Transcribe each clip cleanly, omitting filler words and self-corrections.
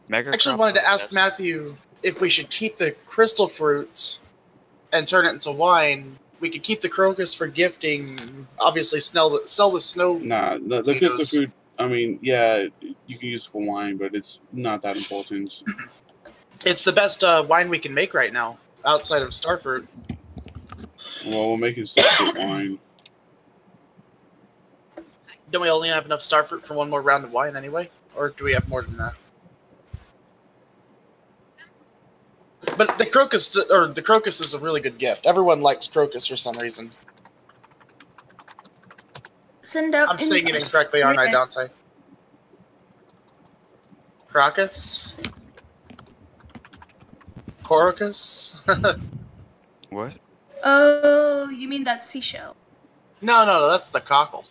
Mega I actually crop wanted to ask process. Matthew if we should keep the crystal fruits and turn it into wine. We could keep the crocus for gifting. Obviously, sell the snow. Nah, the crystal fruit. I mean, yeah, you can use it for wine, but it's not that important. It's the best wine we can make right now, outside of starfruit. Well, we'll make it substitute wine. Don't we only have enough starfruit for one more round of wine anyway? Or do we have more than that? But the crocus is a really good gift. Everyone likes crocus for some reason. Send out. I'm saying it incorrectly, aren't I, Dante? Crocus? Corocus? What? Oh, you mean that seashell? No, that's the cockle.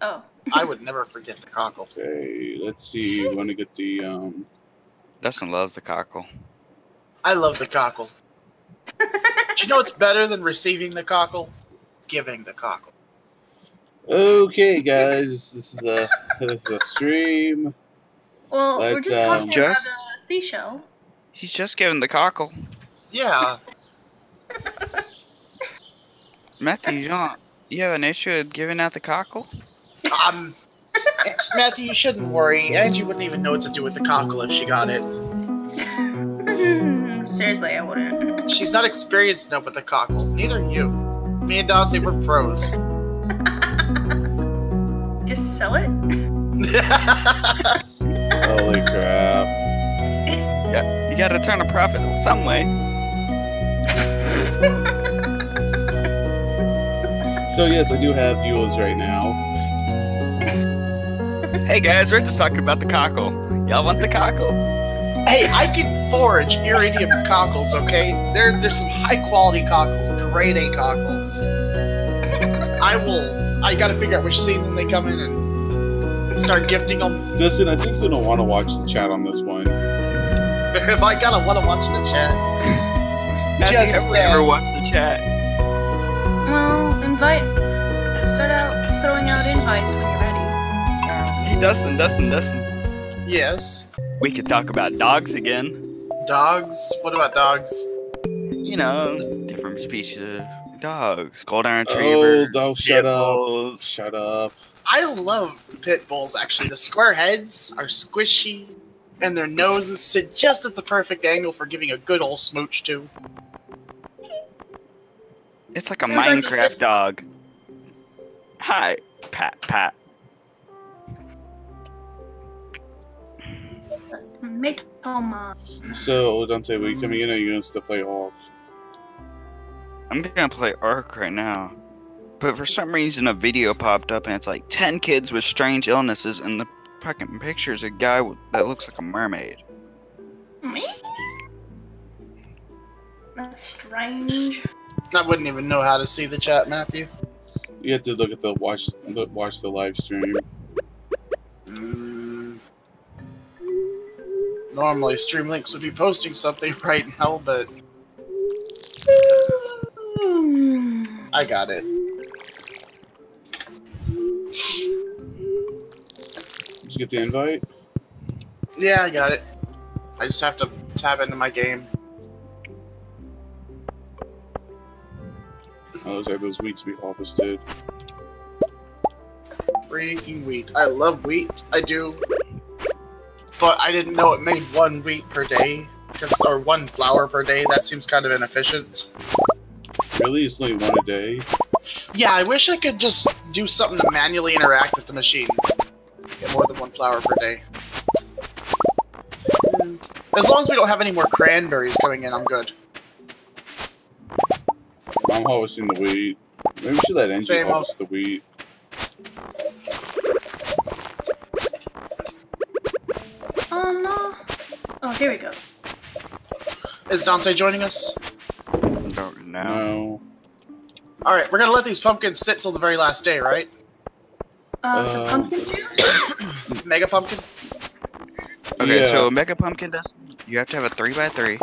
Oh. I would never forget the cockle. Okay, let's see. We want to get the Dustin loves the cockle. I love the cockle. Do you know what's better than receiving the cockle? Giving the cockle. Okay, guys, this is a stream. Well, we're just talking about a seashell. He's just giving the cockle. Yeah. Matthew, you have an issue with giving out the cockle? Matthew, you shouldn't worry. Angie wouldn't even know what to do with the cockle if she got it. Seriously, I wouldn't. She's not experienced enough with the cockle. Neither are you. Me and Dante, we're pros. Just sell it? Holy crap. Yeah, you gotta turn a profit some way. So yes, I do have viewers right now. Hey guys, we're just talking about the cockle. Y'all want the cockle? Hey, I can forage iridium cockles, okay? There's some high quality cockles, grade A cockles. I gotta figure out which season they come in and start gifting them. Dustin, I think you're gonna want to watch the chat on this one. If I gotta want to watch the chat. Have you ever watched the chat? Well, start out throwing out invites when you're ready. Hey, Dustin. Yes? We could talk about dogs again. Dogs? What about dogs? You know, different species of dogs. Golden Retriever. Oh, shut bulls. up. Shut up. I love pit bulls, actually. The square heads are squishy, and their noses sit just at the perfect angle for giving a good old smooch to. It's like a Minecraft dog. Hi, Pat. So, Dante, were you coming in or are you going to still play Hawk? I'm gonna play Ark right now. But for some reason a video popped up and it's like 10 kids with strange illnesses and the fucking picture's a guy that looks like a mermaid. Me? That's strange. I wouldn't even know how to see the chat, Matthew. You have to look at the watch the live stream. Normally Streamlinks would be posting something right now, but I got it. Did you get the invite? Yeah, I got it. I just have to tab into my game. Oh, looks like those wheat to be harvested. Freaking wheat. I love wheat. I do. But I didn't know it made 1 wheat per day. Or 1 flour per day. That seems kind of inefficient. Really? It's only 1 a day? Yeah, I wish I could just do something to manually interact with the machine. Get more than 1 flour per day. As long as we don't have any more cranberries coming in, I'm good. I'm harvesting the wheat. Maybe we should let Angie harvest the wheat. Oh no. Oh, here we go. Is Dante joining us? No. Alright, we're gonna let these pumpkins sit till the very last day, right? The pumpkin juice? Mega pumpkin? Okay, Yeah. so Mega Pumpkin you have to have a 3x3.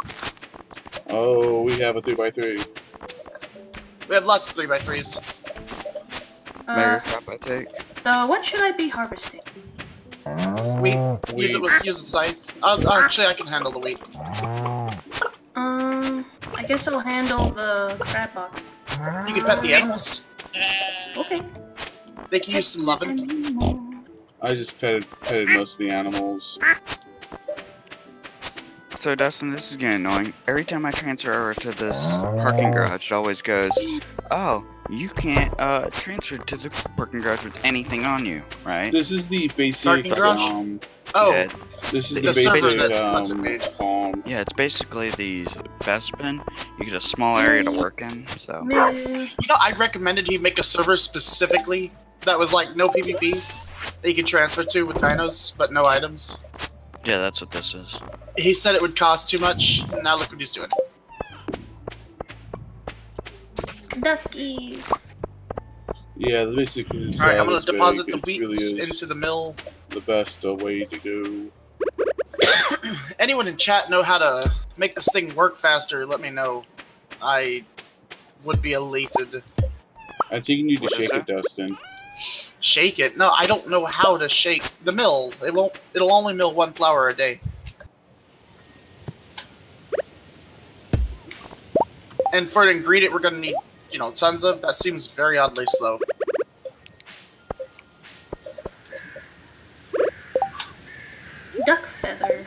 Oh, we have a 3x3. We have lots of 3x3s. Mega crop I take. So what should I be harvesting? Use a scythe. Actually, I can handle the wheat. I guess I'll handle the crab box. You can pet the animals. Okay. They can use some loving. I just petted most of the animals. So Dustin, this is getting annoying. Every time I transfer over to this parking garage, it always goes, "Oh, you can't transfer to the parking garage with anything on you," right? This is the basic. Parking garage? Oh, Yeah, This is the server basic. that lets it made. yeah, it's basically the Bespin. You get a small area to work in. So You know, I recommended he make a server specifically that was like no PvP that you could transfer to with dinos, but no items. yeah, that's what this is. He said it would cost too much, and now look what he's doing. Duckies. Yeah, basically. Alright, I'm gonna deposit the wheat really is into the mill. the best way to go. Anyone in chat know how to make this thing work faster, let me know. I would be elated. I think you need to What is shake that? it, Dustin. Shake it? No, I don't know how to shake the mill. It'll only mill 1 flour a day. And for an ingredient we're gonna need, you know, tons of, that seems very oddly slow. Duck feather.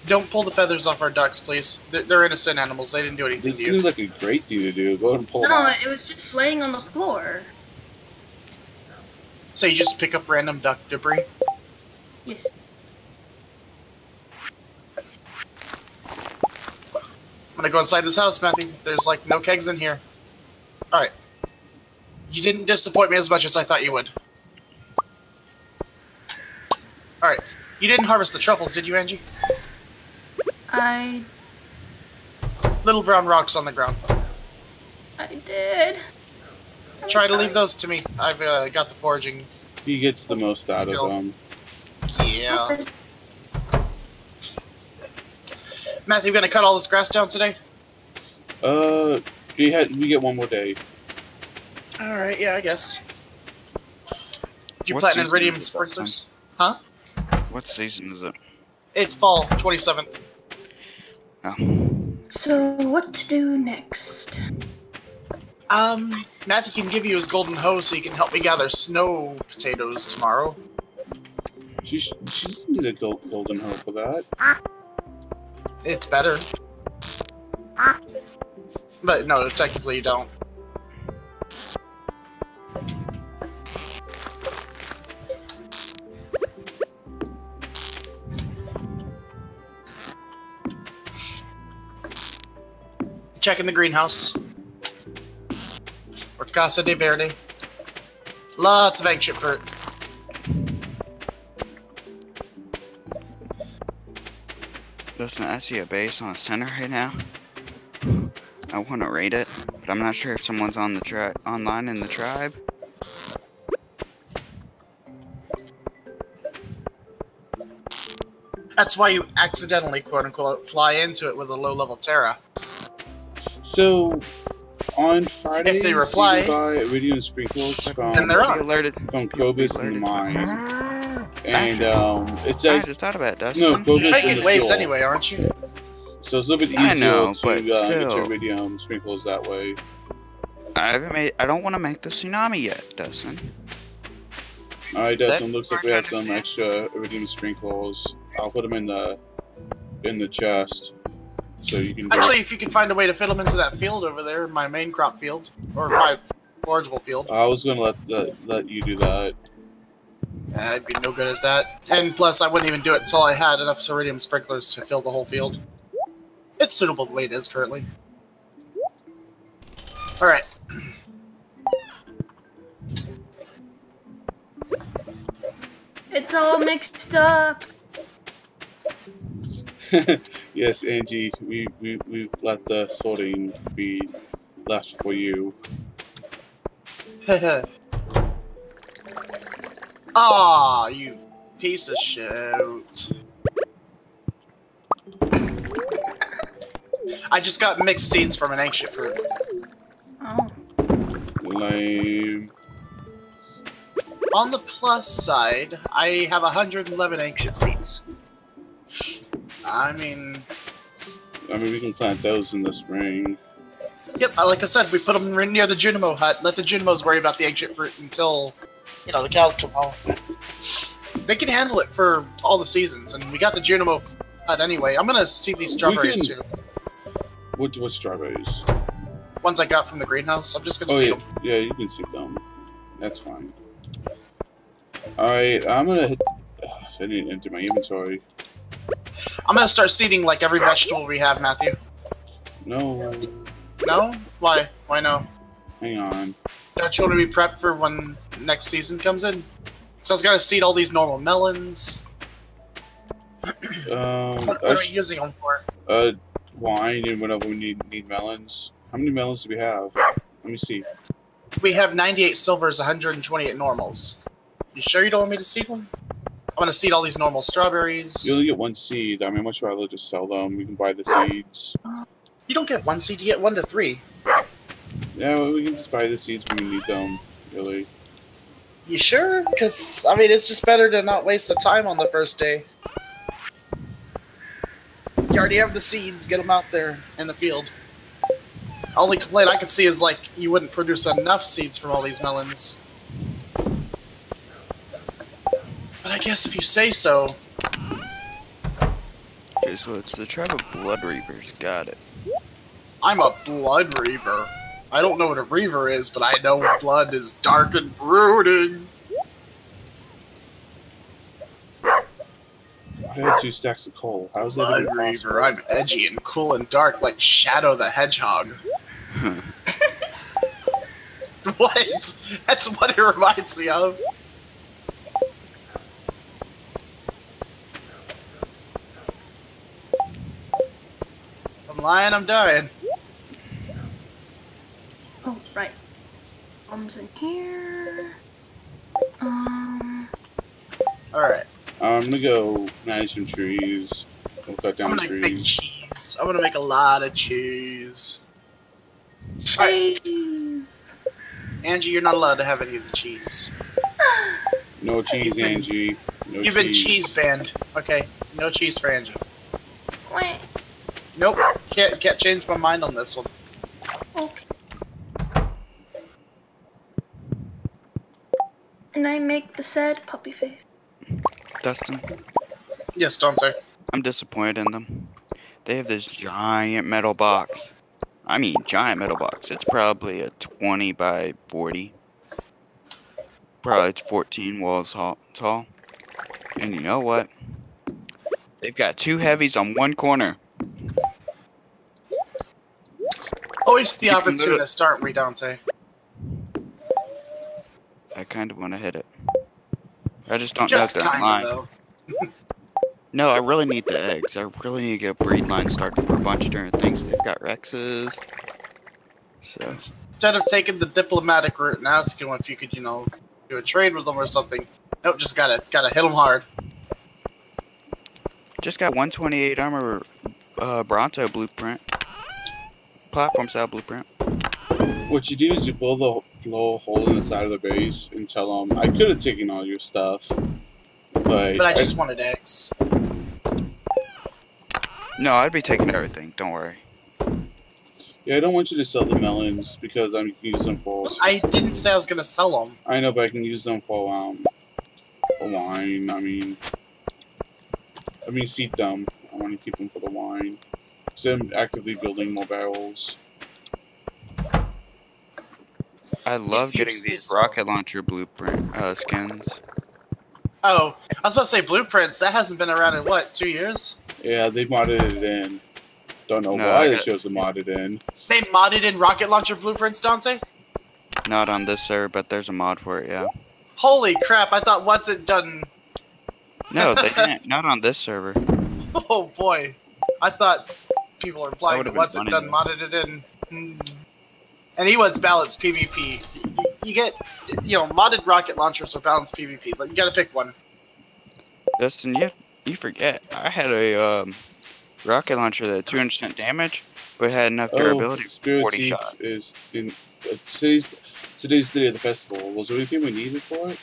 Don't pull the feathers off our ducks, please. They're innocent animals. They didn't do anything This to you. seems like a great thing to do. Go ahead and pull it No, out. it was just laying on the floor. So you just pick up random duck debris? Yes. I'm gonna go inside this house, Matthew. There's like no kegs in here. Alright. You didn't disappoint me as much as I thought you would. Alright. You didn't harvest the truffles, did you, Angie? I Little brown rocks on the ground. did. Try to leave those to me. I've got the foraging. He gets the most out of Skill. them. Yeah. Okay. Matthew, you gonna cut all this grass down today? We get one more day. Alright, yeah, I guess. You What plant season iridium is it, Dustin? sprinklers? Huh? What season is it? It's fall, 27th. Oh, So, what to do next? Matthew can give you his golden hoe so he can help me gather snow potatoes tomorrow. She doesn't need a golden hoe for that. It's better. But no, technically you don't. Checking the greenhouse. Or Casa de Verde. Lots of ancient fruit. Dustin, I see a base on the center right now. I want to raid it, but I'm not sure if someone's on the online in the tribe. That's why you accidentally, quote-unquote, fly into it with a low-level Terra. So, on Fridays, If they reply- you can buy iridium sprinkles from And they're on. Be alerted. Krobus in the mine. And it's I like just thought about it, Dustin. no Krobus You're in making the waves fuel. anyway, aren't you? So it's a little bit I easier know, to but get still. your iridium sprinkles that way. I don't want to make the tsunami yet, Dustin. Alright, Dustin, looks like we have some extra iridium sprinkles. I'll put them in the chest, so you can. Actually, if you can find a way to fit them into that field over there, my main crop field, or my forageable field, I was gonna let you do that. I'd be no good at that. And plus, I wouldn't even do it until I had enough iridium sprinklers to fill the whole field. It's suitable the way it is currently. Alright. It's all mixed up. Yes, Angie, we've let the sorting be left for you. Aw, you piece of shit. I just got mixed seeds from an ancient fruit. Oh. Lame. On the plus side, I have 111 ancient seeds. I mean, we can plant those in the spring. Yep, like I said, we put them near the Junimo hut. Let the Junimos worry about the ancient fruit until, you know, the cows come home. They can handle it for all the seasons, and we got the Junimo hut anyway. I'm gonna seed these strawberries too. What strawberries? Ones I got from the greenhouse. I'm just gonna seed them. Yeah, you can seed them. That's fine. Alright, I'm gonna hit... I need to enter my inventory. I'm gonna start seeding like every vegetable we have, Matthew. No. No? Why? Why no? Hang on. Don't you want to be prepped for when next season comes in? So I was gonna seed all these normal melons. What are we using them for? Wine and whenever we need melons. How many melons do we have? Let me see. We have 98 silvers, 128 normals. You sure you don't want me to seed them? I'm gonna seed all these normal strawberries. You only get one seed. I mean, much rather just sell them. We can buy the seeds. You don't get one seed, you get 1 to 3. Yeah, well, we can just buy the seeds when we need them, really. You sure? Because, I mean, it's just better to not waste the time on the first day. You already have the seeds, get them out there in the field. Only complaint I could see is, like, you wouldn't produce enough seeds from all these melons. But I guess if you say so... Okay, so it's the tribe of Blood Reavers. Got it. I'm a Blood Reaver. I don't know what a Reaver is, but I know blood is dark and brooding. I had 2 stacks of coal. How's that Blood even possible? Reaver, I'm edgy and cool and dark like Shadow the Hedgehog. What? That's what it reminds me of. I'm lying, I'm dying. Oh, right. Bombs in here. Alright. I'm gonna go manage some trees. We'll cut down I'm gonna make trees. cheese. I'm gonna make a lot of cheese. Cheese. Angie, you're not allowed to have any of the cheese. No cheese, Angie. No You've been cheese banned. Okay, no cheese for Angie. Wait. Nope, can't change my mind on this one. Okay. And I make the sad puppy face. Dustin, Yes, don't say. I'm disappointed in them. They have this giant metal box. I mean, giant metal box. It's probably a 20 by 40. Probably it's 14 walls tall. And you know what? They've got 2 heavies on one corner. Always the opportunist, aren't we, Dante? I kind of want to hit it. I just don't Just know if they're kinda, lying. though. No, I really need the eggs. I really need to get a breed line started for a bunch of different things. They've got Rexes. So Instead of taking the diplomatic route and asking if you could, you know, do a trade with them or something, nope, just gotta hit them hard. just got 128 armor Bronto blueprint. Platform style blueprint. What you do is you blow a hole in the side of the base and tell them, I could have taken all your stuff, but I just wanted eggs. No, I'd be taking everything. Don't worry. Yeah, I don't want you to sell the melons because I can use them for... I didn't say I was gonna sell them. I know, but I can use them for wine. I mean, seed them. I want to keep them for the wine. So I'm actively building more barrels. I love getting these rocket launcher blueprint skins. Oh, I was about to say blueprints. That hasn't been around in what, 2 years? Yeah, they modded it in. Don't know No, why they chose to mod it in. They modded in rocket launcher blueprints, Dante? Not on this server, but there's a mod for it, yeah. Holy crap! I thought once it done. No, they didn't. Not on this server. Oh boy, I thought people were implying that would've once been it done funny, modded it in. And Ewood's balanced PvP. You get, you know, modded rocket launchers or balanced PvP. But you gotta pick one. Dustin, you forget. I had a rocket launcher that had 200% damage, but it had enough durability for 40 shots. Is in today's the day of the festival. Was there anything we needed for it?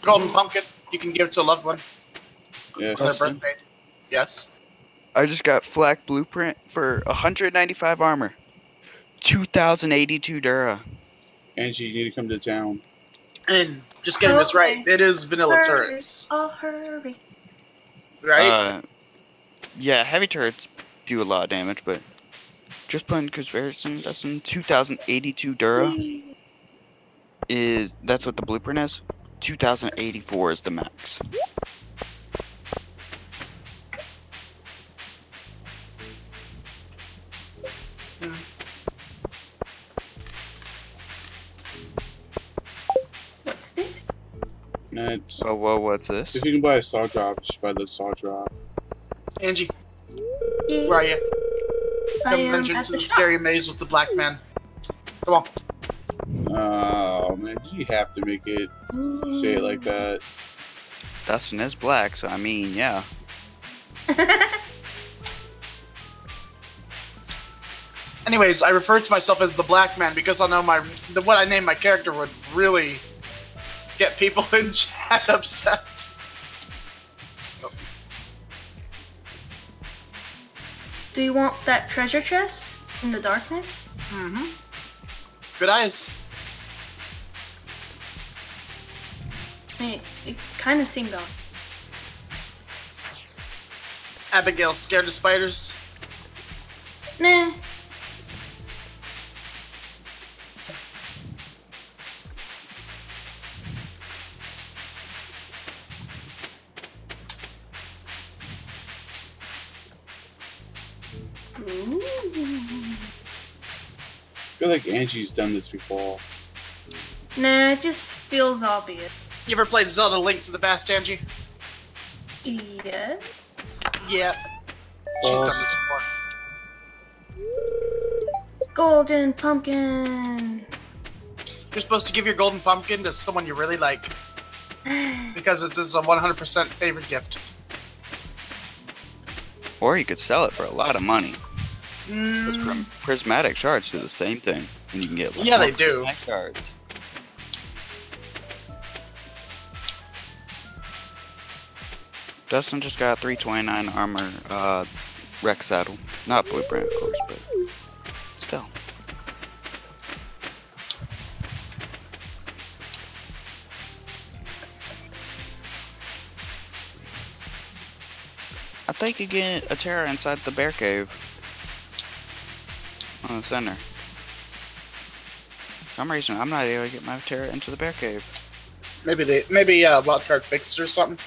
Golden pumpkin. You can give it to a loved one Yes. for their birthday. Yes. I just got flak blueprint for 195 armor. 2082 Dura. Angie, you need to come to town. And just getting this right, it is vanilla Hurry. turrets. Oh, hurry. Right? Yeah, heavy turrets do a lot of damage, but just putting comparison, that's in 2082 Dura. That's what the blueprint is? 2084 is the max. What's this? Oh, well, what's this? If you can buy a saw drop, you should buy the saw drop. Angie, Yeah. where are you? I Come am venture at into the the shop. scary maze with the black man. Come on. Oh man, you have to make it say it like that. Dustin is black, so I mean, yeah. Anyways, I refer to myself as the black man because I know what I named my character would really get people in chat upset. Do you want that treasure chest in the darkness? Mm-hmm. Good eyes. It kind of seemed off. Abigail scared of spiders. Nah. Ooh. I feel like Angie's done this before. Nah, it just feels obvious. You ever played Zelda Link to the Past, Angie? Yes. Yeah. She's done this before. Golden pumpkin. You're supposed to give your golden pumpkin to someone you really like. Because it's a 100% favorite gift. Or you could sell it for a lot of money. Those Mm, prismatic shards do the same thing, and you can get Yeah, they more do. prismatic shards. Dustin just got 329 armor, Rex saddle. Not blueprint, of course, but still. I think you get a Terra inside the bear cave. On the center. For some reason, I'm not able to get my Terra into the bear cave. maybe Wildcard fixed it or something.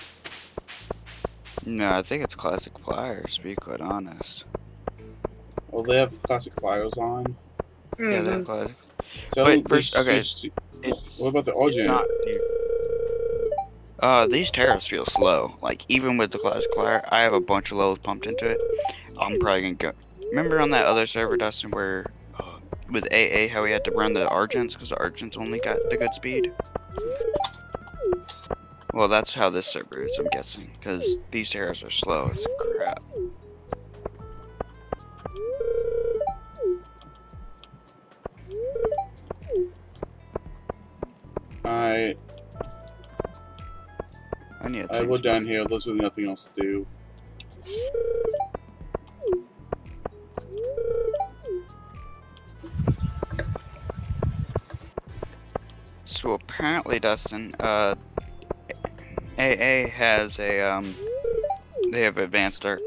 No, I think it's classic flyers, to be quite honest. Well, they have classic flyers on. Yeah, they're Mhm. classic. So But they first, okay, switched to- It's what about the It's Origin? not these terrors feel slow. Like, even with the classic flyer, I have a bunch of lows pumped into it. I'm probably gonna go. Remember on that other server, Dustin, where with AA, how we had to run the Argents because the Argents only got the good speed? Well, that's how this server is, I'm guessing, because these terrors are slow as crap. I need a I go down here. There's really nothing else to do. So apparently, Dustin, AA has a they have advanced arc,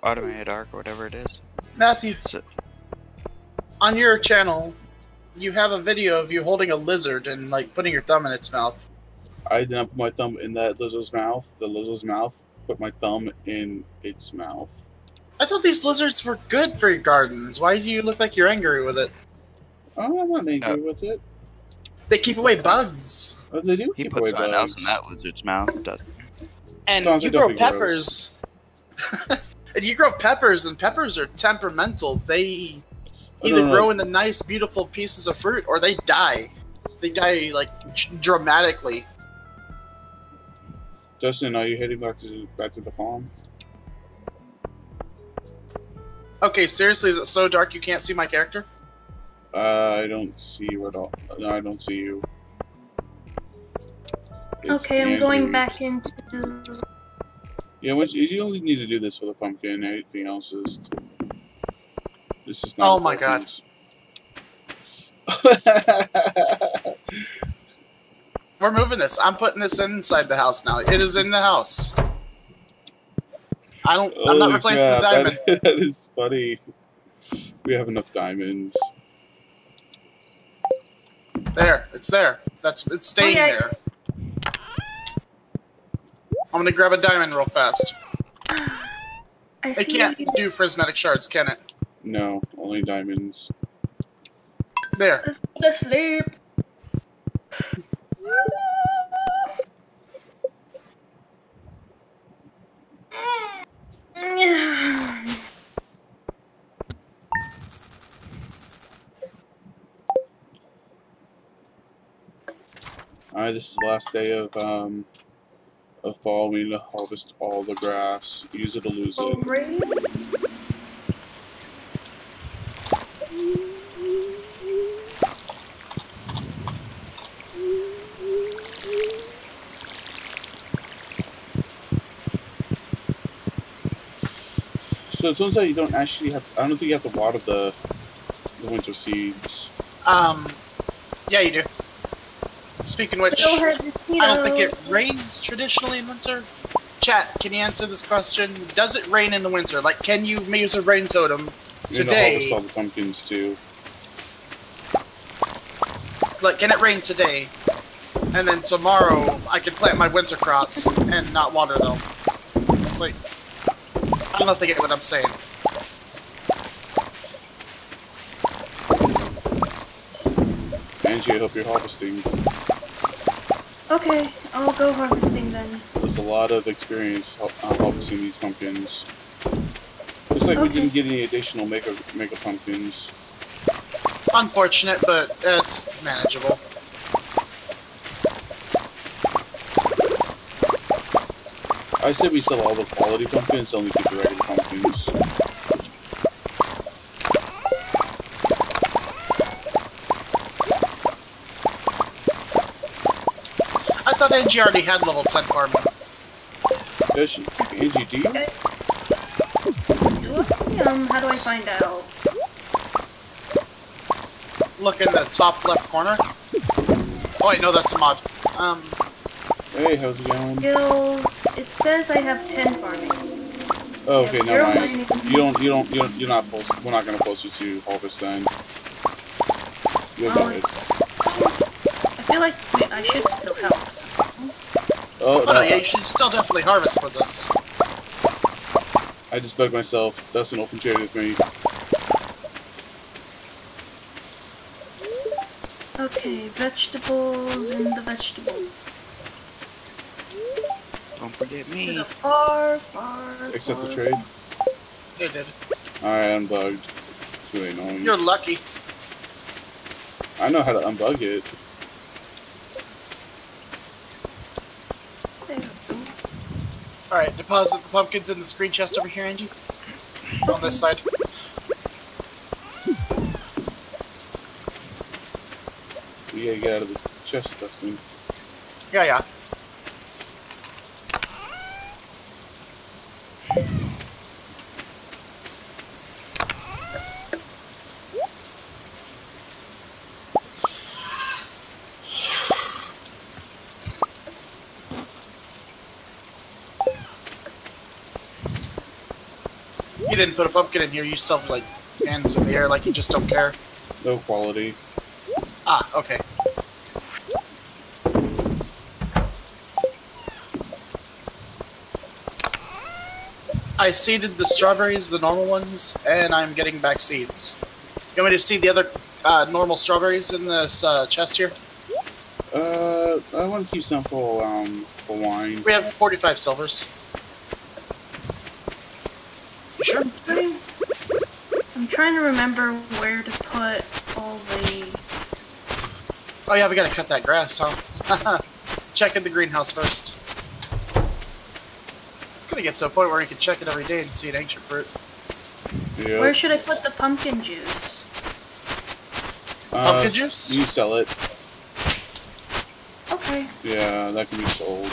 automated arc or whatever it is. Matthew, So, on your channel, you have a video of you holding a lizard and like putting your thumb in its mouth. I did not put my thumb in that lizard's mouth. The lizard's mouth put my thumb in its mouth. I thought these lizards were good for your gardens. Why do you look like you're angry with it? Oh, I'm not angry with it. They keep away bugs. Oh, they do he keep puts away something else bugs. in that lizard's mouth. Doesn't. And Sounds you like grow that'd be peppers. And you grow peppers, and peppers are temperamental. They either grow into nice, beautiful pieces of fruit, or they die. They die, like, dramatically. Justin, are you heading back to the farm? Okay, seriously, is it so dark you can't see my character? I don't see you at all. No, I don't see you. Okay, I'm going back into... Yeah, you only need to do this for the pumpkin. Anything else is... This is not Oh my god. We're moving this. I'm putting this inside the house now. It is in the house. I'm not replacing the diamond. That is funny. We have enough diamonds. There. It's there. It's staying there. I'm gonna grab a diamond real fast. It can't do prismatic shards, can it? No, only diamonds. There. Let's go to sleep. Alright, this is the last day of fall. We need to harvest all the grass. Use it or lose it. So it turns out you don't actually have... I don't think you have to water the winter seeds. Yeah, you do. Speaking of which, I don't think it rains traditionally in winter. Chat, can you answer this question? Does it rain in the winter? Like, can you use a rain totem today? You need to harvest all the pumpkins too. Like, can it rain today? And then tomorrow, I can plant my winter crops and not water them. Like, I don't know if they get what I'm saying. Angie, I hope you're harvesting. Okay, I'll go harvesting then. There's a lot of experience harvesting these pumpkins. Looks like we didn't get any additional mega pumpkins. Unfortunate, but it's manageable. I said we sell all the quality pumpkins, only keep the regular pumpkins. I thought Angie already had level 10 farming. Does she? Angie, do you? Okay. How do I find out? Look in the top left corner. Oh wait, no, that's a mod. Hey, how's it going? Skills. It says I have 10 farming. Oh, okay, never mind. You're not supposed. We're not gonna post you to harvest then. You'll get it. I feel like I should still help. Oh no, yeah, you should still definitely harvest for this. I just bugged myself. That's an open trade with me. Okay, vegetables in the vegetable. Don't forget me. Far. Accept the trade. They did. Alright, unbugged. It's really annoying. You're lucky. I know how to unbug it. Alright, deposit the pumpkins in the screen chest over here, Angie. On this side. We gotta get out of the chest, Dustin. Yeah. You didn't put a pumpkin in here, you still have, like, hands in the air like you just don't care. No quality. Ah, okay. I seeded the strawberries, the normal ones, and I'm getting back seeds. You want me to seed the other normal strawberries in this chest here? I want to keep some for wine. We have 45 silvers. You sure? I'm trying to remember where to put all the... Oh yeah, we gotta cut that grass, huh? Check in the greenhouse first. It's gonna get to a point where you can check it every day and see an ancient fruit. Yep. Where should I put the pumpkin juice? Pumpkin juice? You sell it. Okay. Okay. Yeah, that can be sold.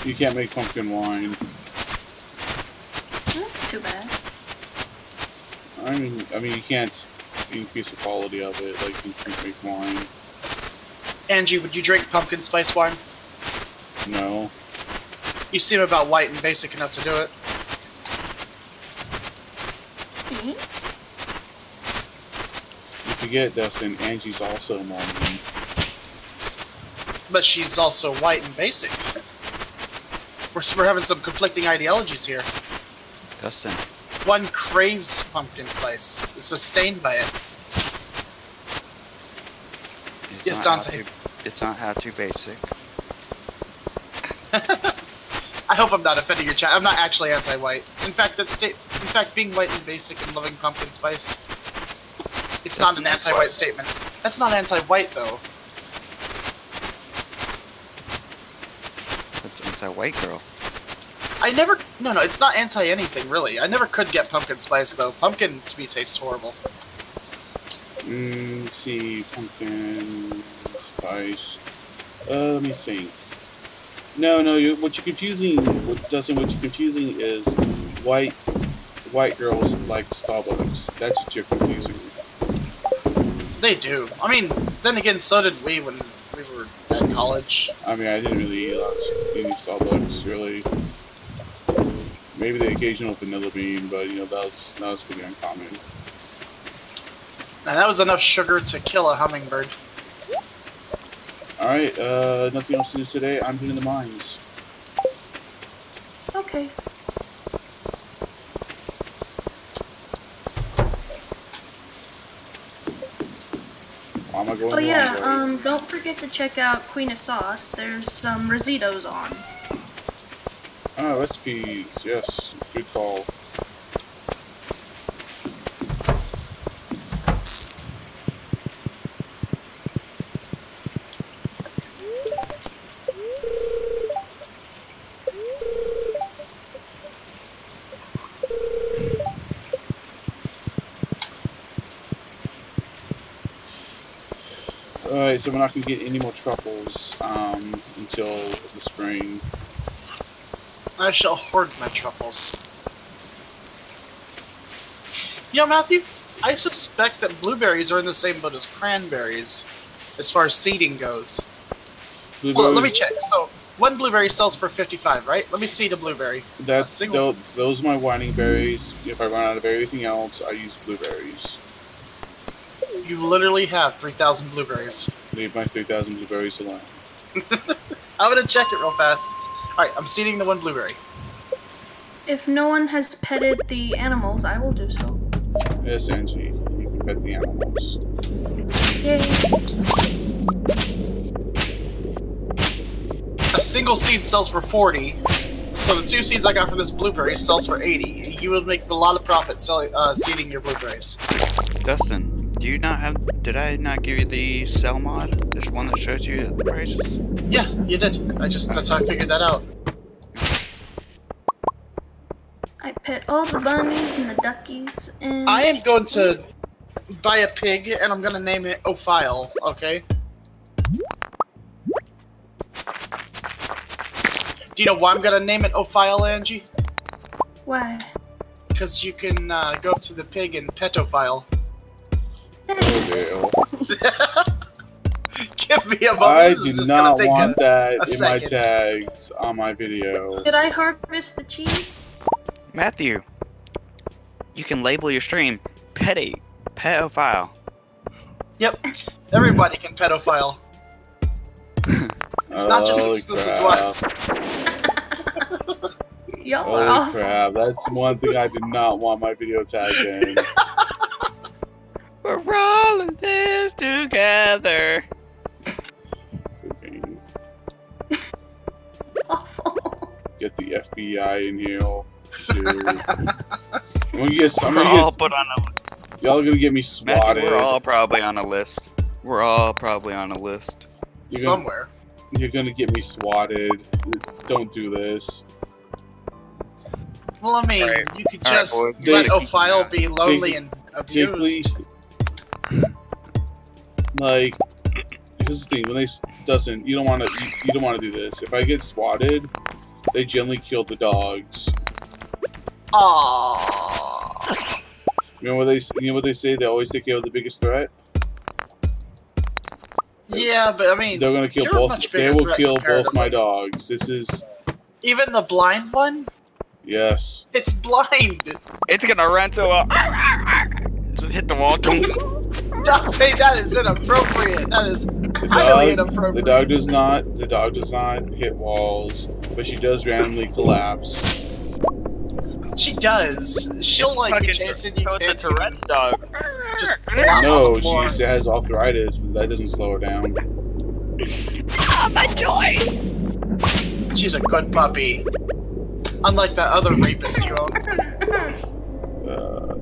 You can't make pumpkin wine. That's too bad. I mean, you can't increase the quality of it like you can make wine. Angie, would you drink pumpkin spice wine? No. You seem about white and basic enough to do it. You forget, Dustin, Angie's also a Mormon. But she's also white and basic. We're having some conflicting ideologies here. Dustin. One craves pumpkin spice, is sustained by it. Yes, Dante. It's not how to basic. I hope I'm not offending your chat. I'm not actually anti-white. In fact, being white and basic and loving pumpkin spice, it's not an anti-white statement. That's not anti-white though. That's anti-white girl. No, it's not anti-anything really. I never could get pumpkin spice though. Pumpkin to me tastes horrible. Let's see, pumpkin spice. Let me think. No, what you're confusing is white girls like Starbucks. That's what you're confusing. They do. I mean, then again, so did we when we were at college. I mean, I didn't really eat any Starbucks, really. Maybe the occasional vanilla bean, but, you know, that was pretty uncommon. And that was enough sugar to kill a hummingbird. Alright, nothing else to do today. I'm hitting the mines. Okay. Why am I going Oh the yeah, wrong way? don't forget to check out Queen of Sauce. There's some Rositos on. Ah, recipes. Yes, good call. Alright, so we're not going to get any more truffles until the spring. I shall hoard my truffles. You know, Matthew, I suspect that blueberries are in the same boat as cranberries, as far as seeding goes. Well, let me check. So, one blueberry sells for 55, right? Let me seed a blueberry. Those are my whining berries. If I run out of everything else, I use blueberries. You literally have 3,000 blueberries. Leave my 3,000 blueberries alone. I'm gonna check it real fast. Alright, I'm seeding the one blueberry. If no one has petted the animals, I will do so. Yes, Angie, you can pet the animals. Yay. A single seed sells for 40, so the 2 seeds I got from this blueberry sells for 80. You would make a lot of profit selling, seeding your blueberries. Dustin, do you not have? Did I not give you the sell mod? There's one that shows you the prices. Yeah, you did. That's how I figured that out. I pet all the bunnies and the duckies, and I am going to buy a pig, and I'm gonna name it Ophile, okay? Do you know why I'm gonna name it Ophile, Angie? why? Because you can go up to the pig and pet Ophile. Oh, Give me a moment. I This is do just not gonna take want that a in my second. tags on my video. Should I harvest the cheese? Matthew, you can label your stream pedophile. Yep, everybody can pedophile. It's not just exclusive to us. Y'all are Holy awful. crap, that's one thing I did not want my video tagged in. We're all in this together. Okay. Awful. Get the FBI in here. Y'all are gonna get me swatted. Matthew, we're all probably on a list. We're all probably on a list. Somewhere. You're gonna get me swatted. Don't do this. Well, I mean, Alright. you could Alright, just boys. let Take- Ophile be lonely and abused. Like, here's the thing: when they doesn't, you don't want to do this. If I get swatted, they generally kill the dogs. Aww. You know what they say? They always take care of the biggest threat. Yeah, but I mean, They're gonna kill you're a both. much They bigger will threat kill both comparatively. my dogs. This is Even the blind one? yes. It's blind! It's gonna run to a. Just hit the wall. Dante, that is inappropriate. That is highly inappropriate. The dog does not hit walls, but she does randomly collapse. She does. She'll like be Fucking chasing you. So it's a and Tourette's dog. Just plop on No, the floor. she has arthritis, but that doesn't slow her down. Ah, my choice. She's a good puppy. Unlike that other rapist you own.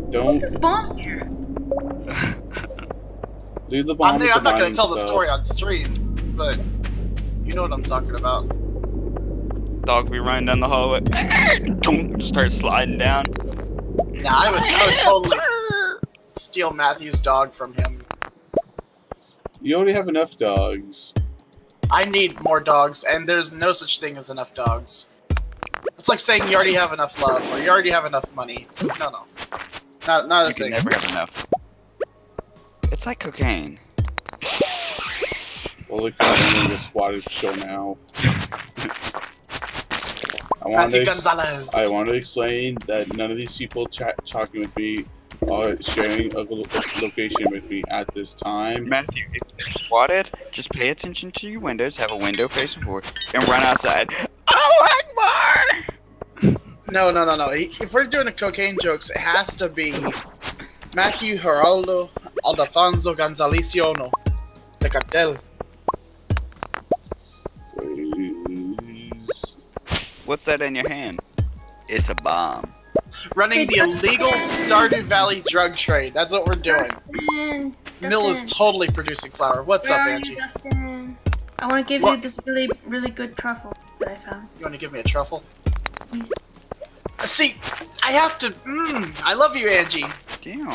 Don't This bomb here. leave the bomb. I'm with not gonna mining tell the stuff. story on stream, but you know what I'm talking about. Dog be running down the hallway. Don't start sliding down. Nah, I would totally steal Matthew's dog from him. You already have enough dogs. I need more dogs, and there's no such thing as enough dogs. It's like saying you already have enough love, or you already have enough money. No. Not a You can thing. never have enough. It's like cocaine. Holy crap, I'm gonna get swatted show now. Matthew Gonzalez. I want to explain that none of these people talking with me are sharing a location with me at this time. Matthew, if you're swatted, just pay attention to your windows, have a window facing forward, and run outside. Oh, Akbar! No. If we're doing a cocaine jokes, it has to be Matthew Geraldo Aldafonso Gonzaliciono, the cartel. Please. What's that in your hand? It's a bomb. Running the illegal Stardew Valley drug trade. That's what we're doing. Dustin. Mill is totally producing flour. What's Where up, are you, Angie? Dustin? I want to give What? you this really good truffle that I found. You want to give me a truffle? Please. See, I have to. I love you, Angie. Damn.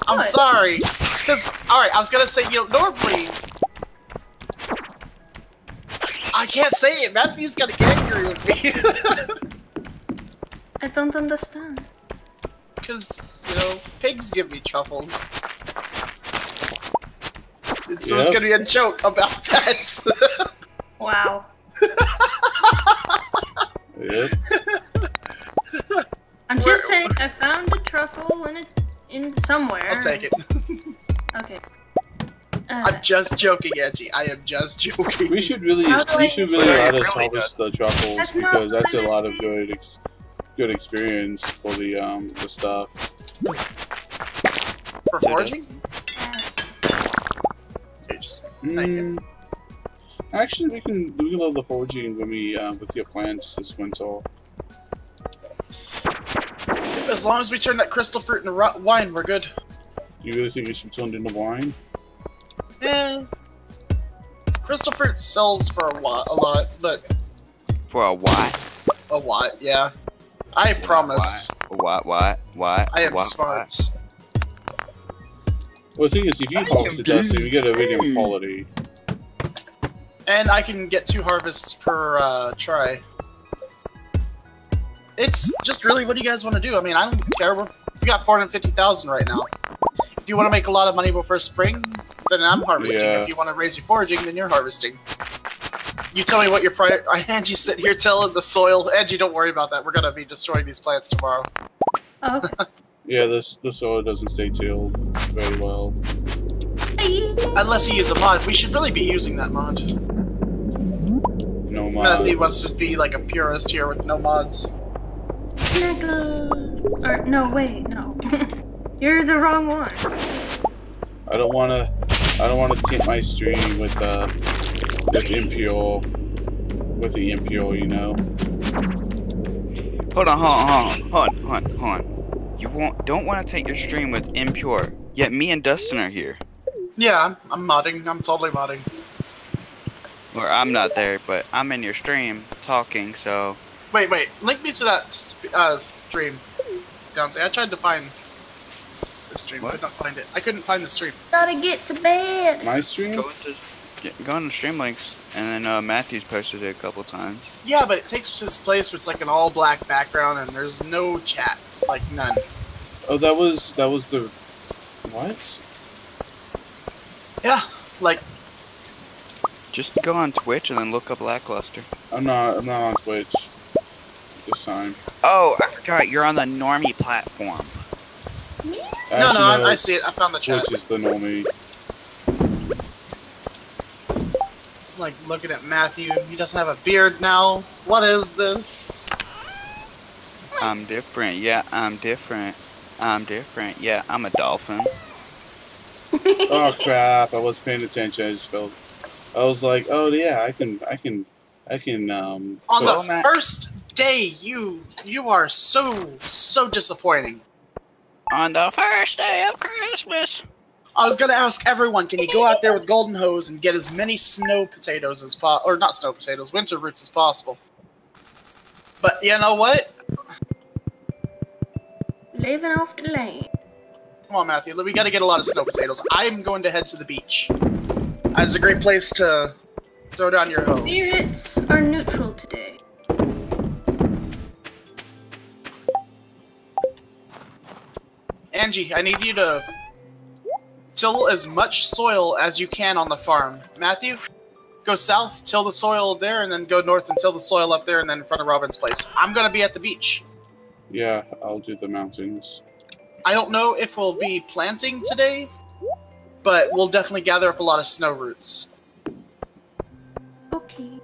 I'm What? sorry. Cause, all right, I was gonna say, normally I can't say it. Matthew's gonna get angry with me. I don't understand. Cause pigs give me truffles. So Yep. it's gonna be a joke about that. Wow. Yep. I'm just saying, I found a truffle in somewhere. I'll take it. Okay. I'm just joking, Angie. I am just joking. We should really, How do I- let us Really harvest the truffles That's not because that's a what I lot of mean. good experience for the stuff. For foraging? Okay, just thank you. Actually, we can love the foraging when we with your plants this winter. As long as we turn that crystal fruit into wine, we're good. Do you really think it should be turned into wine? Yeah. Crystal fruit sells for a lot, but For a what? a lot, yeah. I promise. What? I am What? smart. Well, the thing is, if you harvest it, Dustin, you get a medium quality. And I can get 2 harvests per try. It's just really what do you guys want to do? I mean, I don't care. We got 450,000 right now. If you want to make a lot of money before spring, then I'm harvesting. Yeah. If you want to raise your foraging, then you're harvesting. You tell me what your Angie sit here telling the soil. Angie, don't worry about that. We're gonna be destroying these plants tomorrow. Oh, okay. Yeah, the soil doesn't stay tilled very well. Unless you use a mod. We should really be using that mod. No Matthew mods. wants to be like a purist here with no mods. Sniggles. Or no, wait, no. You're the wrong one. I don't wanna tint my stream with impure, with the impure, you know. Hold on. You don't want to take your stream with impure. Yet me and Dustin are here. Yeah, I'm modding. I'm totally modding. Or I'm not there, but I'm in your stream talking. So Wait. Link me to that stream. Dante. I tried to find. the stream. What? Could not find it. I couldn't find the stream. Gotta get to bed. My stream? Go on the stream links, and then Matthew's posted it a couple times. Yeah, but it takes us to this place where it's like an all black background and there's no chat. Like none. Oh, that was the what? Yeah, like Just go on Twitch and then look up LackLuster. I'm not on Twitch this time. Oh, I forgot you're on the normie platform. no, I see it. I found the chat. Twitch is the normie. Like looking at Matthew. He doesn't have a beard now. What is this? I'm different. Yeah, I'm different. I'm different. Yeah, I'm a dolphin. Oh crap! I wasn't paying attention. I just felt. I was like, oh yeah, I can. On put- the first day, you are so disappointing. On the first day of Christmas. I was gonna ask everyone, can you go out there with golden hose and get as many snow potatoes as or not snow potatoes, winter roots as possible? But you know what? Living off the land. Come on, Matthew. We gotta get a lot of snow potatoes. I'm going to head to the beach. It's a great place to throw down your hose. Spirits are neutral today. Angie, I need you to till as much soil as you can on the farm. Matthew, go south, till the soil there, and then go north and till the soil up there, and then in front of Robin's place. I'm gonna be at the beach. Yeah, I'll do the mountains. I don't know if we'll be planting today, but we'll definitely gather up a lot of snow roots. Okay.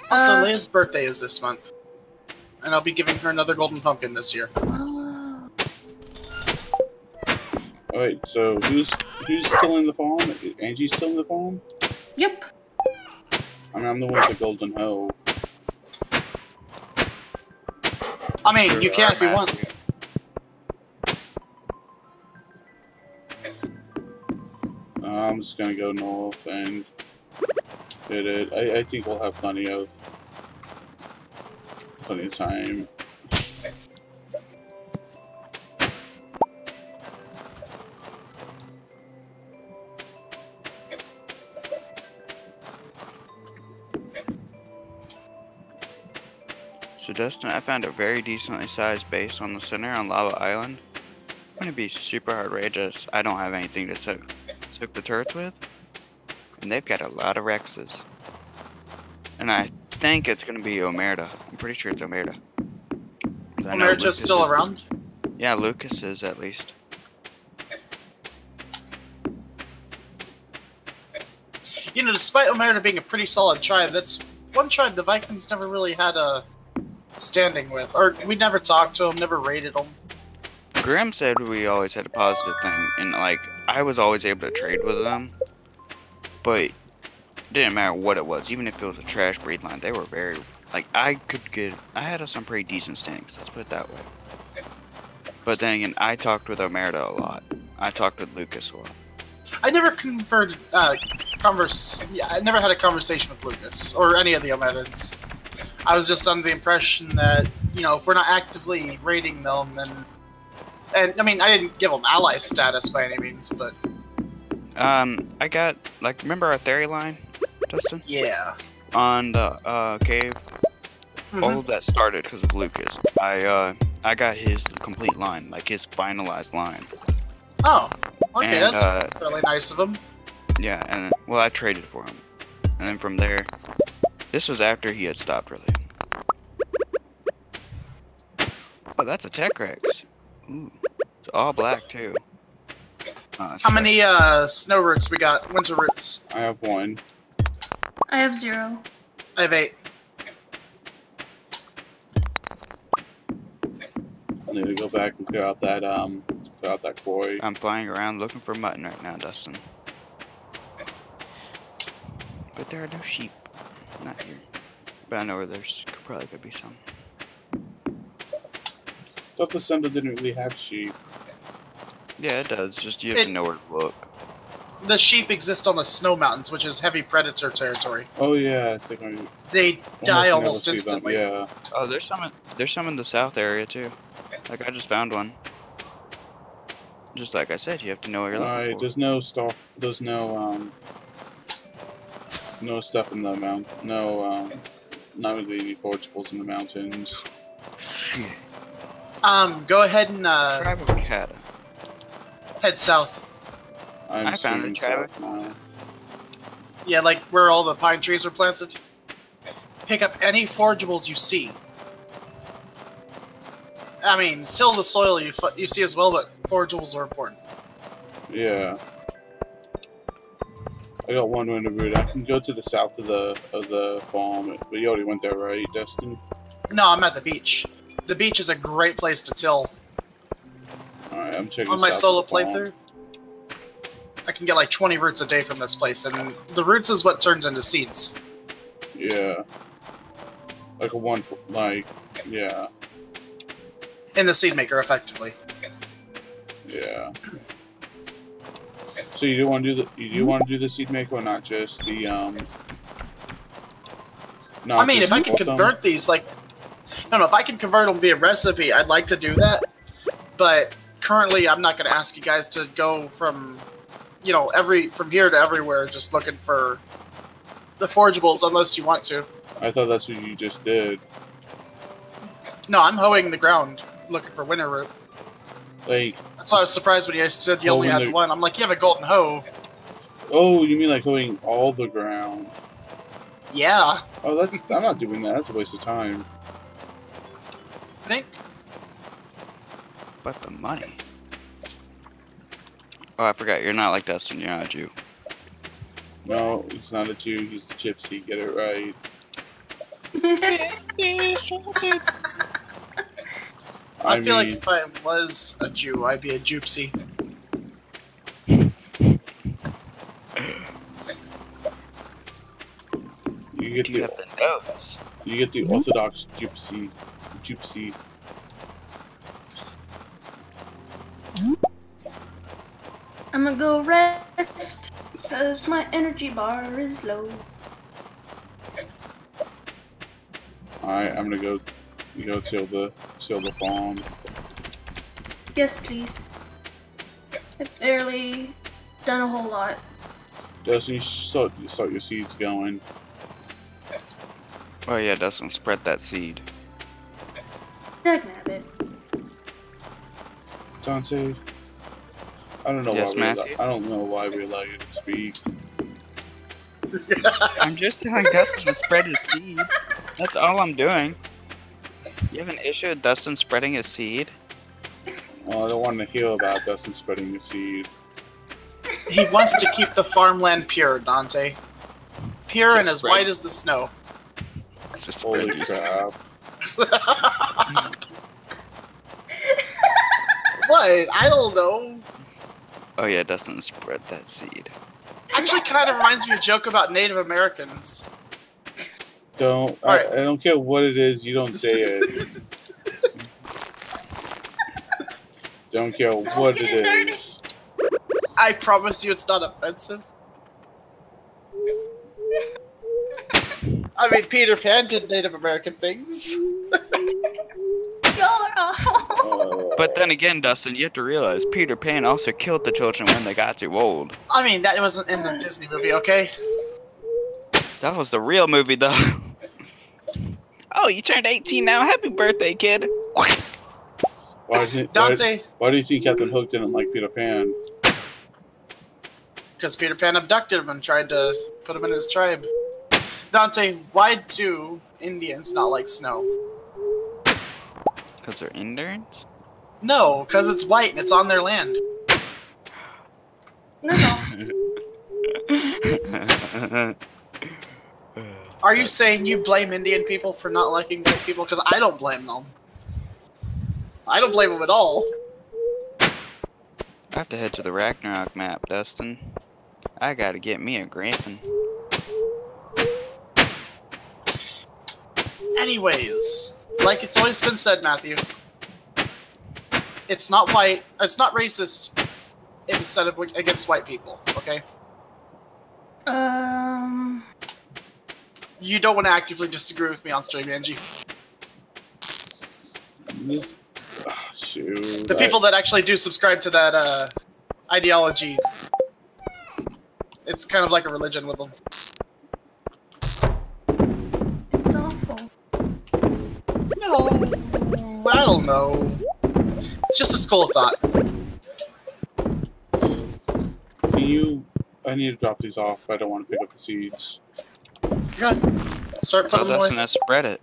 Also, Leia's birthday is this month, and I'll be giving her another golden pumpkin this year. Oh. Alright, so who's still in the farm? Angie's still in the farm? Yep. I mean, I'm the one with the golden hoe. I mean, you can if you want. I'm just gonna go north and hit it. I think we'll have plenty of time. So Dustin, I found a very decently sized base on the center on Lava Island. It's gonna be super hard raid, just I don't have anything to soak the turrets with. And they've got a lot of Rexes. And I think it's gonna be Omerta. I'm pretty sure it's Omerta. Omerta's still around? Yeah, Lucas is at least. You know, despite Omerta being a pretty solid tribe, that's one tribe the Vikings never really had a standing with. Or we never talked to them, never raided them. Grim said we always had a positive thing, and like I was always able to trade with them, but it didn't matter what it was, even if it was a trash breed line. They were very like I had some pretty decent standings. Let's put it that way. But then again, I talked with Omerta a lot. I talked with Lucas a lot. I never I never had a conversation with Lucas or any of the Omertans. I was just under the impression that, you know, if we're not actively raiding them, and I mean, I didn't give them ally status by any means, but I got like remember our theory line, Dustin? yeah. On the cave. All of that started because of Lucas. I got his complete line, like his finalized line. Oh, okay, And, that's really nice of him. Yeah, and then, well, I traded for him, and then from there, this was after he had stopped really. Oh, that's a Tech Rex. Ooh, it's all black too. How many snow roots we got? Winter roots. I have one. I have 0. I have 8. I need to go back and clear out that quarry. I'm flying around looking for mutton right now, Dustin. But there are no sheep. Not here. But I know where there's probably could be some. Thought the Senda didn't really have sheep. Yeah, it does. Just you have to know where to look. the sheep exist on the snow mountains, which is heavy predator territory. Oh yeah, I think I They die never almost see them. instantly. Yeah. Oh, there's some in the south area too. Like I just found one. Just like I said, you have to know what you're looking Alright, for. there's no stuff. There's no stuff in the mount. No not really any forageables in the mountains. Shit. Go ahead and Tribe of Cata. head south. I'm I found swinging the Travis. south now. Yeah, like where all the pine trees are planted. Pick up any forageables you see. I mean, till the soil you see as well, but forageables are important. Yeah. I got one winter route. I can go to the south of the farm, but you already went there, right, Destin? No, I'm at the beach. The beach is a great place to till. Alright, I'm checking On my south solo of the farm. playthrough, I can get like 20 roots a day from this place, and the roots is what turns into seeds. Yeah. Like a one, like, yeah. In the seed maker, effectively. Yeah. So you do want to do the seed maker, or not just the Not I mean, just if I can both of them? convert these, like, I don't know, if I can convert them via recipe, I'd like to do that. But currently, I'm not going to ask you guys to go from, you know, from here to everywhere, just looking for the forageables, unless you want to. I thought that's what you just did. No, I'm hoeing the ground, looking for winter root. Like, That's why I was surprised when you said you only Hoeing had the- one. I'm like, you have a golden hoe. oh, you mean like hoeing all the ground? Yeah, Oh, I'm not doing that. That's a waste of time. I think. But the money. Oh, I forgot. You're not like Dustin. You're not a Jew. No, he's not a Jew. He's the gypsy. Get it right. I feel like if I was a Jew, I'd be a gypsy. you get You the have to know this. you get the Orthodox gypsy. I'm gonna go rest because my energy bar is low. Alright, I'm gonna go till the farm. Yes, please. I've barely done a whole lot. Dustin, you start your seeds going. Oh yeah, Dustin, spread that seed. Dagnabbit. Dante, I don't know Yes, why Matthew? I don't know why we allow you to speak. I'm just telling Dustin to spread his seed. That's all I'm doing. You have an issue with Dustin spreading his seed? Well, I don't want to hear about Dustin spreading the seed. He wants to keep the farmland pure, Dante. Pure and Just as spread- white as the snow. It's just spread Holy your seed. crap. What? I don't know. Oh yeah, Dustin, spread that seed. Actually, kind of reminds me of a joke about Native Americans. Don't Alright. I don't care what it is, you don't say it. Don't care what it is. I promise you it's not offensive. I mean, Peter Pan did Native American things. Y'all are awful. But then again, Dustin, you have to realize Peter Pan also killed the children when they got too old. I mean, that wasn't in the Disney movie, okay? That was the real movie, though. Oh, you turned 18 now. Happy birthday, kid. Why Dante, do you think Captain Hook didn't like Peter Pan? because Peter Pan abducted him and tried to put him in his tribe. Dante, why do Indians not like snow? Because they're Indians? No, because it's white and it's on their land. That's awful. Are you saying you blame Indian people for not liking white people? Because I don't blame them. I don't blame them at all. I have to head to the Ragnarok map, Dustin. I gotta get me a griffin. Anyways, like it's always been said, Matthew, it's not white, it's not racist instead of against white people. Okay. You don't want to actively disagree with me on stream, Angie. This, shoot. The people that actually do subscribe to that ideology, it's kind of like a religion with them. It's awful. No, I don't know. It's just a school of thought. Can you? I need to drop these off, but I don't want to pick up the seeds. Good. Start So putting them away. Dustin has spread it.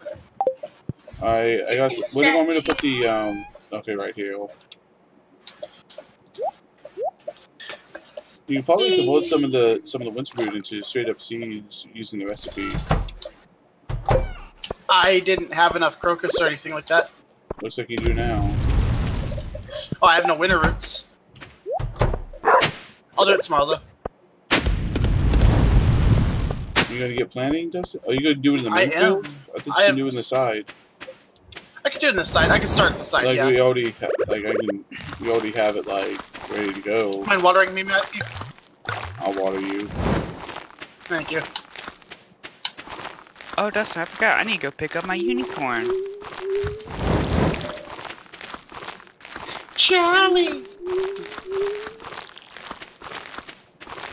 I got. Where do you want me to put the? Okay, right here. You probably could load some of the winter root into straight up seeds using the recipe. I didn't have enough crocus or anything like that. Looks like you do now. Oh, I have no winter roots. I'll do it tomorrow though. You gonna get planting, Dustin? Are you gonna do it in the I main field? am. I think you can do it in the side. I can do it on the side. I can start at the side. Like Yeah. we already, we already have it like ready to go. Mind watering me, Matthew? I'll water you. Thank you. Oh, Dustin, I forgot. I need to go pick up my unicorn. Charlie.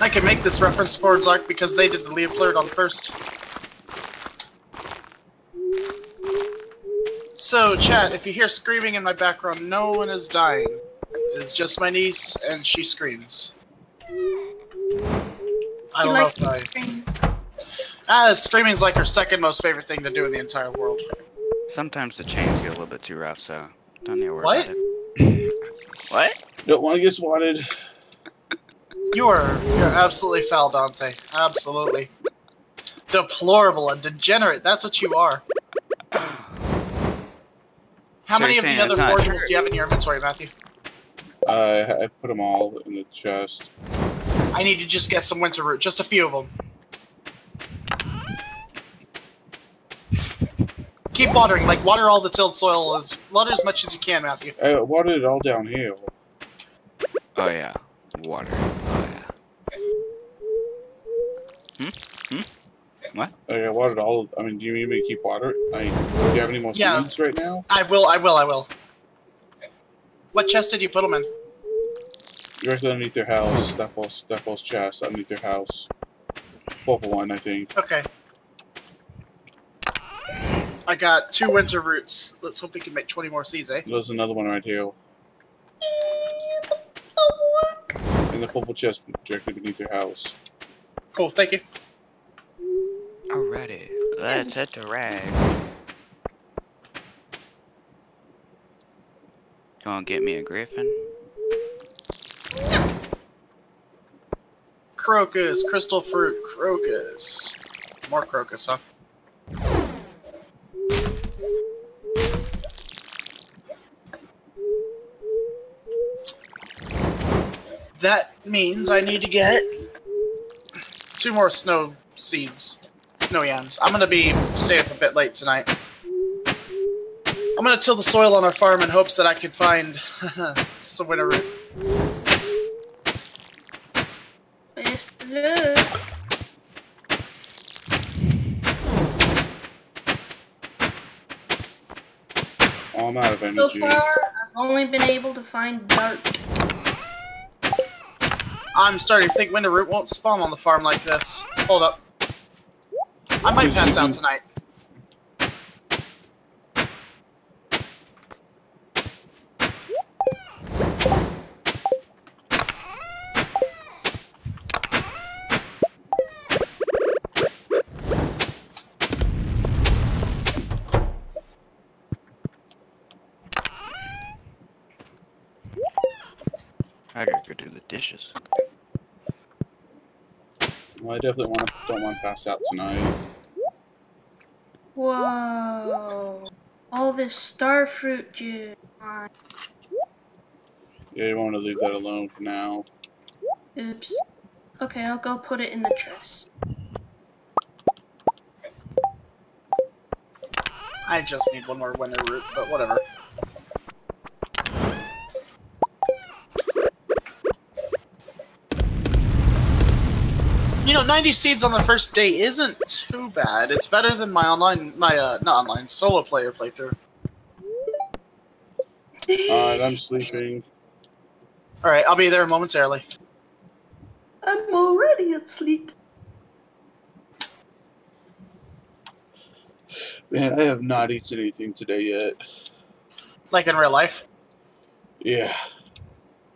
I can make this reference for Zark because they did the Leopard on first. So, chat, if you hear screaming in my background, no one is dying. It's just my niece, and she screams. I don't know if screaming's like her second most favorite thing to do in the entire world. Sometimes the chains get a little bit too rough, so don't need to worry What? about it. What? Don't want to get swatted. You're absolutely foul, Dante. Absolutely. Deplorable and degenerate, that's what you are. How So many you're of the saying other it's not forageables true? do you have in your inventory, Matthew? I put them all in the chest. I need to just get some winter root, just a few of them. Keep watering, like water all the tilled soil, water as much as you can, Matthew. I watered it all downhill. Oh yeah, water. Oh yeah. What? I watered all. I mean, do you need me to keep watering? Do you have any more Yeah. seeds right now? I will. What chest did you put them in? Directly underneath your house. That falls chest underneath your house. Purple one, I think. Okay. I got 2 winter roots. Let's hope we can make 20 more seeds, eh? There's another one right here. In the purple chest directly beneath your house. Cool, thank you. Alrighty, let's hit the rag. Gonna get me a griffin? Crocus, crystal fruit, crocus. More crocus, huh? That means I need to get 2 more snow seeds. Snow yams. I'm gonna be staying up a bit late tonight. I'm gonna till the soil on our farm in hopes that I can find some winter root. Best of luck. Oh, I'm out of So energy. far, I've only been able to find dirt. I'm starting to think winter root won't spawn on the farm like this. Hold up. I might pass out tonight. I gotta go do the dishes. Well, I definitely don't want to pass out tonight. Whoa. All this starfruit juice. Yeah, you want to leave that alone for now. Oops. Okay, I'll go put it in the chest. I just need 1 more winter root, but whatever. 90 seeds on the first day isn't too bad. It's better than my not online, solo player playthrough. Alright, I'm sleeping. Alright, I'll be there momentarily. I'm already asleep. Man, I have not eaten anything today yet. Like in real life. Yeah.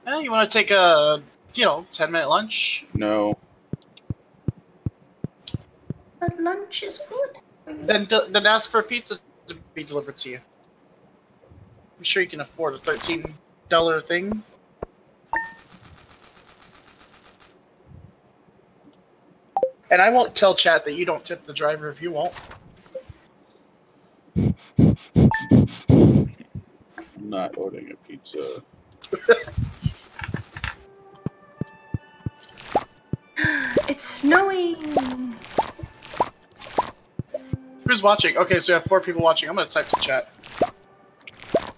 You want to take a, 10-minute lunch? No. But lunch is good. Then ask for a pizza to be delivered to you. I'm sure you can afford a $13 thing. And I won't tell chat that you don't tip the driver if you won't. I'm not ordering a pizza. It's snowing. Who's watching? Okay, so we have 4 people watching. I'm gonna type to chat.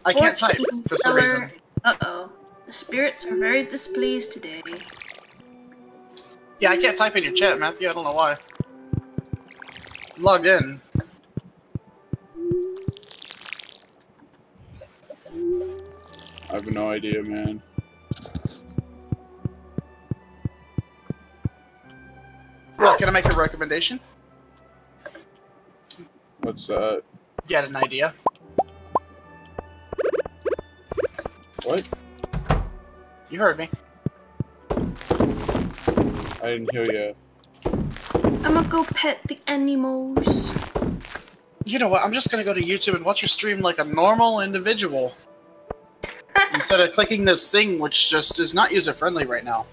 I can't type for some reason. Uh-oh. The spirits are very displeased today. Yeah, I can't type in your chat, Matthew. I don't know why. I'm logged in. I have no idea, man. Well, can I make a recommendation? What's that? Get an idea. What? You heard me. I didn't hear you. I'm gonna go pet the animals. You know what? I'm just gonna go to YouTube and watch your stream like a normal individual. Instead of clicking this thing, which just is not user-friendly right now.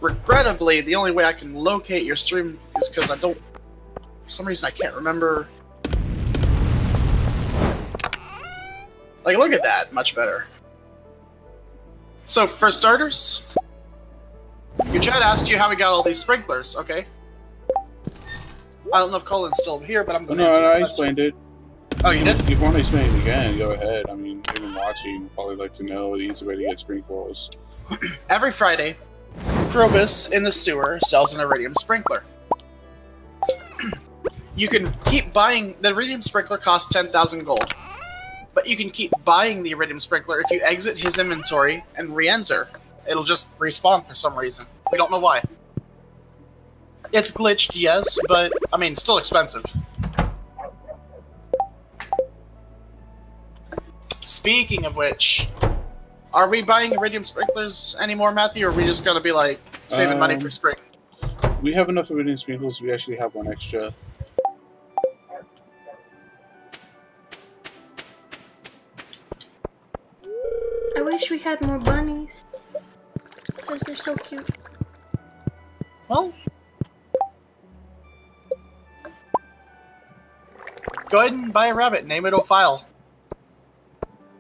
Regrettably, the only way I can locate your stream is because I don't... For some reason, I can't remember... Like, look at that. Much better. So, for starters... Your chat asked you how we got all these sprinklers, okay? I don't know if Colin's still here, but I'm going to answer your I question. explained it. Oh, you did? If you want to explain it again, go ahead. I mean, even watching, probably like to know the easy way to get sprinkles. Every Friday, Krobus in the sewer sells an iridium sprinkler. You can keep buying... The iridium sprinkler costs 10,000 gold. But you can keep buying the iridium sprinkler if you exit his inventory and re-enter. It'll just respawn for some reason. We don't know why. It's glitched, yes, but, I mean, still expensive. Speaking of which, are we buying iridium sprinklers anymore, Matthew, or are we just gonna be, like, saving money for spring? We have enough iridium sprinkles, we actually have one extra. I wish we had more bunnies. Because they're so cute. Well, go ahead and buy a rabbit. Name it Ophile.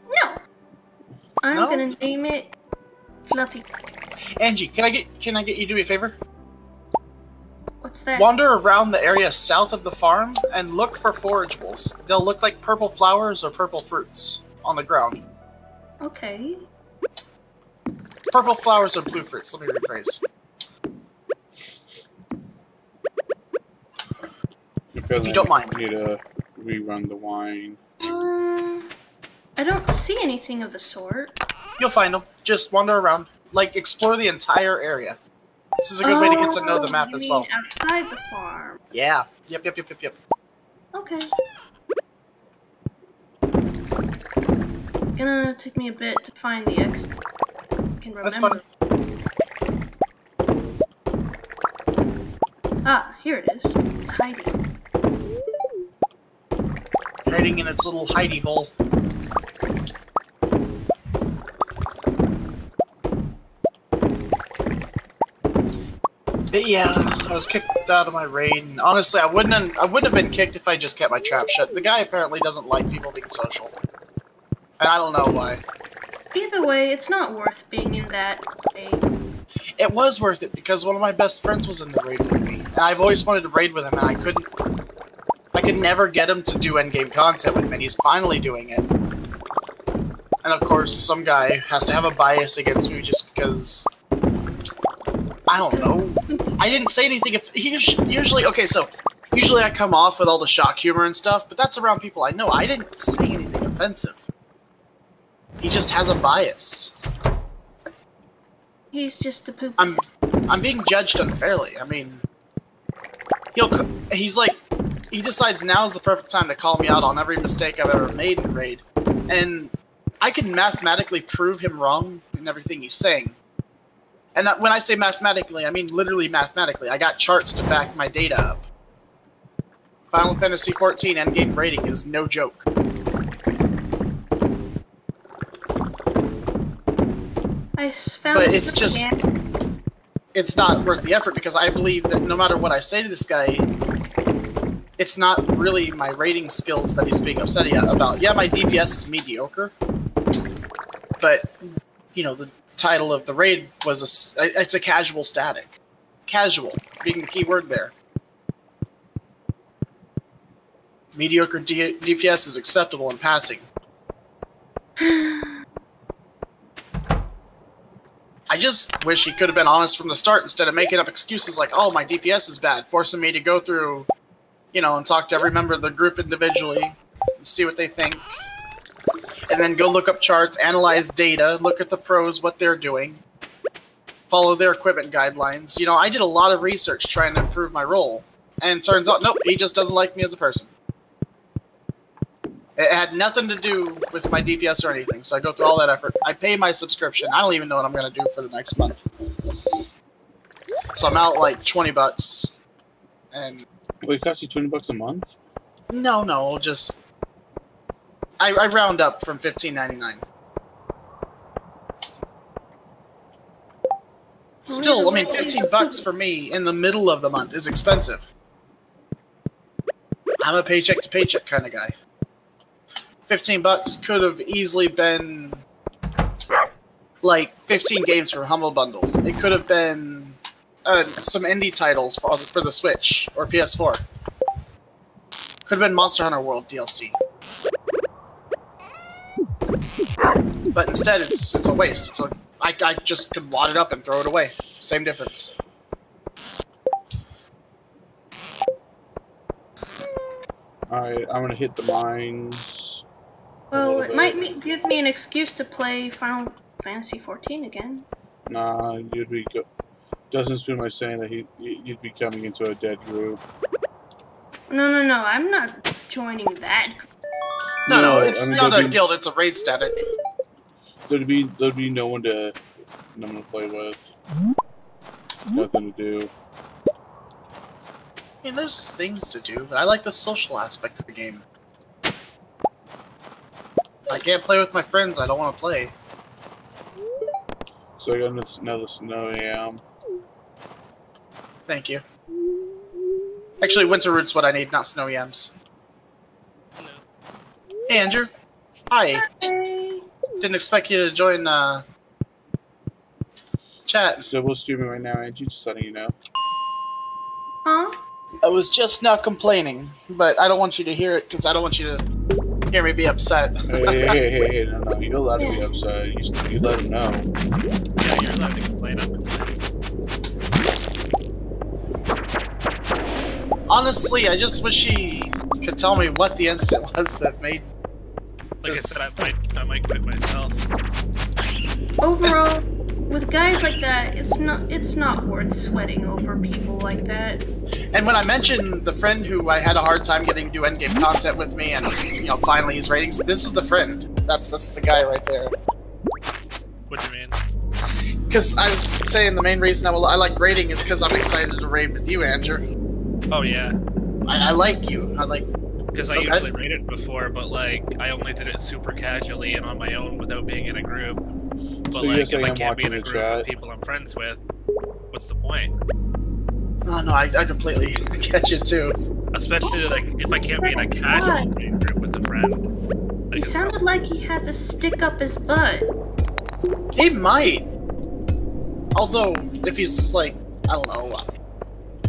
No! I'm No? gonna name it Fluffy. Angie, can I get you to do me a favor? What's that? Wander around the area south of the farm and look for forageables. They'll look like purple flowers or purple fruits on the ground. Okay. Purple flowers or blue fruits. Let me rephrase. If you don't mind. We need to rerun the wine. I don't see anything of the sort. You'll find them. Just wander around. Like, explore the entire area. This is a good way to get to know the map you as mean well. outside the farm. Yeah. Yep. Okay. Gonna take me a bit to find the exit. I can remember. That's fun. Ah, here it is. It's hiding. Hiding in its little hidey hole. But yeah, I was kicked out of my raid, and honestly, I wouldn't have been kicked if I just kept my trap shut. The guy apparently doesn't like people being social. And I don't know why. Either way, it's not worth being in that raid. It was worth it because one of my best friends was in the raid with me. And I've always wanted to raid with him, and I could never get him to do endgame content with me, and he's finally doing it. And of course, some guy has to have a bias against me just because... I don't know. I didn't say anything. If usually, okay, so usually I come off with all the shock humor and stuff, but that's around people I know. I didn't say anything offensive. He just has a bias. He's just a poop. I'm being judged unfairly. I mean, he's like, he decides now is the perfect time to call me out on every mistake I've ever made in Raid, and I can mathematically prove him wrong in everything he's saying. And when I say mathematically, I mean literally mathematically. I got charts to back my data up. Final Fantasy XIV endgame rating is no joke. I found but it's just, it's not worth the effort because I believe that no matter what I say to this guy, it's not really my rating skills that he's being upset about. Yeah, my DPS is mediocre, but, you know, the title of the raid was it's a casual static. Casual, being the key word there. Mediocre DPS is acceptable in passing. I just wish he could have been honest from the start instead of making up excuses like, oh, my DPS is bad, forcing me to go through, you know, and talk to every member of the group individually and see what they think. And then go look up charts, analyze data, look at the pros, what they're doing, follow their equipment guidelines. You know, I did a lot of research trying to improve my role. And it turns out, nope, he just doesn't like me as a person. It had nothing to do with my DPS or anything, so I go through all that effort. I pay my subscription. I don't even know what I'm going to do for the next month. So I'm out like $20. And Wait, it costs you $20 a month? no, just... I round up from $15.99. Still, I mean, $15 for me in the middle of the month is expensive. I'm a paycheck to paycheck kind of guy. $15 could have easily been like 15 games for Humble Bundle. It could have been some indie titles for the Switch or PS4. Could have been Monster Hunter World DLC. But instead, it's a waste. So I just could wad it up and throw it away. Same difference. Alright, I'm gonna hit the mines. Well, it might give me an excuse to play Final Fantasy XIV again. Nah, you'd be Dustin's been my saying that you'd be coming into a dead group. No, I'm not joining that. No, it's not a guild, it's a raid static. There'd be no one to play with. Nothing to do. I mean, there's things to do, but I like the social aspect of the game. I can't play with my friends, I don't want to play. So I got another snow yam. Thank you. Actually, winter root's what I need, not snow yams. Hello. Hey, Andrew. Hi. Hey. Didn't expect you to join, chat. So we're streaming right now, Angie, just letting you know. Huh? I was just not complaining, but I don't want you to hear it, because I don't want you to hear me be upset. Hey, no, you're allowed to be upset. You let him know. Yeah, you're allowed to complain. I'm complaining. Honestly, I just wish he could tell me what the incident was that made Like this. I said, I might quit myself. Overall, with guys like that, it's not worth sweating over people like that. And when I mentioned the friend who I had a hard time getting to do endgame content with me, and you know, finally his ratings, this is the friend. That's the guy right there. What do you mean? Because I was saying the main reason I like raiding is because I'm excited to raid with you, Andrew. Oh yeah. I like you. I like. Because I Okay. usually raided before, but like I only did it super casually and on my own without being in a group. But So like you're if saying I I'm can't be in a watching the group with chat? people I'm friends with, what's the point? Oh no, I completely get you too. Especially like if I can't be in a casual raid group with a friend. He Like, sounded like he has a stick up his butt. He might. Although, if he's like, I don't know,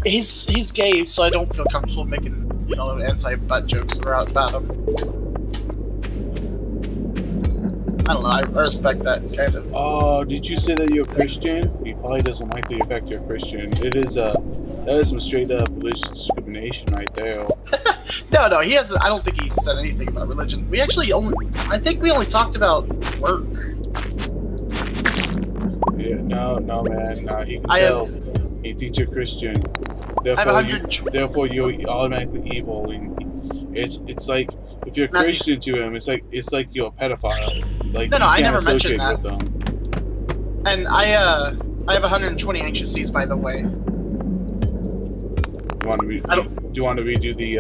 he's gay, so I don't feel comfortable making, you know, anti-butt jokes about him. I don't know. I respect that kind of. Oh, did you say that you're Christian? He probably doesn't like the fact you're Christian. That is some straight up religious discrimination right there. No, he hasn't. I don't think he said anything about religion. We actually I think we only talked about work. Yeah, no, man. He can I tell. He thinks you're Christian. Therefore, you're automatically evil. And it's like if you're Christian to him, it's like you're a pedophile. Like no, you I can't never associate mentioned that. with them. And I have 120 anxious seeds, by the way. Do you want to redo the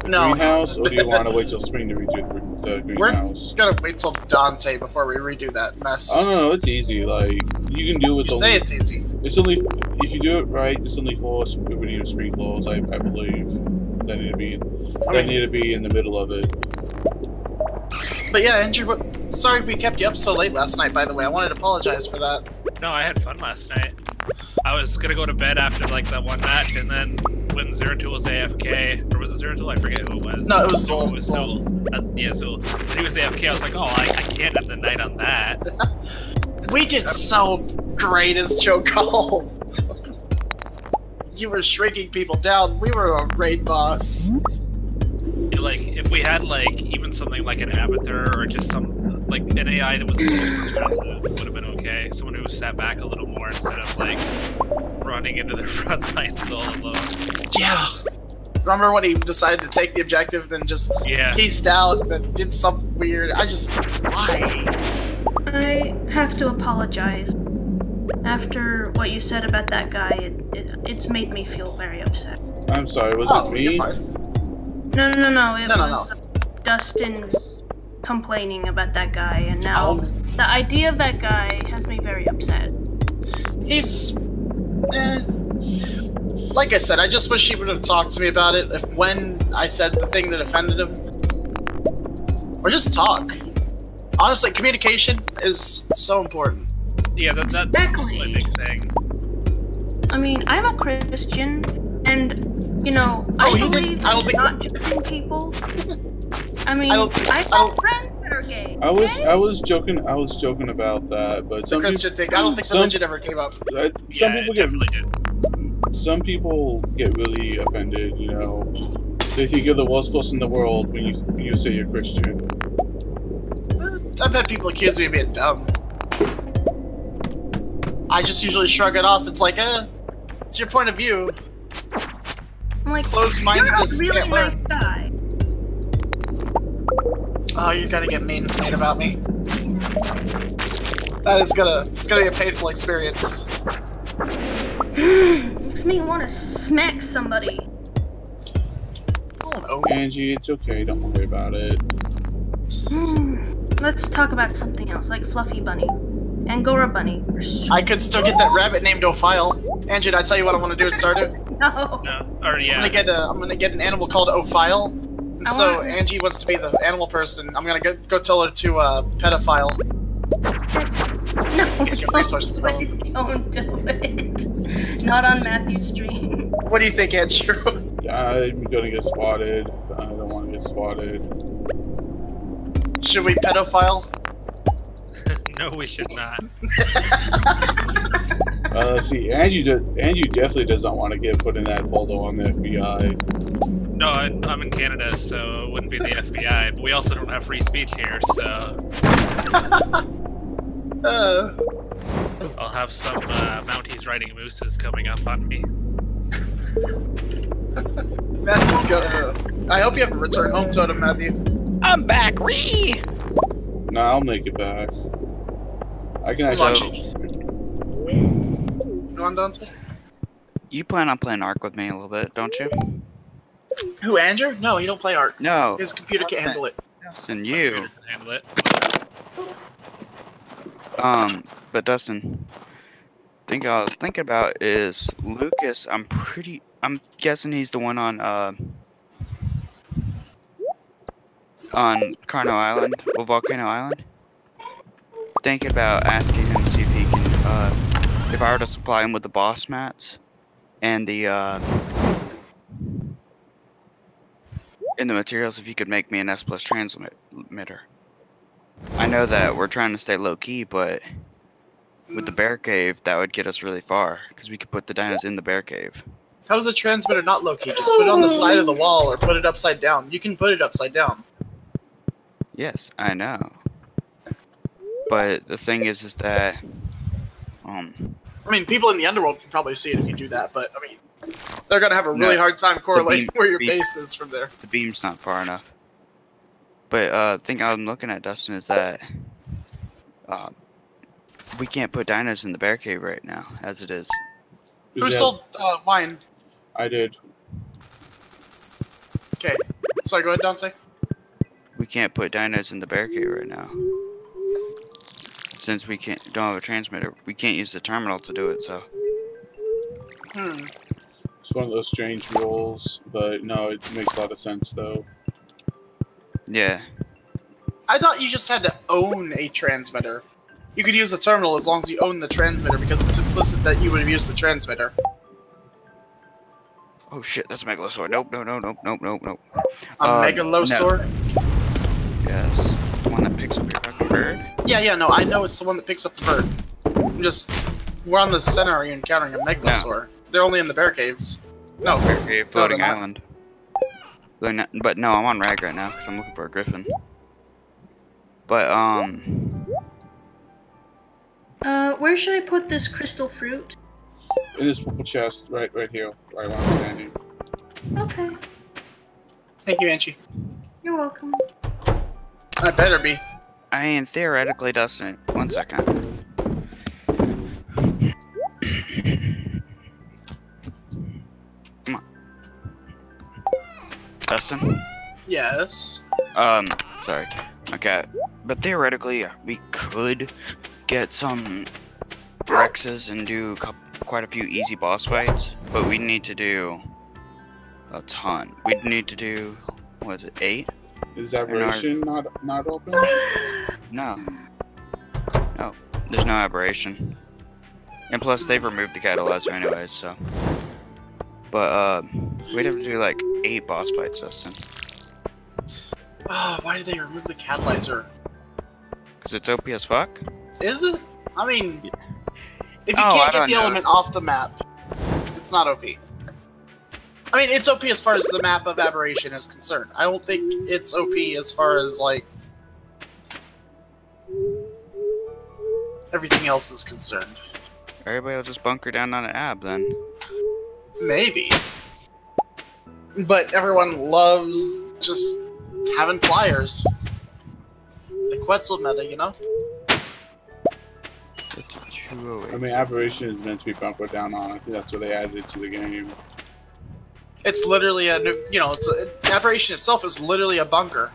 No. greenhouse, or do you want to wait till spring to redo the greenhouse? We're gonna wait till Dante before we redo that mess. Oh no, it's easy. Like you can do it with it's easy. It's only if you do it right. It's only 4 sprinklers, I believe. That need to be in the middle of it. But yeah, Andrew, sorry we kept you up so late last night. By the way, I wanted to apologize for that. No, I had fun last night. I was gonna go to bed after like that one match, and then when Zero Tool was AFK, or was it Zero Tool? I forget who it was. No, it was Zul. It was Zul. Zul. When he was AFK, I was like, oh, I can't end the night on that. We did so great as Joe Cole. You were shrinking people down. We were a raid boss. Like, if we had like even something like an avatar or just some like an AI that was aggressive, would have been okay. Someone who sat back a little more instead of like running into the front lines all alone. Yeah. Remember when he decided to take the objective, then just pieced out and did something weird? Why? I have to apologize. After what you said about that guy, it's made me feel very upset. I'm sorry, was it me? You're fine. No. It was Dustin's complaining about that guy, and now the idea of that guy has me very upset. He's... Like I said, I just wish he would have talked to me about it when I said the thing that offended him. Or just talk. Honestly, communication is so important. Yeah, that's Exactly. my big thing. I mean, I'm a Christian, and, you know, I believe in not judging people. I mean, I've got friends that are gay. I was joking about that, but some Christian thing. I don't think religion ever came up. Some people get really offended, you know. They think you're the worst person in the world when you say you're Christian. I've had people accuse me of being dumb. I just usually shrug it off. It's like, it's your point of view. I'm like, closed-mindedness you're a really can't learn. nice guy. Oh, you're gonna get memes made about me. It's gonna be a painful experience. Makes me want to smack somebody. Oh no. Angie, it's okay, don't worry about it. Let's talk about something else, like Fluffy Bunny. Angora Bunny. I could still get that rabbit named Ophile. Angie, did I tell you what I want to do at Stardew? No. Or yeah. I'm gonna get an animal called Ophile. And so Angie wants to be the animal person. I'm gonna go tell her to pedophile. No, Get some resources going. don't do it. Not on Matthew's stream. What do you think, Andrew? I'm gonna get spotted. I don't want to get spotted. Should we pedophile? No, we should not. See, Andrew definitely does not want to get put in that folder on the FBI. No, I'm in Canada, so it wouldn't be the FBI. But we also don't have free speech here, so I'll have some Mounties riding mooses coming up on me. Matthew's gonna... I hope you have a return home totem, Matthew. I'm back, Ree! Nah, I'll make it back. I can actually... Go on, Dante? You plan on playing Ark with me a little bit, don't you? Who, Andrew? No, he don't play Ark. No. His computer can't handle it. Dustin, you. Handle it. But Dustin, thing I was thinking about is Lucas. I'm guessing he's the one on Carno Island, or Volcano Island. Thinking about asking him to see if he can, if I were to supply him with the boss mats and the materials, if he could make me an S+ transmitter. I know that we're trying to stay low key, but with the bear cave, that would get us really far because we could put the dinos in the bear cave. How is a transmitter not low key? Just put it on the side of the wall or put it upside down. You can put it upside down. Yes, I know. But the thing is that I mean, people in the underworld can probably see it if you do that, but I mean, they're gonna have a really hard time correlating where your base is from there. The beam's not far enough. But the thing I'm looking at, Dustin, is that we can't put dinos in the bear cave right now, as it is. Who sold wine? I did. Okay. Sorry, go ahead, Dante. We can't put dinos in the bear cave right now. Since we don't have a transmitter, we can't use the terminal to do it, so. It's one of those strange rules, but no, it makes a lot of sense, though. Yeah. I thought you just had to own a transmitter. You could use a terminal as long as you own the transmitter, because it's implicit that you would have used the transmitter. Oh shit, that's a megalosaur. Nope. A megalosaur? No. Yes. The one that picks up your fucking bird? Yeah, no, I know it's the one that picks up the bird. We're on the center, are you encountering a megalosaur? No. They're only in the bear caves. No. Bear cave, floating island. But no, I'm on rag right now, because I'm looking for a griffin. But, where should I put this crystal fruit? In this purple chest, right here, right where I'm standing. Okay. Thank you, Angie. You're welcome. I better be. I mean, theoretically, Dustin. 1 second. Come on. Dustin? Yes? Sorry. Okay. But theoretically, we could get some Rexes and do quite a few easy boss fights, but we need to do a ton. We'd need to do, what is it, 8? Is aberration not open? No. No. There's no aberration. And plus, they've removed the catalyzer anyways, so. But, we'd have to do like 8 boss fights, Dustin. Oh, why did they remove the catalyzer? Because it's OP as fuck? Is it? I mean, if you can't get the element off the map, it's not OP. I mean, it's OP as far as the map of aberration is concerned. I don't think it's OP as far as, like, everything else is concerned. Everybody will just bunker down on an ab then. Maybe. But everyone loves just having flyers. The Quetzal meta, you know? I mean, aberration is meant to be bunkered down on. I think that's what they added to the game. It's literally a new, aberration itself is literally a bunker.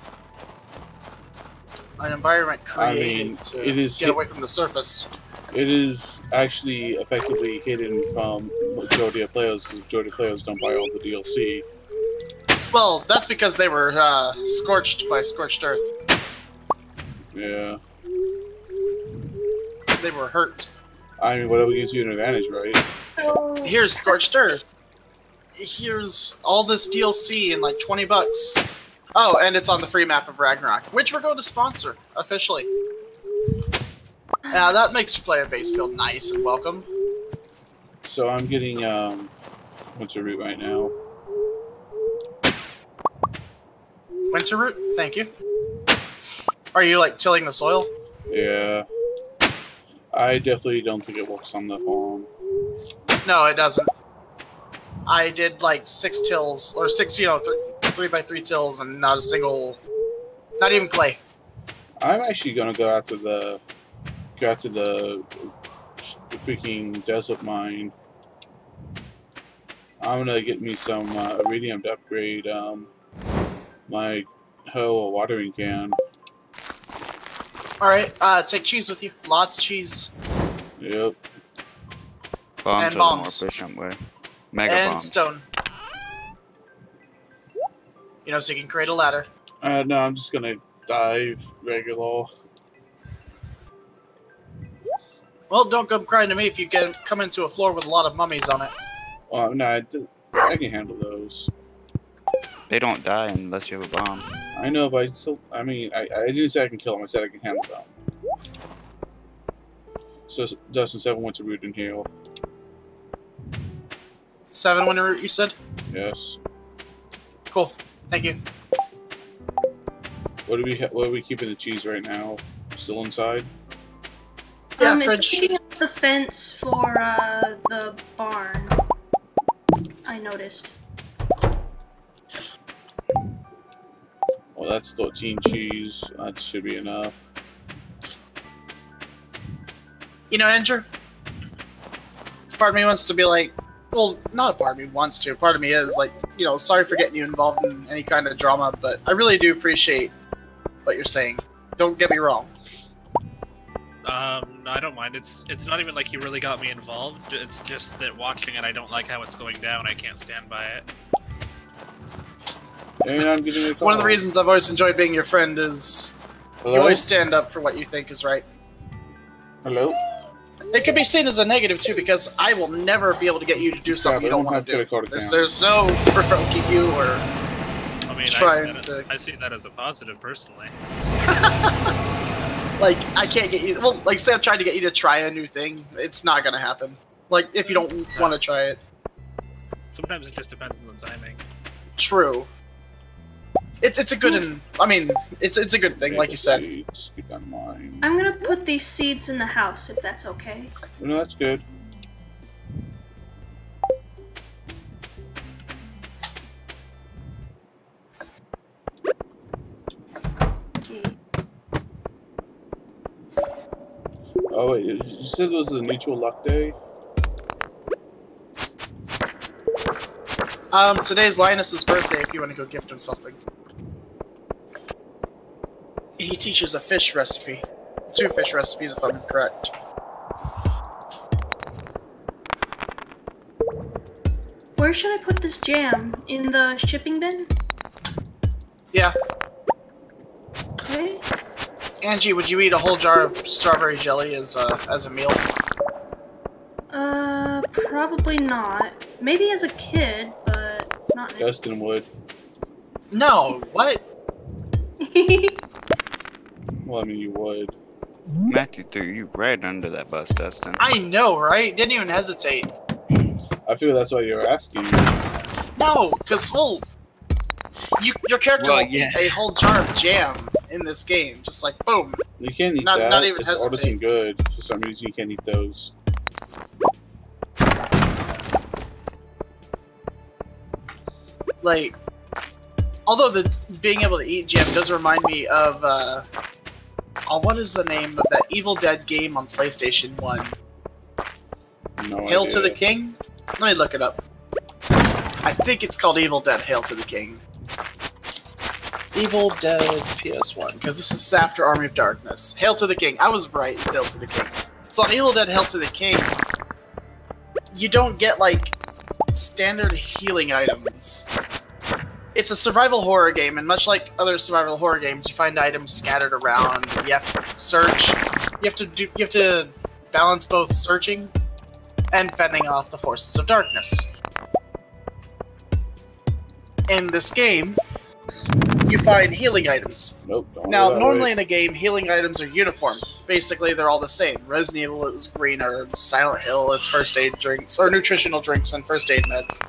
An environment created to get away from the surface. It is actually effectively hidden from majority of players, because majority of players don't buy all the DLC. Well, that's because they were scorched by scorched earth. Yeah. They were hurt. I mean, whatever gives you an advantage, right? Here's scorched earth. Here's all this DLC in like 20 bucks. Oh, and it's on the free map of Ragnarok, which we're going to sponsor officially. Yeah, that makes your player base feel nice and welcome. So I'm getting winter root right now. Winter root? Thank you. Are you like tilling the soil? Yeah. I definitely don't think it works on the farm. No, it doesn't. I did like 6 tills, or 6, 3x3 tills, and not a single, not even clay. I'm actually gonna go out to the freaking desert mine. I'm gonna get me some iridium to upgrade my hoe or watering can. Alright, take cheese with you. Lots of cheese. Yep. Bombs and are bombs. the more efficient way. Mega and bombs. Stone. So you can create a ladder. No, I'm just gonna dive regular. Well, don't come crying to me if you come into a floor with a lot of mummies on it. No, I can handle those. They don't die unless you have a bomb. I know, but I still. I mean, I didn't say I can kill them. I said I can handle them. So Dustin 7 went to root and heal. 7 went to root, you said? Yes. Cool. Thank you. What are we keeping the cheese right now? Still inside? Yeah, it's picking up the fence for the barn. I noticed. Well, that's 13 cheese. That should be enough. You know, Andrew? Part of me wants to be like, well, not a part of me wants to. Part of me is like, you know, sorry for getting you involved in any kind of drama, but I really do appreciate what you're saying. Don't get me wrong. No, I don't mind. It's not even like you really got me involved. It's just that watching it, I don't like how it's going down. I can't stand by it. And I'm getting a call. One of the reasons I've always enjoyed being your friend is you always stand up for what you think is right. Hello? It could be seen as a negative too, because I will never be able to get you to do something you don't want to do. There's no provoking you or I mean, I see that as a positive, personally. Like, I can't get you. Well, like, say I'm trying to get you to try a new thing, it's not gonna happen. Like, if you don't want to try it. Sometimes it just depends on the timing. True. It's a good I mean, it's a good thing, like you said. Keep that in mind. I'm gonna put these seeds in the house, if that's okay. No, that's good. Oh wait, you said it was a mutual luck day? Today's Linus's birthday if you want to go gift him something. He teaches a fish recipe. 2 fish recipes if I'm correct. Where should I put this jam? In the shipping bin? Yeah. Okay. Angie, would you eat a whole jar of strawberry jelly as a meal? Probably not. Maybe as a kid, but not now. Dustin would. No, what? Well, I mean, you would. Matthew threw you right under that bus, Dustin. I know, right? Didn't even hesitate. I feel that's why you're asking. No, because, well, your character will eat a whole jar of jam in this game. Just like, boom. You can't eat that. Not even it's hesitate. artisan good. For some reason, you can't eat those. Like, although the being able to eat jam does remind me of, what is the name of that Evil Dead game on PlayStation 1? No Hail idea. to the King? Let me look it up. I think it's called Evil Dead Hail to the King. Evil Dead PS1, because this is after Army of Darkness. Hail to the King. I was right, it's Hail to the King. So on Evil Dead Hail to the King, you don't get, like, standard healing items. It's a survival horror game, and much like other survival horror games, you find items scattered around. You have to search. You have to balance both searching and fending off the forces of darkness. In this game, you find healing items. Nope. Now, normally in a game, healing items are uniform. Basically, they're all the same. Resident Evil, it was green herbs. Silent Hill, it's first aid drinks, or nutritional drinks and first aid meds.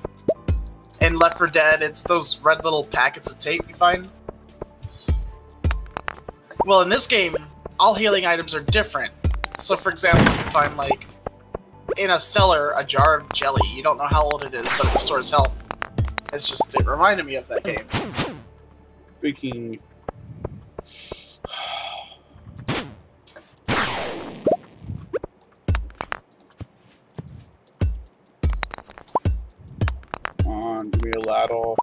In Left 4 Dead, it's those red little packets of tape you find. Well, in this game, all healing items are different. So, for example, you find, like, in a cellar, a jar of jelly. You don't know how old it is, but it restores health. It reminded me of that game. Freaking... Come on, give me a ladle.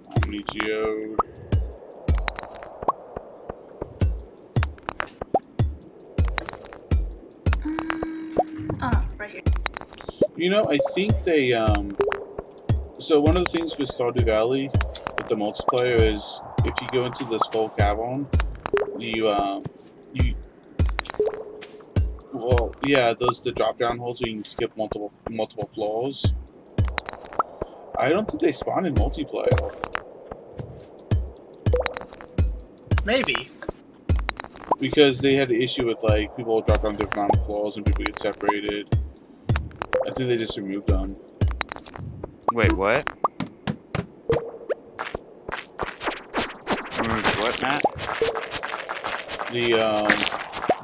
I need you. Right here. You know, I think they, so one of the things with Stardew Valley, with the multiplayer, is if you go into the Skull Cavern, well, yeah, the drop-down holes so you can skip multiple floors. I don't think they spawn in multiplayer. Maybe. Because they had the issue with, like, people drop down different floors and people get separated. I think they just removed them. Wait, what? Removed what, Matt?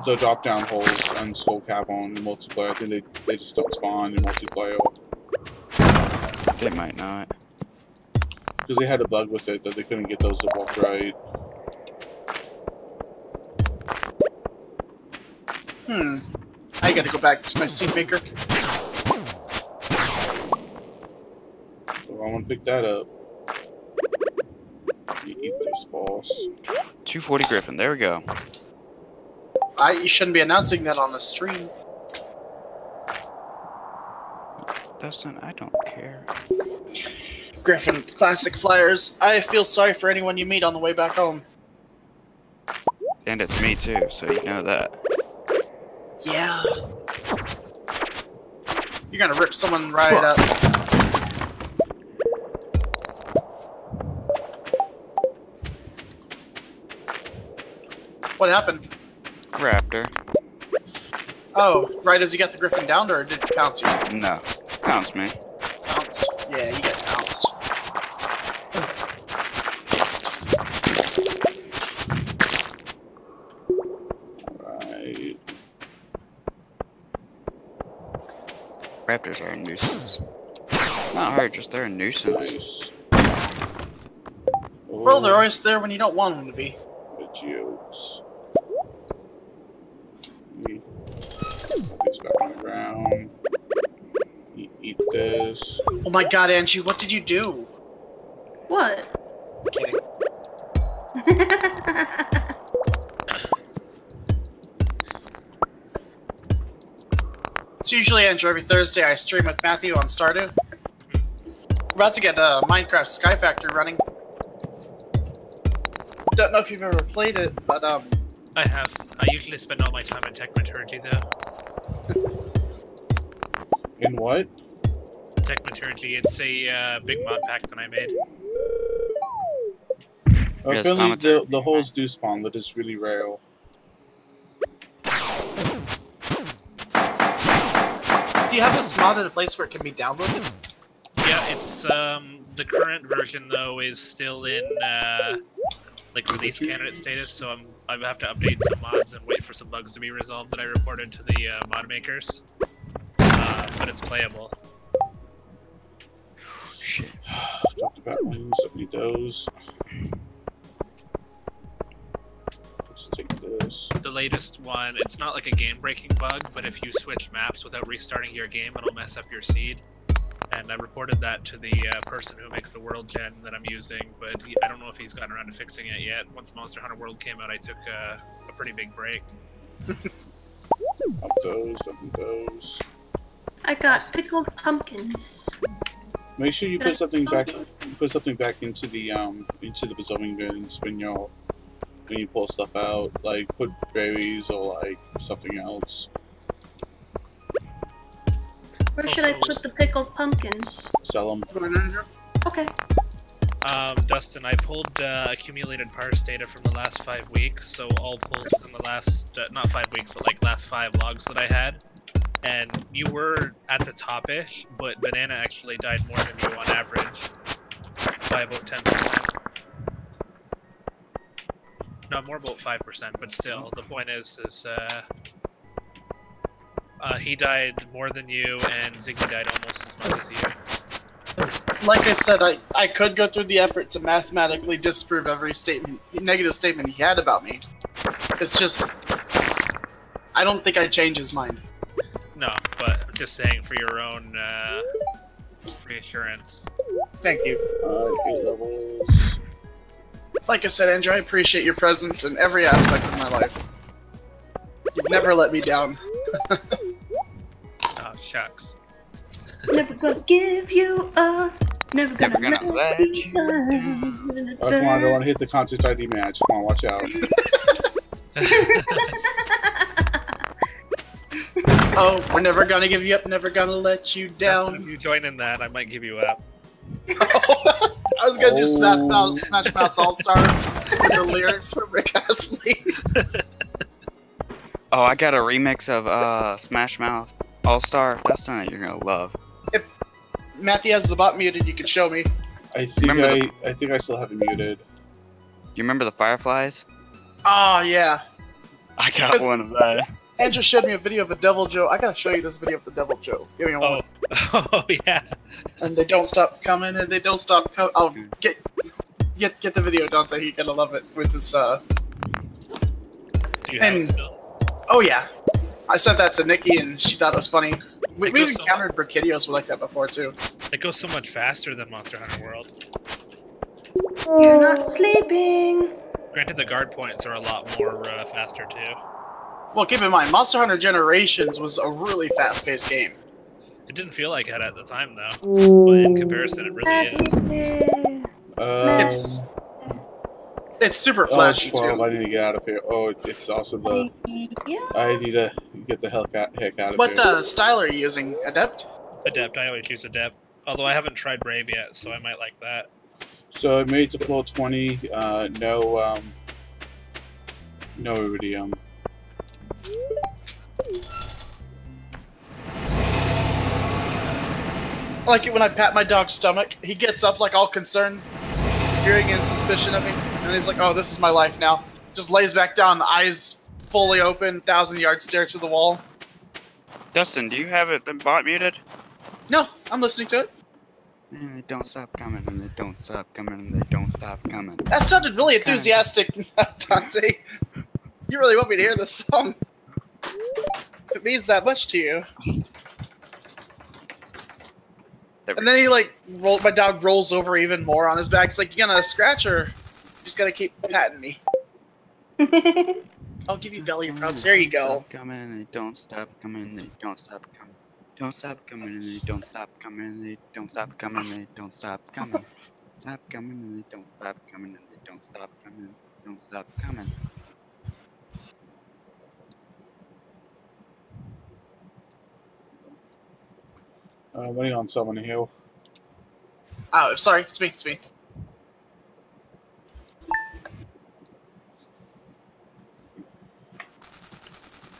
The drop down holes on Skull Cap on the multiplayer. I think they just don't spawn in multiplayer. They might not. Because they had a bug with it that they couldn't get those to work right. I gotta go back to my seed maker. So I want to pick that up. You eat this false. 240 Griffin, there we go. You shouldn't be announcing that on the stream. Dustin, I don't care. Griffin, classic flyers. I feel sorry for anyone you meet on the way back home. And it's me too, so you know that. Yeah. You're gonna rip someone right up. What happened? Raptor. Oh, right as you got the Griffin down, or did it pounce you? No. Pounce me. Pounced? Yeah, you got pounced. Right. Raptors are a nuisance. Not hard, just they're a nuisance. Nice. Well, they're always there when you don't want them to be. The geodes. Put this back on the ground. Eat this. Oh my god, Angie, what did you do? What? I'm kidding. It's usually Andrew. Every Thursday I stream with Matthew on Stardew. We're about to get Minecraft Sky Factory running. Don't know if you've ever played it, but I have. I usually spend all my time in Techmaturgy though. In what? Techmaturgy, it's a big mod pack that I made. Apparently the holes do spawn, but it's really rare. do you have this mod at a place where it can be downloaded? Yeah, it's the current version though is still in like release candidate status, so I have to update some mods and wait for some bugs to be resolved that I reported to the mod makers. But it's playable. Shit. Drop the bat wings, I need those. Let's take this. The latest one, it's not like a game-breaking bug, but if you switch maps without restarting your game, it'll mess up your seed. And I reported that to the person who makes the world gen that I'm using, but I don't know if he's gotten around to fixing it yet. Once Monster Hunter World came out, I took a pretty big break. Up those, up those. I got pickled pumpkins. Make sure you put something back. Put something back into the preserving bins when you pull stuff out. Like put berries or like something else. Where should I put the pickled pumpkins? Sell them. Okay. Dustin, I pulled accumulated parse data from the last 5 weeks, so all pulls within the last, not 5 weeks, but like last 5 logs that I had. And you were at the top-ish, but Banana actually died more than you on average, by about 10%. No, more about 5%, but still, the point is he died more than you, and Ziggy died almost as much as you. Like I said, I could go through the effort to mathematically disprove every negative statement he had about me. It's just, I don't think I'd change his mind. No, but I'm just saying for your own reassurance. Thank you. 8 levels. Like I said, Andrew, I appreciate your presence in every aspect of my life. You've never let me down. Oh, shucks. Never gonna give you up. Never gonna let you down. Oh, come on, I don't want to hit the concert ID match. Come on, watch out. Oh, we're never gonna give you up, never gonna let you down. Justin, if you join in that, I might give you up. I was gonna do Smash Mouth All Star with the lyrics from Rick Astley. Oh, I got a remix of Smash Mouth All Star. That's something you're gonna love. If Matthew has the bot muted, you can show me. I think I still have it muted. You remember the Fireflies? Oh yeah. I got one of that. Andrew showed me a video of a Devil Joe. I gotta show you this video of the Devil Joe. Give me a moment. Oh yeah. And they don't stop coming, and they don't stop coming. Oh, get the video, Dante. You're gonna love it with this. Do you have it still? Oh yeah, I sent that to Nikki, and she thought it was funny. We've so encountered Brickhidios like that before too. It goes so much faster than Monster Hunter World. You're not sleeping. Granted, the guard points are a lot more faster too. Well, keep in mind, Monster Hunter Generations was a really fast-paced game. It didn't feel like it at the time though, but in comparison, it really is. It's super flashy too. too. I need to get out of here. Oh, it's also the. I need to get the heck out of here. What style are you using? Adept? Adept. I always use Adept. Although I haven't tried Brave yet, so I might like that. So I made the floor 20. No iridium. I like it when I pat my dog's stomach. He gets up like all concerned, fearing and suspicion of me, and he's like, "Oh, this is my life now." Just lays back down, the eyes fully open, 1,000-yard stare to the wall. Dustin, do you have it bot muted? No, I'm listening to it. And they don't stop coming, and they don't stop coming, and they don't stop coming. That sounded really enthusiastic, Dante. You really want me to hear this song? If it means that much to you. And then he my dog rolls over even more on his back. It's like, you gonna scratch her? You just gotta keep patting me. I'll give you belly rubs. There you go. Coming, and they don't stop coming, and they don't stop coming. Don't stop coming, and they don't stop coming, and they don't stop coming, and they don't stop coming. Stop coming, and they don't stop coming, and they don't stop coming, and they don't stop coming. Waiting on someone to heal. Oh, sorry. It's me.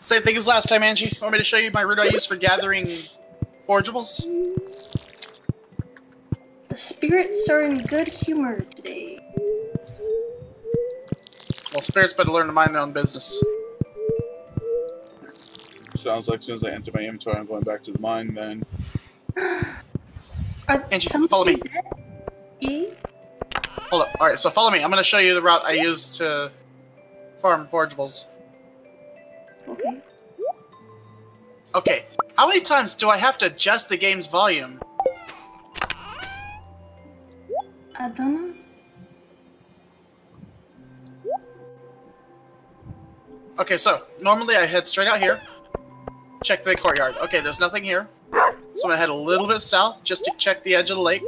Same thing as last time, Angie. Want me to show you my route I use for gathering forageables? The spirits are in good humor today. Well, spirits better learn to mind their own business. Sounds like as soon as I enter my inventory, I'm going back to the mine then. Angie, follow me. Hold up. Alright, so follow me. I'm going to show you the route I use to farm forageables. Okay. Okay. How many times do I have to adjust the game's volume? I don't know. Okay, so normally I head straight out here. Check the courtyard. Okay, there's nothing here. So I'm gonna head a little bit south just to check the edge of the lake.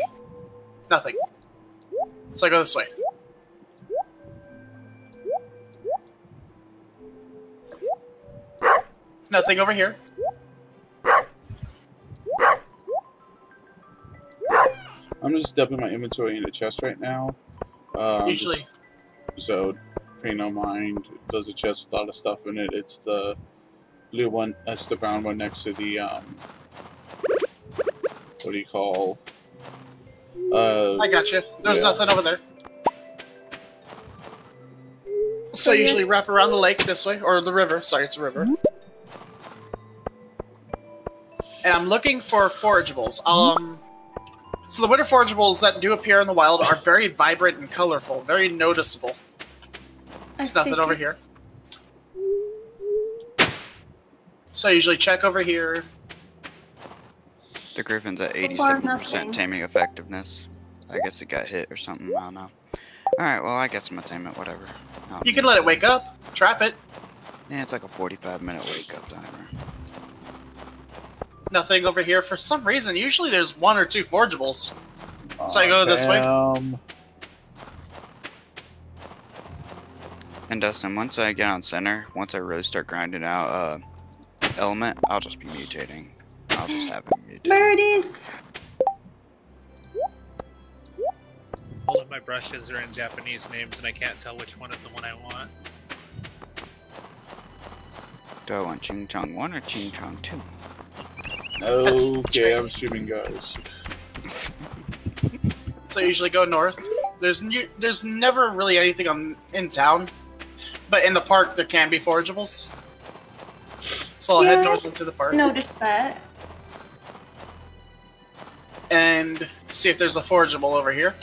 Nothing. So I go this way. Nothing over here. I'm just dumping my inventory in the chest right now. Usually. So, pay no mind. There's a chest with a lot of stuff in it. It's the blue one. That's the brown one next to the what do you call? I got you. There's nothing over there. So I usually wrap around the lake this way, or the river. Sorry, it's a river. And I'm looking for forageables. So the winter forageables that do appear in the wild are very vibrant and colorful, very noticeable. There's nothing over here. So I usually check over here. The Griffin's at 87% taming effectiveness. I guess it got hit or something, I don't know. Alright, well I guess I'm gonna tame it, whatever. You can let it wake up, trap it. Yeah, it's like a 45-minute wake up timer. Nothing over here for some reason. Usually there's one or two forageables. So I go this way. And Dustin, once I get on center, once I really start grinding out element, I'll just be mutating. I'll just have it mutate. Birdies! my brushes are in Japanese names, and I can't tell which one is the one I want. Do I want Ching Chong 1 or Ching Chong 2? Okay, I'm streaming, guys. So I usually go north. There's never really anything in town, but in the park there can be forageables. So I'll head north into the park. Noticed that. And see if there's a forageable over here.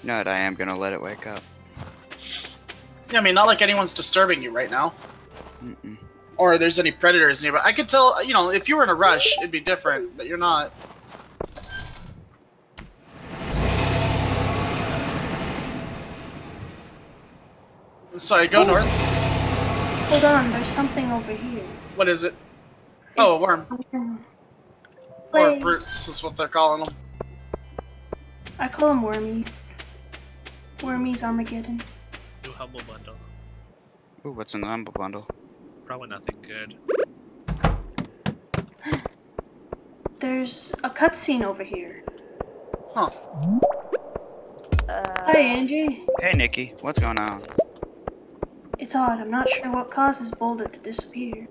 No, I am gonna let it wake up. Yeah, I mean, not like anyone's disturbing you right now. Mm-mm. Or there's any predators nearby. I could tell, you know, if you were in a rush, it'd be different, but you're not. Sorry, go north. Hold on, there's something over here. What is it? Oh, a worm. Or Wait. brutes is what they're calling them. I call them wormies. Wormies Armageddon. New Humble Bundle. Ooh, what's in the humble bundle? Probably nothing good. There's a cutscene over here. Huh. Hi, Angie. Hey, Nikki, what's going on? It's odd. I'm not sure what causes Boulder to disappear.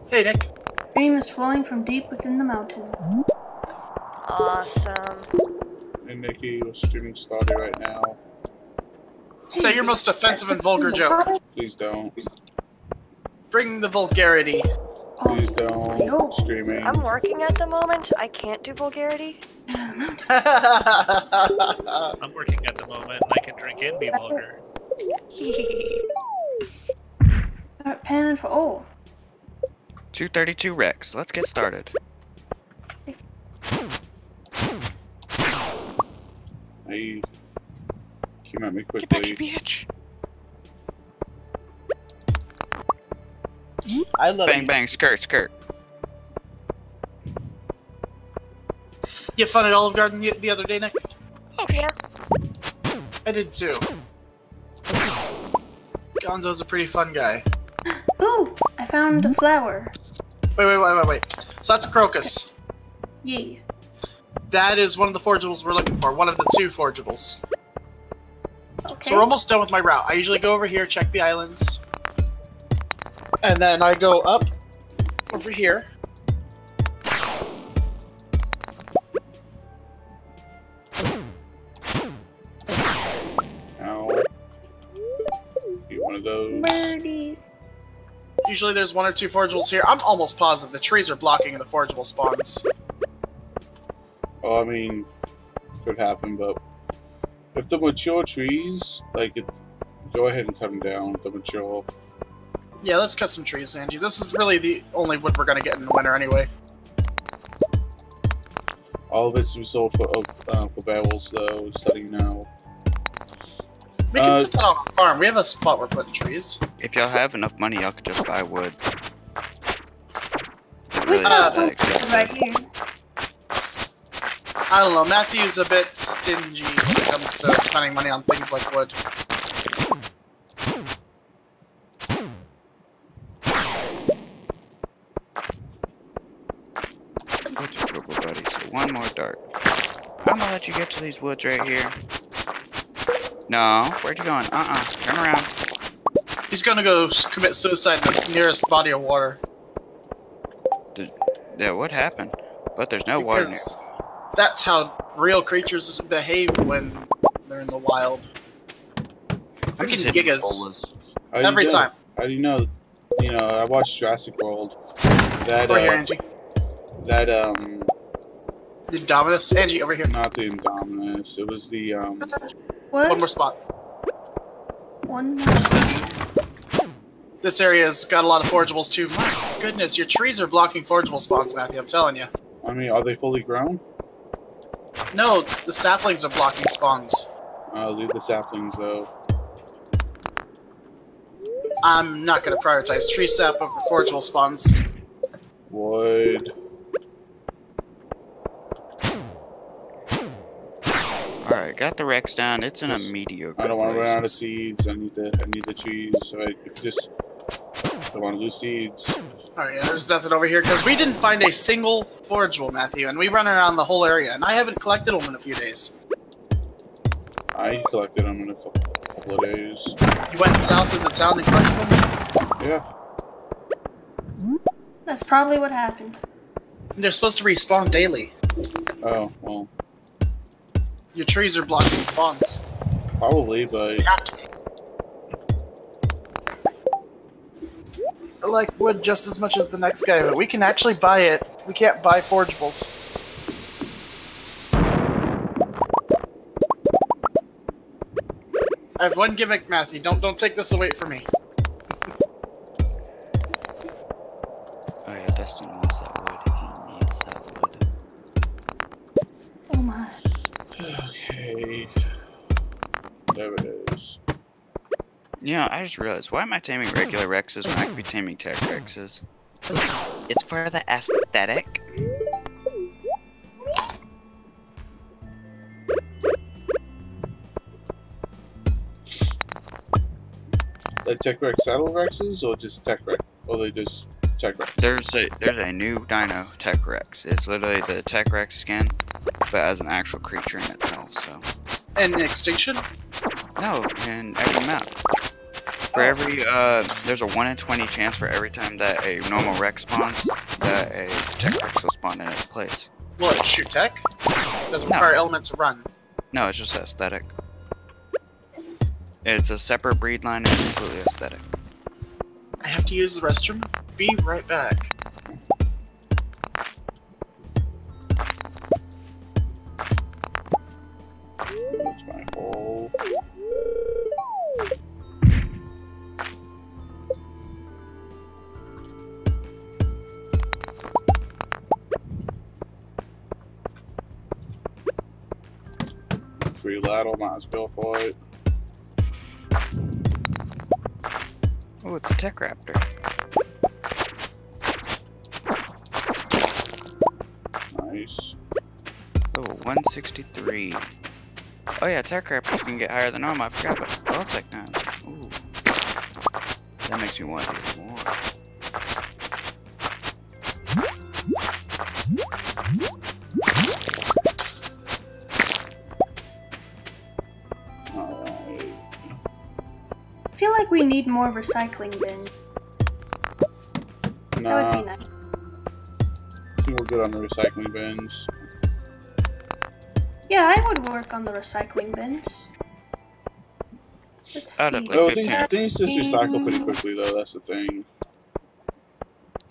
Hey, Nick. Stream is flowing from deep within the mountain. Awesome. And Nikki was streaming Stardew right now. Say your most offensive and vulgar joke. Please don't. Bring the vulgarity. Please don't. Streaming. I'm working at the moment. I can't do vulgarity. I'm working at the moment, and I can drink and be vulgar. Start panning for oil. 232 Rex. Let's get started. Hey, came at me Get back, quickly. you bitch! I love Bang, you. bang, skirt, skirt. You had fun at Olive Garden the other day, Nick? Oh, yeah. I did too. Gonzo's a pretty fun guy. Ooh, I found a flower. Wait. So that's a crocus. Yay. That is one of the forageables we're looking for. One of the 2 forageables. Okay. So we're almost done with my route. I usually go over here, check the islands. And then I go up over here. Ow. Be one of those. Birdies. Usually there's 1 or 2 forageables here. I'm almost positive the trees are blocking the forageable spawns. Oh, I mean, could happen, but if the mature trees, like, go ahead and cut them down. The mature. Yeah, let's cut some trees, Angie. This is really the only wood we're gonna get in the winter anyway. All of it's resolved for barrels, though. Just letting you know. We can put that on a farm. We have a spot we're putting trees. If y'all have enough money, y'all could just buy wood. It We really got is that a expensive. right here. I don't know, Matthew's a bit stingy when it comes to spending money on things like wood. What's your trouble, buddy? So 1 more dart. I'm gonna let you get to these woods right here. No, where'd you going? Turn around. He's gonna go commit suicide in the nearest body of water. Yeah, what happened? But there's no water near. Because that's how real creatures behave when they're in the wild. I'm just Freaking hitting gigas. bolas. How do you Every know? time. How do you know? You know, I watched Jurassic World. That, Over here, Angie. That, The Indominus. Angie, over here. not the Indominus. It was the, What? One more spot. One more. This area's got a lot of forageables too. My goodness, your trees are blocking forageable spawns, Matthew, I'm telling you. I mean, are they fully grown? No, the saplings are blocking spawns. Leave the saplings, though. I'm not going to prioritize tree sap over forageable spawns. Wood. Alright, got the Rex down. It's in a mediocre I don't want to run place. out of seeds. I need the trees. So I just don't want to lose seeds. Alright, yeah, there's nothing over here, because we didn't find a single forageable, Matthew, and we run around the whole area, and I haven't collected them in a few days. I collected them in a couple of days. You went south of the town and collected them? Yeah. That's probably what happened. They're supposed to respawn daily. Oh, well. Your trees are blocking spawns. Probably, but... I like wood just as much as the next guy, but we can actually buy it. We can't buy forgeables. I have one gimmick, Matthew. Don't take this away from me. Oh yeah, Dustin wants that wood. He needs that wood. Oh my. Okay. There it is. You know, I just realized, why am I taming regular Rexes when I could be taming tech Rexes? It's for the aesthetic. Like Tech Rex Saddle Rexes or just Tech Rex? Or they just Tech Rex? There's a new dino, Tech Rex. It's literally the Tech Rex skin, but as an actual creature in itself, so. And extinction? No, in every map. For every, there's a 1 in 20 chance for every time that a normal Rex spawns, that a Tech Rex will spawn in its place. Well, it's shoot tech? Doesn't No. require element to run. No, it's just aesthetic. It's a separate breed line and completely aesthetic. I have to use the restroom. Be right back. That's my hole. Free ladle, might as well for it. Oh, it's a Tech Raptor. Nice. Oh, 163. Oh yeah, Tech Raptors can get higher than normal. I forgot about Ball Tech now. Ooh. That makes me want to do more. Alright. I feel like we need more recycling bins. That Nah, would be nice. I think we're good on the recycling bins. Yeah, I would work on the recycling bins. Let's I'd see. have, like, Oh, 15. things just recycle pretty quickly though, that's the thing.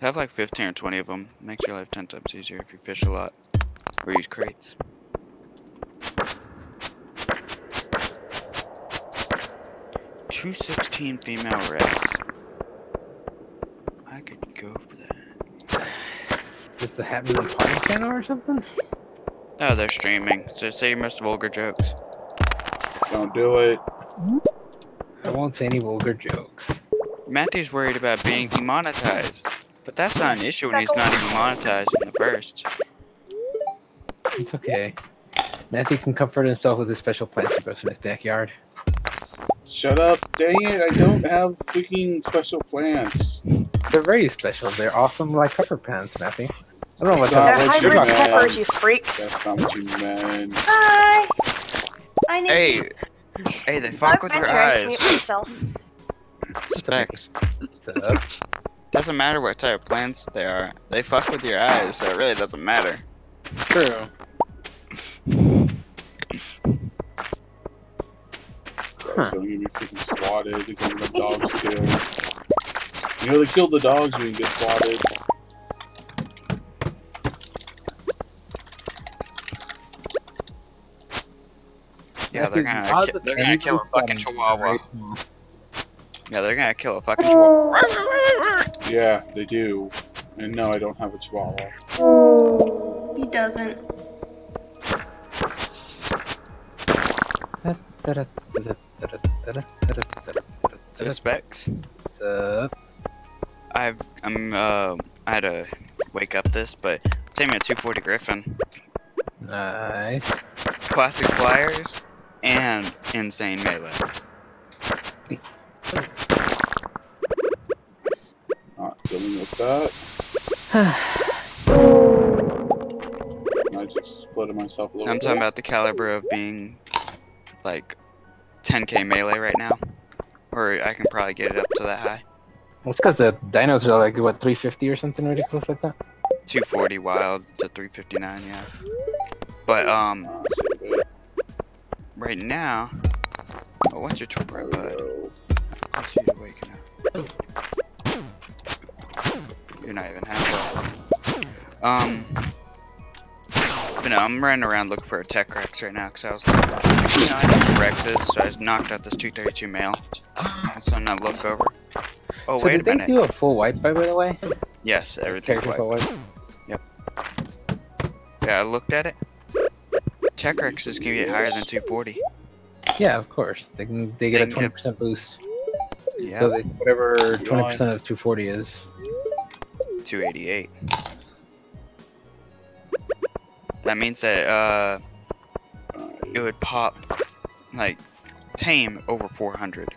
Have like 15 or 20 of them. Makes your life 10 times easier if you fish a lot. Or use crates. $216 female Rex. I could go for that. Is this the Happy Meal Party channel or something? Oh, they're streaming. So say your most vulgar jokes. Don't do it. I won't say any vulgar jokes. Matthew's worried about being demonetized. But that's not an issue when he's not even monetized in the first. It's okay. Matthew can comfort himself with his special plants he grows in his backyard. Shut up, dang it, I don't have freaking special plants. They're very special. They're awesome like pepper plants, Matthew. I don't know what Stop They're what you hybrid meant. peppers, you freaks. That's not what you meant. Hi! I need Hey! Hey, they fuck I've with been your here, I eyes. mute myself. Specs. What's up? Doesn't matter what type of plants they are. They fuck with your eyes, so it really doesn't matter. True. That's gonna get me freaking swatted. They're getting the dogs killed. You know, they killed the dogs when you get swatted. Yeah, they're gonna, Matthew, they're gonna kill a fucking anything chihuahua. very small. Yeah, they're gonna kill a fucking chihuahua. Yeah, they do. And no, I don't have a chihuahua. He doesn't. So Specs. What's up? I had to wake up this, but take me a 240 Griffin. Nice. Classic flyers and insane melee. Not dealing with that. I just exploded myself a little I'm bit. talking about the caliber of being like 10k melee right now, or I can probably get it up to that high. Well, it's because the dinos are like what 350 or something ridiculous like that. 240 wild to 359, yeah. But right now, oh, what's your tool right, bud? Let's see you waking up. You're not even halfway. But no, I'm running around looking for a tech Rex right now because I was like, you know, I have Rexes, so I just knocked out this 232 male. So now look over. Oh, So wait did a they minute. do a full wipe by the way? Yes, everything's Character white. full wipe. Yep. Yeah, I looked at it. Tech Rexes can get higher than 240. Yeah, of course. They get a 20% boost. Yeah. So they, whatever 20% of 240 is. 288. That means that it would pop like tame over 400.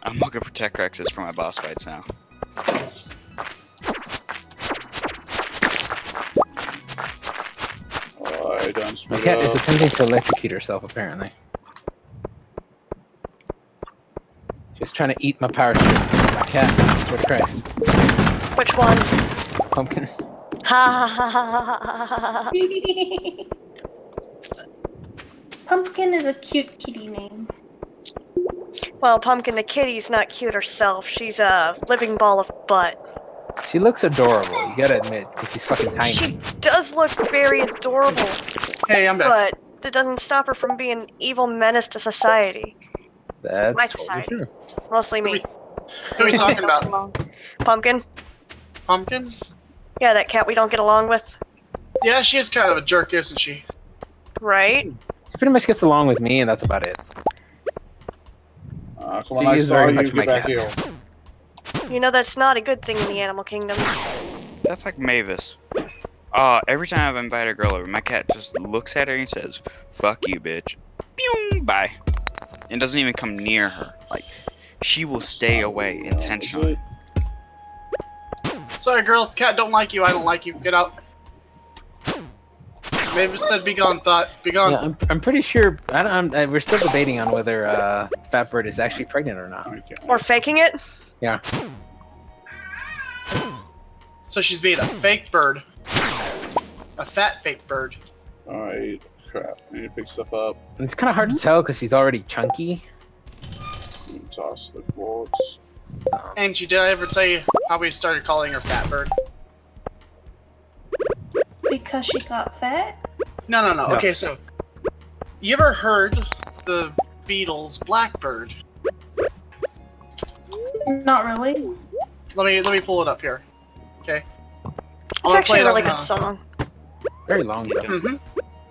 I'm looking for tech Rexes for my boss fights now. I done My split cat is up. attempting to electrocute herself, apparently. She's trying to eat my power chip. My cat, swear to Christ. Which one? Pumpkin. Ha ha ha ha ha ha. Pumpkin is a cute kitty name. Well, Pumpkin the kitty's not cute herself. She's a living ball of butt. She looks adorable, you gotta admit, because she's fucking tiny. She does look very adorable, Hey, I'm back. but that doesn't stop her from being an evil menace to society. That's My totally society. true. Mostly me. Who are we talking about? Pumpkin? Pumpkin? Yeah, that cat we don't get along with. Yeah, she is kind of a jerk, isn't she? Right? She pretty much gets along with me, and that's about it. Come on, She I is saw very you. much my Get back cat. here. You know that's not a good thing in the animal kingdom. That's like Mavis. Every time I've invited a girl over, my cat just looks at her and says, "Fuck you, bitch." Pew, bye. And doesn't even come near her. Like, she will stay away intentionally. Sorry, girl. If the cat don't like you, I don't like you. Get out. Mavis said, "Be gone." Thought, "Be gone." Yeah, I'm pretty sure. We're still debating on whether Fatbird is actually pregnant or not. Okay. Or faking it? Yeah. So she's being a fake bird. A fat fake bird. Alright, crap. I need to pick stuff up. And it's kind of hard to tell because he's already chunky. Toss the quartz. Angie, did I ever tell you how we started calling her Fat Bird? Because she got fat? No. No. Okay, so you ever heard the Beatles' Blackbird? Not really. Let me pull it up here. Okay. It's actually a really good song. Very long though. Mm-hmm.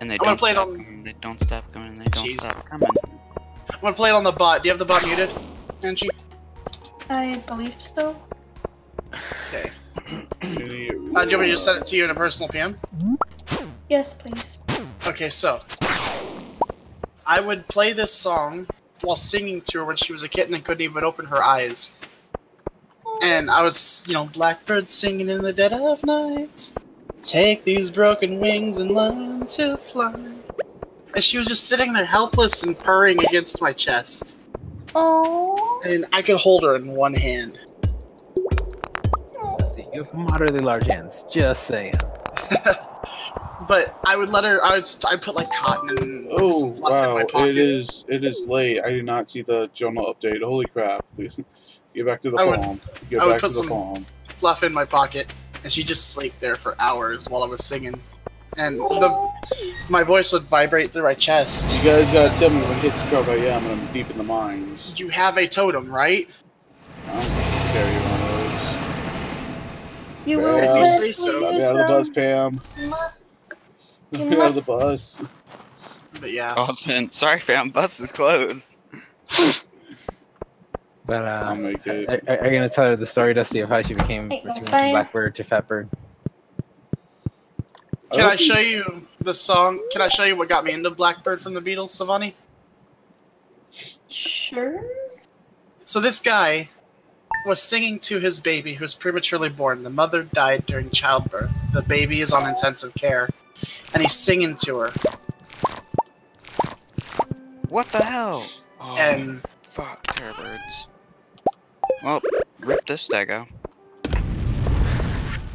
And they I'm gonna don't play it stop on- coming, they don't stop coming, they don't Jeez. stop coming. I'm gonna play it on the bot. Do you have the bot muted, Angie? I believe so. Okay. Do you want me to just send it to you in a personal PM? Yes, please. Okay, so I would play this song while singing to her when she was a kitten and couldn't even open her eyes. And I was, blackbird singing in the dead of night. Take these broken wings and learn to fly. And she was just sitting there helpless and purring against my chest. Oh. And I could hold her in one hand. Let's see, you have moderately large hands. Just saying. But I would let her. I'd put like cotton and Oh some fluff in wow! my pocket. It is late. I did not see the journal update. Holy crap! Please get back to the I would- farm. Get I would back to put the some- farm. Fluff in my pocket, and she just slept there for hours while I was singing. And my voice would vibrate through my chest. You guys gotta tell me when it hits 12 a.m. and I'm deep in the mines. You have a totem, right? I don't carry one of those. You Well, will if you say eventually so. Let me use out of the bus, them. Pam. You must. Let You me out of the must- bus. But yeah. Austin, sorry fam, bus is closed. But I'll make it. are you gonna tell her the story, Dusty, of how she became Ain't no from fine. Blackbird to Fatbird? Can I show you the song? Can I show you what got me into Blackbird from the Beatles, Savani? Sure. So this guy was singing to his baby who was prematurely born. The mother died during childbirth. The baby is on intensive care. And he's singing to her. What the hell? Oh, And fuck, terror birds. Well, rip this stego.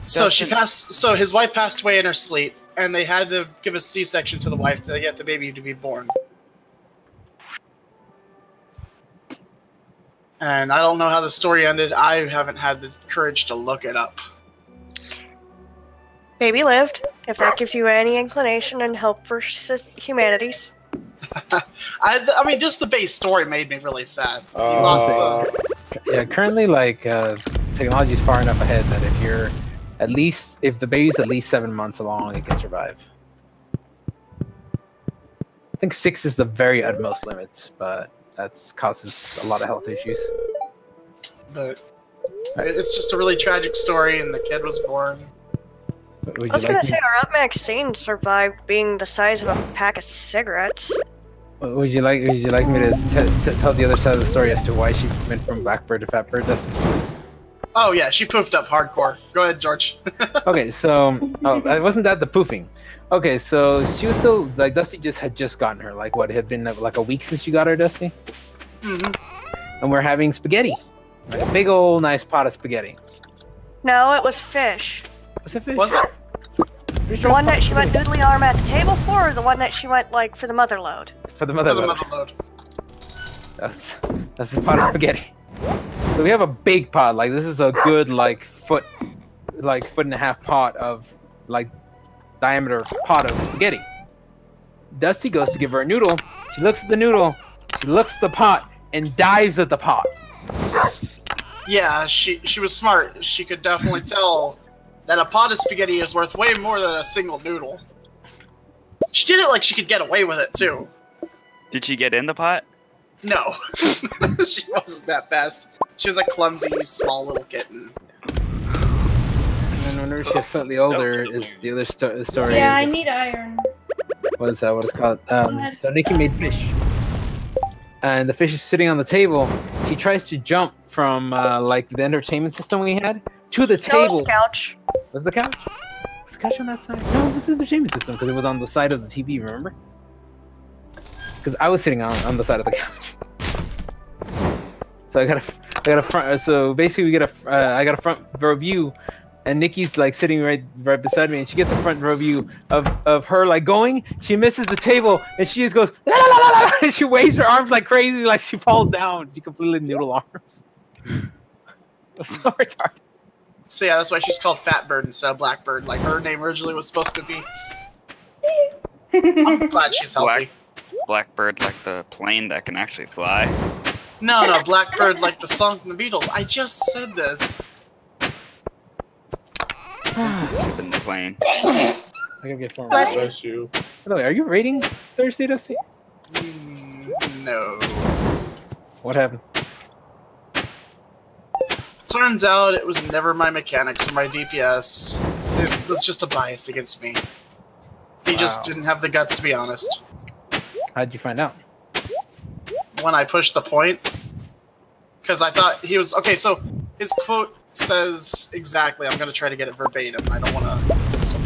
so she passed. So his wife passed away in her sleep, and they had to give a C-section to the wife to get the baby to be born. And I don't know how the story ended. I haven't had the courage to look it up. Baby lived, if that gives you any inclination and hope for humanities. I mean, just the base story made me really sad. He lost Yeah, currently, like, technology is far enough ahead that if the baby's at least 7 months along, it can survive. I think 6 is the very utmost limit, but that causes a lot of health issues. But it's just a really tragic story, and the kid was born. I was gonna say our Aunt Maxine survived being the size of a pack of cigarettes. Would you like me to tell the other side of the story as to why she went from blackbird to fatbird, Dusty? Oh yeah, she poofed up hardcore. Go ahead, George. Okay, so wasn't that the poofing? Okay, so she was still like Dusty had just gotten her. Like what, it had been like a week since you got her, Dusty? Mm-hmm. And we're having spaghetti, like a big old nice pot of spaghetti. No, it was fish. Was it fish? Was it? The one that she went noodly arm at the table for, or the one that she went like for the mother load? For the mother load. That's the pot of spaghetti. So we have a big pot. Like this is a good foot and a half pot of diameter pot of spaghetti. Dusty goes to give her a noodle. She looks at the noodle. She looks at the pot and dives at the pot. Yeah, she was smart. She could definitely tell that a pot of spaghetti is worth way more than a single noodle. She did it like she could get away with it too. Did she get in the pot? No, she wasn't that fast. She was a clumsy, small little kitten. And then whenever she's slightly older, is the other story. Yeah, I need iron. What is that? What it's called? So Nikki made fish, and the fish is sitting on the table. She tries to jump from the entertainment system we had to the table. No, it was the couch. Was the couch? Was the couch on that side? No, it was the entertainment system because it was on the side of the TV. Remember? Because I was sitting on the side of the couch. So I got a front. So basically, I got a front row view, and Nikki's sitting right beside me, and she gets a front row view of her going. She misses the table, and she just goes la, la, la, la, and she waves her arms like crazy, like she falls down. She completely noodle arms. So retarded. So yeah, that's why she's called Fatbird instead of Blackbird, like her name originally was supposed to be. I'm glad she's healthy. Blackbird, like the plane that can actually fly. No, Blackbird like the song from the Beatles. I just said this. In the plane. I gotta get phone. Bless you. By the way, are you rating Thursday, Dusty? No. What happened? Turns out it was never my mechanics or my DPS. It was just a bias against me. He just didn't have the guts to be honest. How'd you find out? When I pushed the point. Because I thought he was... Okay, so his quote says exactly... I'm going to try to get it verbatim. I don't want to... some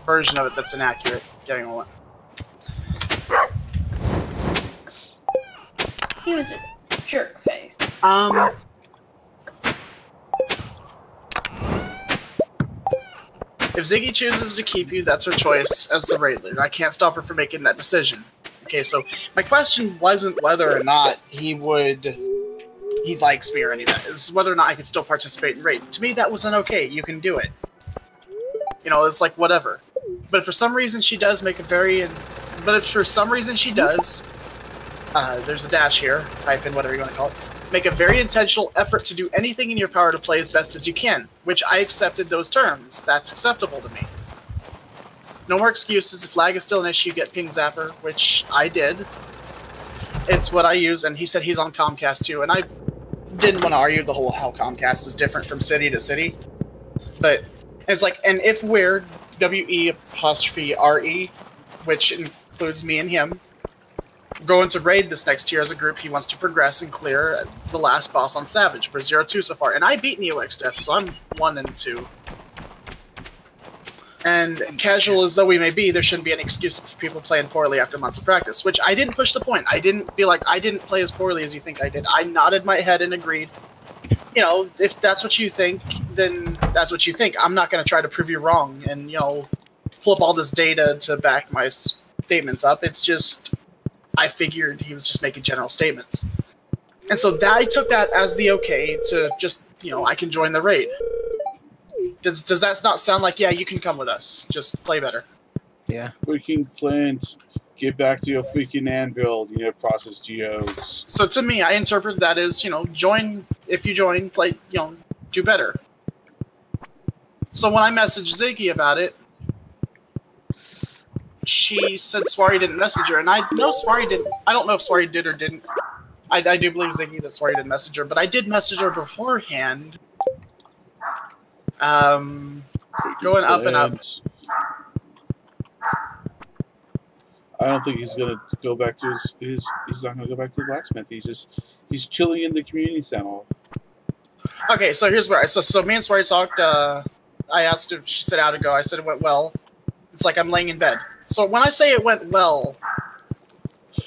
version of it that's inaccurate. Getting all that. He was a jerk face. If Ziggy chooses to keep you, that's her choice as the raid leader. I can't stop her from making that decision. Okay, so my question wasn't whether or not he likes me or any of that. It was whether or not I could still participate in raid. To me, that was an okay. You can do it. You know, it's like whatever. But if for some reason she does make a very... But if for some reason she does... there's a dash here. Hyphen, whatever you want to call it. Make a very intentional effort to do anything in your power to play as best as you can, which I accepted those terms. That's acceptable to me. No more excuses. If lag is still an issue, get ping zapper, which I did. It's what I use, and he said he's on Comcast too, and I didn't want to argue the whole how Comcast is different from city to city. But it's like, and if we're WE''RE, which includes me and him, going to raid this next tier as a group, he wants to progress and clear the last boss on Savage. We're 0-2 so far, and I beat NeoX Death, so I'm 1 and 2. And casual as though we may be, there shouldn't be any excuse for people playing poorly after months of practice, which I didn't push the point. I didn't be like, I didn't play as poorly as you think I did. I nodded my head and agreed. You know, if that's what you think, then that's what you think. I'm not going to try to prove you wrong and, you know, pull up all this data to back my statements up. It's just, I figured he was just making general statements. And so I took that as the okay to just, you know, I can join the raid. Does that not sound like, yeah, you can come with us, just play better? Yeah. Freaking Clint, get back to your freaking anvil, you know, process geodes. So to me, I interpret that as, you know, join, if you join, play, you know, do better. So when I messaged Ziggy about it, she said Swari didn't message her, and I know Swari didn't. I don't know if Swari did or didn't. I do believe Ziggy that Swari didn't message her, but I did message her beforehand. Going up and up. I don't think he's gonna go back to his he's not gonna go back to the blacksmith. He's chilling in the community center. Okay, so here's where so me and Swari talked. I asked if she said how to go. I said it went well. It's like I'm laying in bed. So when I say it went well,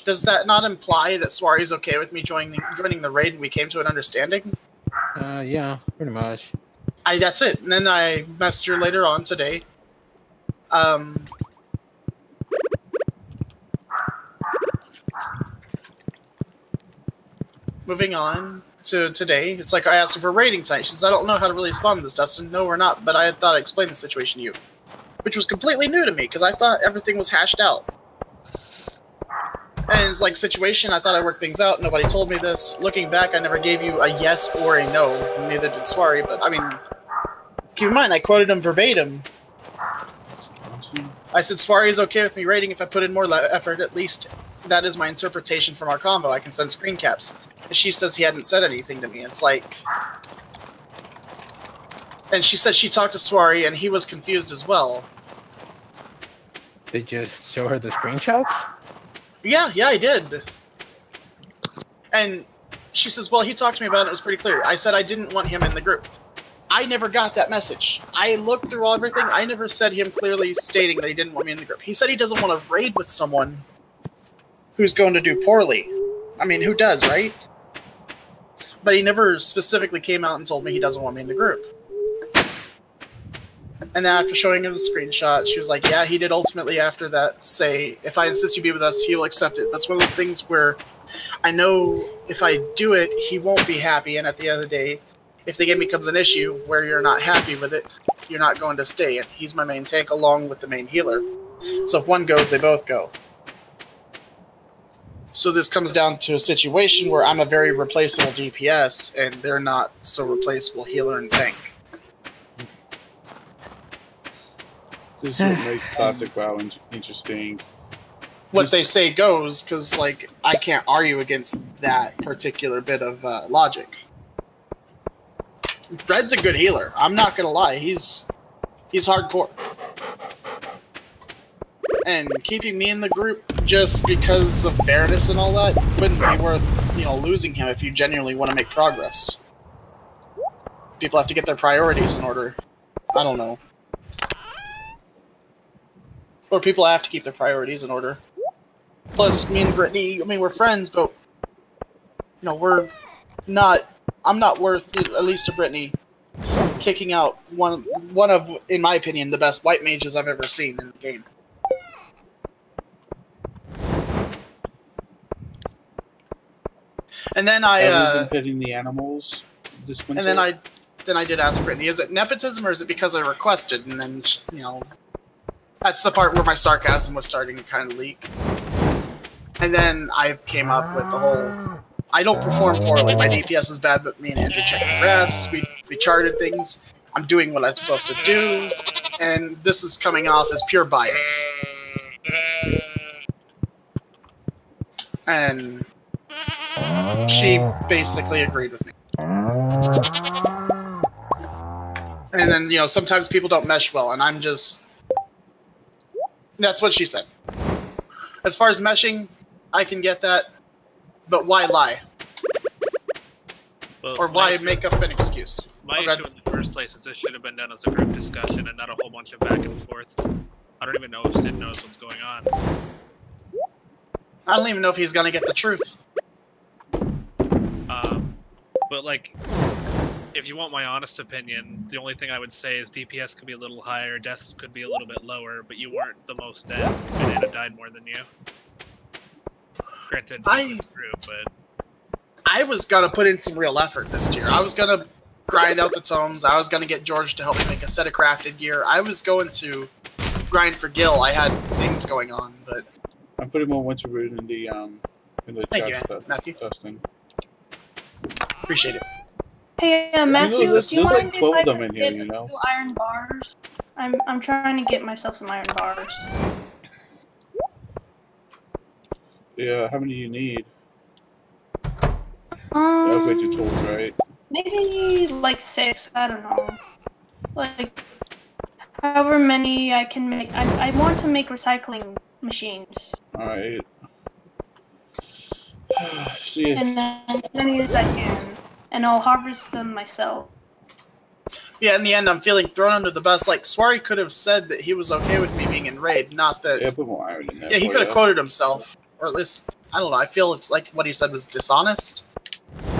does that not imply that Swari's okay with me joining the raid and we came to an understanding? Yeah, pretty much. That's it. And then I messaged her later on today. Moving on to today, it's like I asked her for rating tonight. She says, I don't know how to really respond to this, Dustin. No, we're not, but I thought I explained the situation to you. Which was completely new to me, because I thought everything was hashed out. And it's like situation, I thought I worked things out. Nobody told me this. Looking back, I never gave you a yes or a no. Neither did Swari, but I mean, keep in mind, I quoted him verbatim. I said, Swari is okay with me rating if I put in more effort, at least that is my interpretation from our combo. I can send screen caps. And she says he hadn't said anything to me. It's like... And she said she talked to Swari, and he was confused as well. They just show her the screenshots? Yeah, I did. And she says, well, he talked to me about it, it was pretty clear. I said I didn't want him in the group. I never got that message. I looked through everything. I never said him clearly stating that he didn't want me in the group. He said he doesn't want to raid with someone who's going to do poorly. I mean, who does, right? But he never specifically came out and told me he doesn't want me in the group. And then after showing her the screenshot, she was like, yeah, he did ultimately after that say, if I insist you be with us, he will accept it. That's one of those things where I know if I do it, he won't be happy. And at the end of the day, if the game becomes an issue where you're not happy with it, you're not going to stay. And he's my main tank along with the main healer. So if one goes, they both go. So this comes down to a situation where I'm a very replaceable DPS, and they're not so replaceable healer and tank. This is what makes Classic WoW interesting. What they say goes, because like I can't argue against that particular bit of logic. Red's a good healer. I'm not gonna lie. He's hardcore. And keeping me in the group just because of fairness and all that wouldn't be worth, you know, losing him if you genuinely want to make progress. People have to get their priorities in order. I don't know. Or people have to keep their priorities in order. Plus, me and Brittany, I mean, we're friends, but, you know, we're not... I'm not worth, at least to Brittany, kicking out one of, in my opinion, the best white mages I've ever seen in the game. And then Have you been pitting the animals this winter? And then I did ask Brittany, is it nepotism or is it because I requested? And then, you know, that's the part where my sarcasm was starting to kind of leak. And then I came up with the whole, I don't perform poorly. My DPS is bad, but me and Andrew checked the refs. We charted things. I'm doing what I'm supposed to do. And this is coming off as pure bias. And she basically agreed with me. And then, you know, sometimes people don't mesh well, and I'm just... That's what she said. As far as meshing, I can get that, but why lie? Well, or why make up an excuse? My issue in the first place is this should have been done as a group discussion and not a whole bunch of back and forths. I don't even know if Sid knows what's going on. I don't even know if he's gonna get the truth. But like, if you want my honest opinion, the only thing I would say is DPS could be a little higher, deaths could be a little bit lower, but you weren't the most deaths. Banana died more than you. Granted, through, but I was gonna put in some real effort this tier. I was gonna grind out the tomes. I was gonna get George to help me make a set of crafted gear. I was going to grind for Gil. I had things going on, but I put him on winter root in the Thank chat you, stuff, Matthew. Dustin. Appreciate it. Hey, Matthew, there's do you like mind 12 if of them I in here, get you know? 2 iron bars? I'm trying to get myself some iron bars. Yeah, how many do you need? Upgrade your tools, right? Maybe like 6. I don't know. Like however many I can make. I want to make recycling machines. Alright. See. And as many as I can, and I'll harvest them myself. Yeah, in the end, I'm feeling thrown under the bus. Like, Swari could have said that he was okay with me being in raid, not that... Yeah, put more iron in there. Yeah, he could have quoted himself. Or at least, I don't know, I feel it's like what he said was dishonest.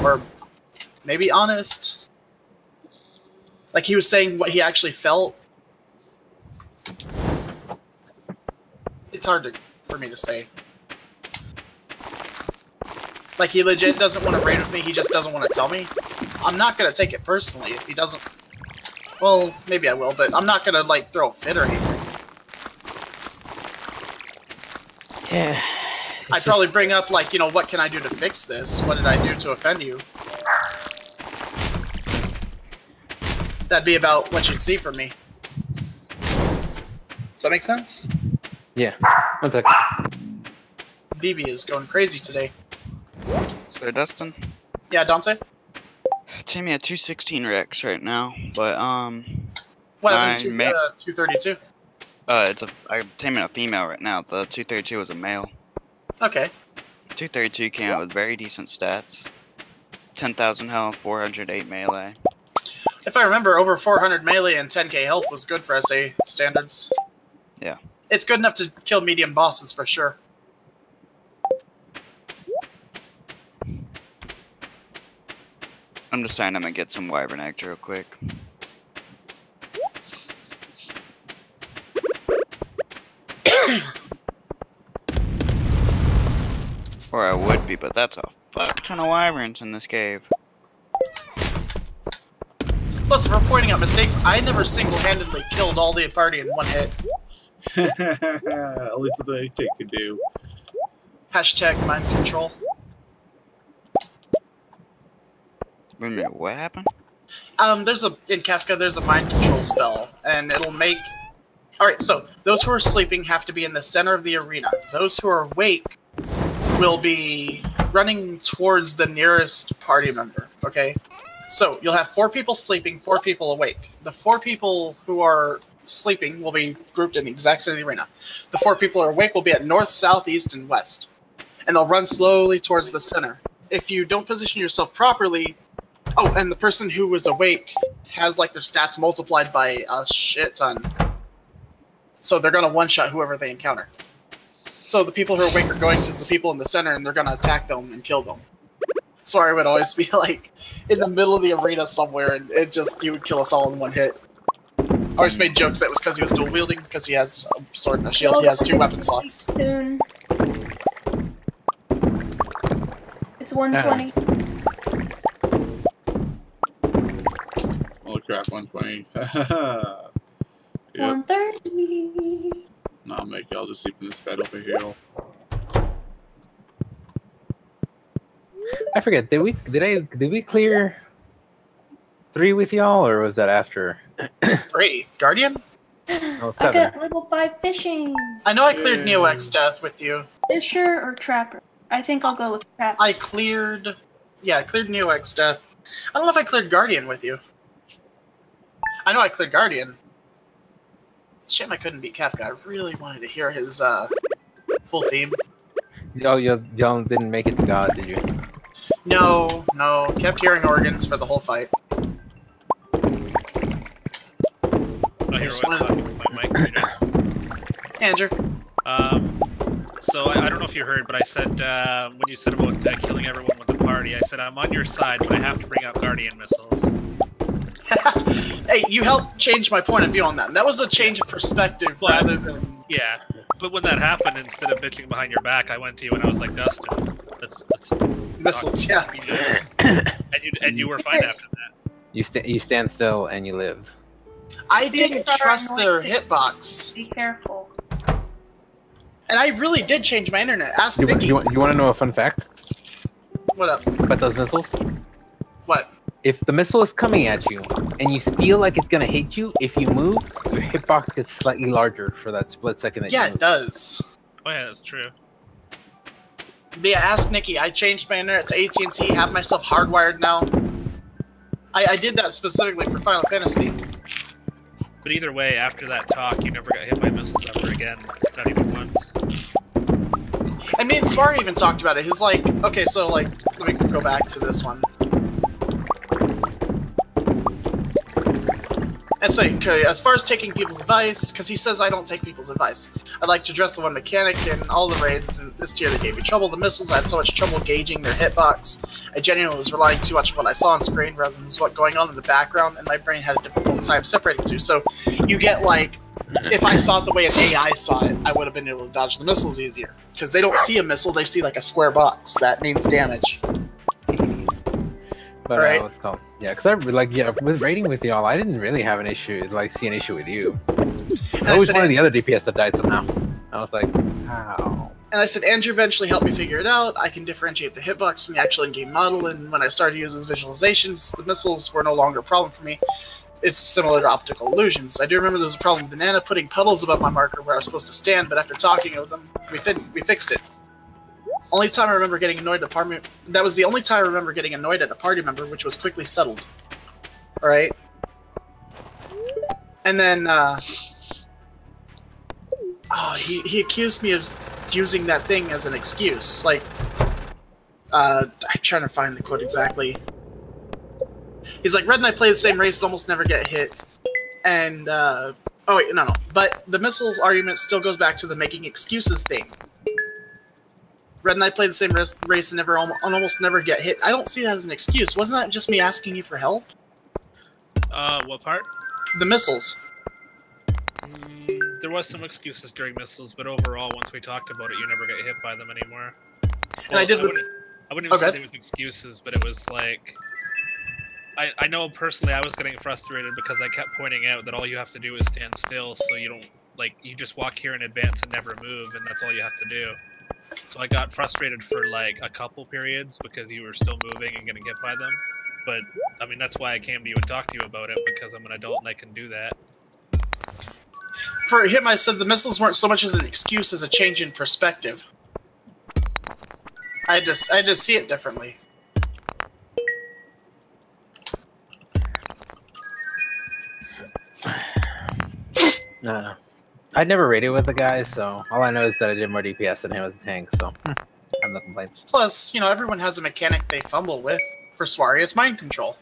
Or maybe honest. Like, he was saying what he actually felt. It's hard for me to say. Like, he legit doesn't want to raid with me, he just doesn't want to tell me. I'm not going to take it personally if he doesn't... Well, maybe I will, but I'm not going to, like, throw a fit or anything. Yeah. I'd probably bring up, like, you know, what can I do to fix this? What did I do to offend you? That'd be about what you'd see from me. Does that make sense? Yeah. 1 second. BB is going crazy today. So Dustin, Yeah, Dante? Timmy at 216 Rex right now, but What happened to 232? I'm taming a female right now. The 232 is a male. Okay. 232 came out with very decent stats. 10,000 health, 408 melee. If I remember, over 400 melee and 10k health was good for SA standards. Yeah. It's good enough to kill medium bosses for sure. I'm just saying I'm gonna get some wyvern eggs real quick. Or I would be, but that's a fuck ton of wyverns in this cave. Plus, if we're pointing out mistakes, I never single-handedly killed all the party in one hit. At least that's what Jake could do. Hashtag mind control. Wait a minute, what happened? In Kafka, there's a mind control spell, and it'll make... Alright, so, those who are sleeping have to be in the center of the arena. Those who are awake will be running towards the nearest party member, okay? So, you'll have 4 people sleeping, 4 people awake. The 4 people who are sleeping will be grouped in the exact center of the arena. The 4 people who are awake will be at north, south, east, and west. And they'll run slowly towards the center. If you don't position yourself properly... Oh, and the person who was awake has, like, their stats multiplied by a shit ton. So they're gonna one-shot whoever they encounter. So the people who are awake are going to the people in the center, and they're gonna attack them and kill them. Sorry, would always be, like, in the middle of the arena somewhere, and he would kill us all in one hit. I always made jokes that it was because he was dual-wielding, because he has a sword and a shield, he has 2 weapon slots. Soon. It's 120. Holy crap, 120. Yep. 130. Nah, Mickey, I'll just sleep in this bed over here. I forget. Did we clear 3 with y'all, or was that after? 3. Guardian? Oh, I 7. got level 5 fishing. I know I cleared Neo-X Death with you. Fisher or Trapper? I think I'll go with Trapper. I cleared Neo-X Death. I don't know if I cleared Guardian with you. I know I cleared Guardian. It's a shame I couldn't beat Kafka. I really wanted to hear his full theme. Oh, y'all didn't make it to God, did you? No. Kept hearing organs for the whole fight. Oh, you're always talking with my mic reader. Andrew. So I don't know if you heard, but I said when you said about killing everyone with the party, I said I'm on your side, but I have to bring out Guardian missiles. Hey, you helped change my point of view on that. And that was a change of perspective rather than... Yeah, but when that happened, instead of bitching behind your back, I went to you and I was like, Dustin, that's missiles, yeah. And you were fine after that. You stand still and you live. I didn't trust their hitbox. Be careful. And I really did change my internet. Ask You Nikki. want to know a fun fact What up? about those missiles? What? If the missile is coming at you and you feel like it's gonna hit you, if you move, your hitbox gets slightly larger for that split second that you move. It does. Oh yeah, that's true. But yeah, ask Nikki. I changed my internet to AT&T, have myself hardwired now. I did that specifically for Final Fantasy. But either way, after that talk, you never got hit by missiles ever again. Not even once. I mean, Swar even talked about it. He's like, okay, so like, let me go back to this one. And so, okay, as far as taking people's advice, because he says I don't take people's advice. I'd like to address the one mechanic in all the raids in this tier that gave me trouble. The missiles, I had so much trouble gauging their hitbox. I genuinely was relying too much on what I saw on screen rather than what's going on in the background, and my brain had a difficult time separating the two. So you get like, if I saw it the way an AI saw it, I would have been able to dodge the missiles easier. Because they don't see a missile, they see like a square box. That means damage. But right. what's it called? Yeah, because with raiding with y'all, I didn't really have an issue, see an issue with you. I was one of the other DPS that died somehow. I was like, how? And I said, Andrew eventually helped me figure it out. I can differentiate the hitbox from the actual in-game model, and when I started to use his visualizations, the missiles were no longer a problem for me. It's similar to optical illusions. I do remember there was a problem with Banana putting puddles above my marker where I was supposed to stand, but after talking with them, we fixed it. Only time I remember getting annoyed at that was the only time I remember getting annoyed at a party member, which was quickly settled. Alright? And then, he accused me of using that thing as an excuse. Like, I'm trying to find the quote exactly. He's like, Red and I play the same race, almost never get hit. And, oh wait, no. But the missiles argument still goes back to the making excuses thing. Red and I play the same race and almost never get hit. I don't see that as an excuse. Wasn't that just me asking you for help? What part? The missiles. There was some excuses during missiles, but overall, once we talked about it, you never got hit by them anymore. And I did. I wouldn't even say there was excuses, but it was like, I know personally I was getting frustrated because I kept pointing out that all you have to do is stand still, so you don't you just walk here in advance and never move, and that's all you have to do. So I got frustrated for like a couple periods because you were still moving and getting hit by them. But I mean, that's why I came to you and talked to you about it, because I'm an adult and I can do that. For him, I said the missiles weren't so much as an excuse as a change in perspective. I just see it differently. No. I'd never raided with the guy, so all I know is that I did more DPS than him as a tank, so I have no complaints. Plus, you know, everyone has a mechanic they fumble with. For Swari, it's mind control.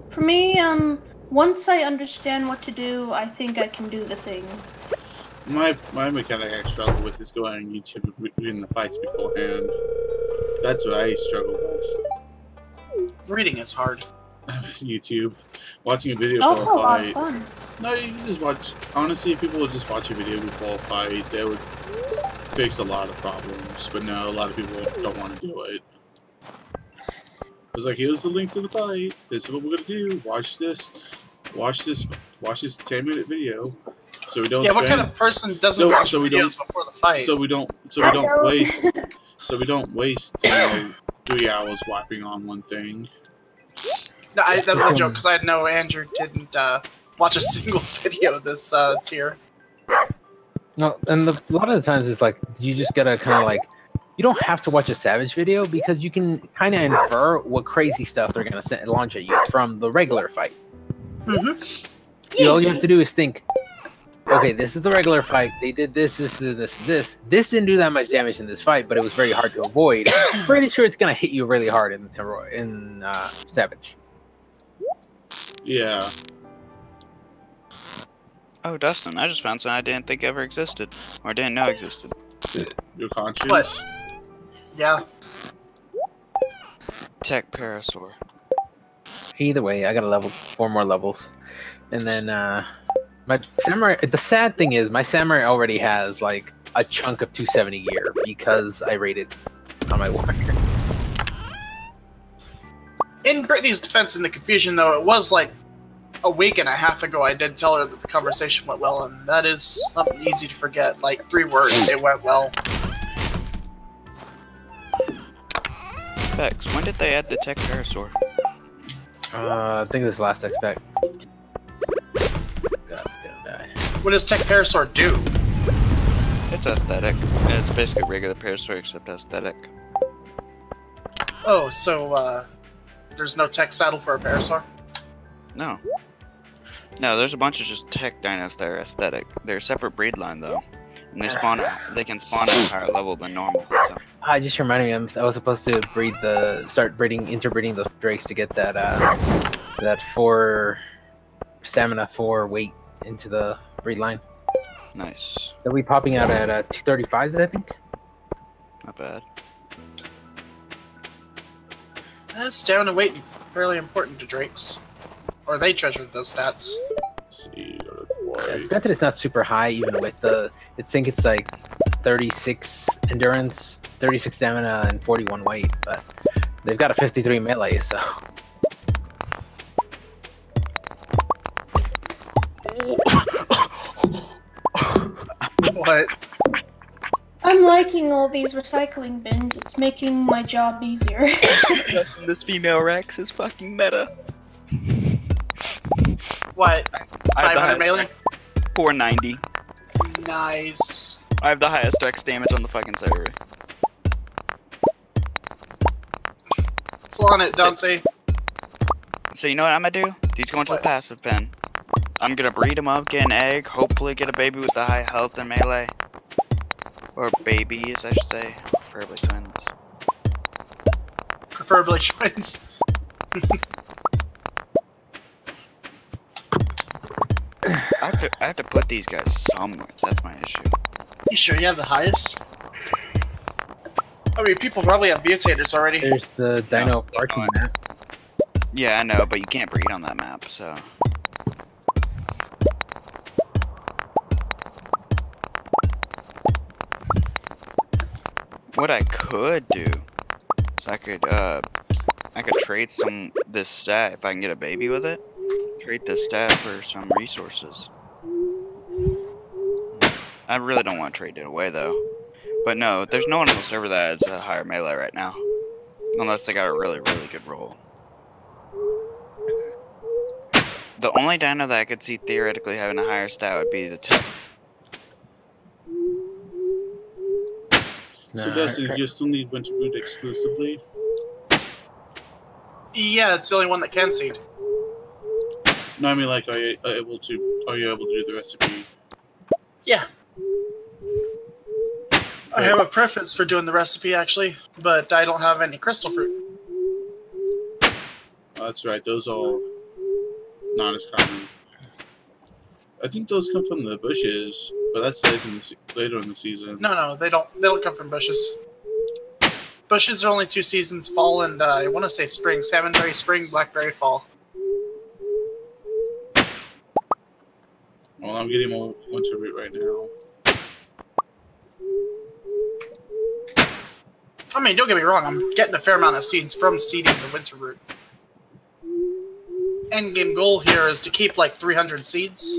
For me, once I understand what to do, I think I can do the thing. My mechanic I struggle with is going on YouTube reading the fights beforehand. That's what I struggle with. Reading is hard. YouTube. Watching a video Oh, for a fight. fun. No, you can just watch. Honestly, if people would just watch a video before a fight, they would fix a lot of problems. But no, a lot of people don't want to do it. It's like, here's the link to the fight. This is what we're gonna do. Watch this. Watch this 10-minute video. So we don't. Yeah, what kind of person doesn't watch videos before the fight? So we don't waste 3 hours wiping on one thing. No, that was a joke, because I know Andrew didn't watch a single video this tier. No, and a lot of the times it's like, you just gotta kind of you don't have to watch a Savage video, because you can kind of infer what crazy stuff they're gonna launch at you from the regular fight. Mm-hmm. All you have to do is think, okay, this is the regular fight, they did this. This didn't do that much damage in this fight, but it was very hard to avoid. Pretty sure it's gonna hit you really hard in Savage. Yeah. Oh, Dustin, I just found something I didn't think ever existed, or didn't know existed. Your conscience? What? Yeah. Tech Parasaur. Either way, I got a level 4 more levels, and then my samurai. The sad thing is, my samurai already has like a chunk of 270 gear because I rated on my warrior. In Brittany's defense, in the confusion though, it was like a week and a half ago I did tell her that the conversation went well, and that is something easy to forget. Like 3 words, it went well. Bex, when did they add the Tech Parasaur? I think this is last expect. What does Tech Parasaur do? It's aesthetic. It's basically regular Parasaur except aesthetic. Oh, so there's no tech saddle for a Parasaur? No. No, there's a bunch of just tech dinos that are aesthetic. They're a separate breed line though. And they can spawn at a higher level than normal. So. I just reminded me, I was supposed to interbreeding those drakes to get that that 4 stamina 4 weight into the breed line. Nice. They'll be popping out at 235s, I think. Not bad. Stamina weight fairly important to drakes. Or they treasure those stats. Let's see. Granted, it's not super high, even with I think it's like 36 endurance, 36 stamina, and 41 weight, but they've got a 53 melee, so. What? I'm liking all these recycling bins. It's making my job easier. This female Rex is fucking meta. What? 500 melee? 490. Nice. I have the highest Rex damage on the fucking server. Flaunt it, Dante. So you know what I'm gonna do? He's going to the passive pen. I'm gonna breed him up, get an egg, hopefully get a baby with the high health and melee. Or babies, I should say. Preferably twins. Preferably twins. I have to put these guys somewhere. That's my issue. You sure you have the highest? I mean, people probably have mutators already. There's the dino parking map. Yeah, I know, but you can't breed on that map, so. What I could do is I could trade this stat if I can get a baby with it. Trade this stat for some resources. I really don't want to trade it away though. But no, there's no one on the server that has a higher melee right now. Unless they got a really, really good roll. The only dino that I could see theoretically having a higher stat would be the Tex. So Dustin, you still need Winter Boot exclusively? Yeah, it's the only one that can seed. No, I mean like, are you able to do the recipe? Yeah. I have a preference for doing the recipe actually, but I don't have any crystal fruit. Oh, that's right, those are not as common. I think those come from the bushes, but that's later in the season. No, they don't. They don't come from bushes. Bushes are only 2 seasons: fall and I want to say spring. Salmonberry spring, blackberry fall. Well, I'm getting more winter root right now. I mean, don't get me wrong. I'm getting a fair amount of seeds from seeding the winter root. Endgame goal here is to keep like 300 seeds.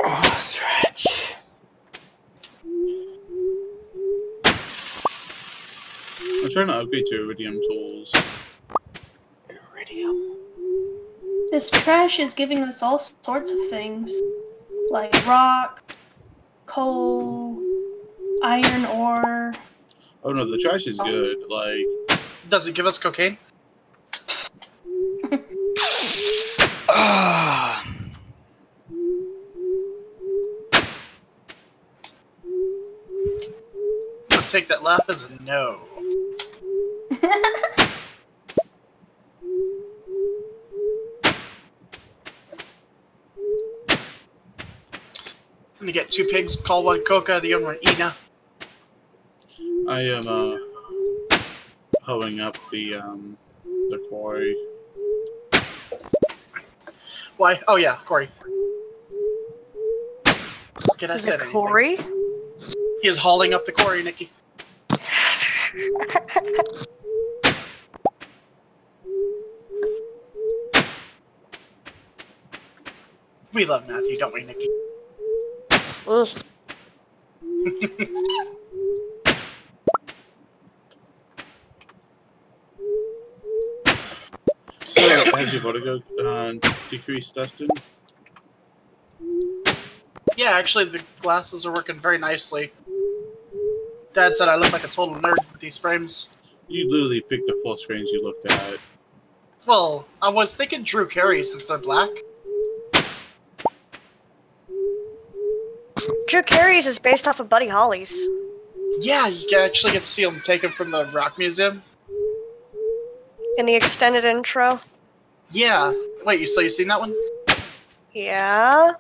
Oh, stretch. I'm trying to upgrade to iridium tools. Iridium. This trash is giving us all sorts of things. Like rock, coal, iron ore. Oh no, the trash is good. Like, Does it give us cocaine? gonna take that laugh as a no. I'm gonna get 2 pigs, call one Coca, the other one Ina. I am hoeing up the quarry. Why? Oh yeah, Corey. Can I say Corey? He is hauling up the quarry, Nikki. We love Matthew, don't we, Nikki? Ugh. So, has your vertigo decreased, Dustin? Yeah, actually, the glasses are working very nicely. Dad said I look like a total nerd with these frames. You literally picked the first frames you looked at. Well, I was thinking Drew Carey since they're black. Drew Carey's is based off of Buddy Holly's. Yeah, you can actually get to see them taken from the Rock Museum. In the extended intro. Yeah. Wait, so you seen that one? Yeah.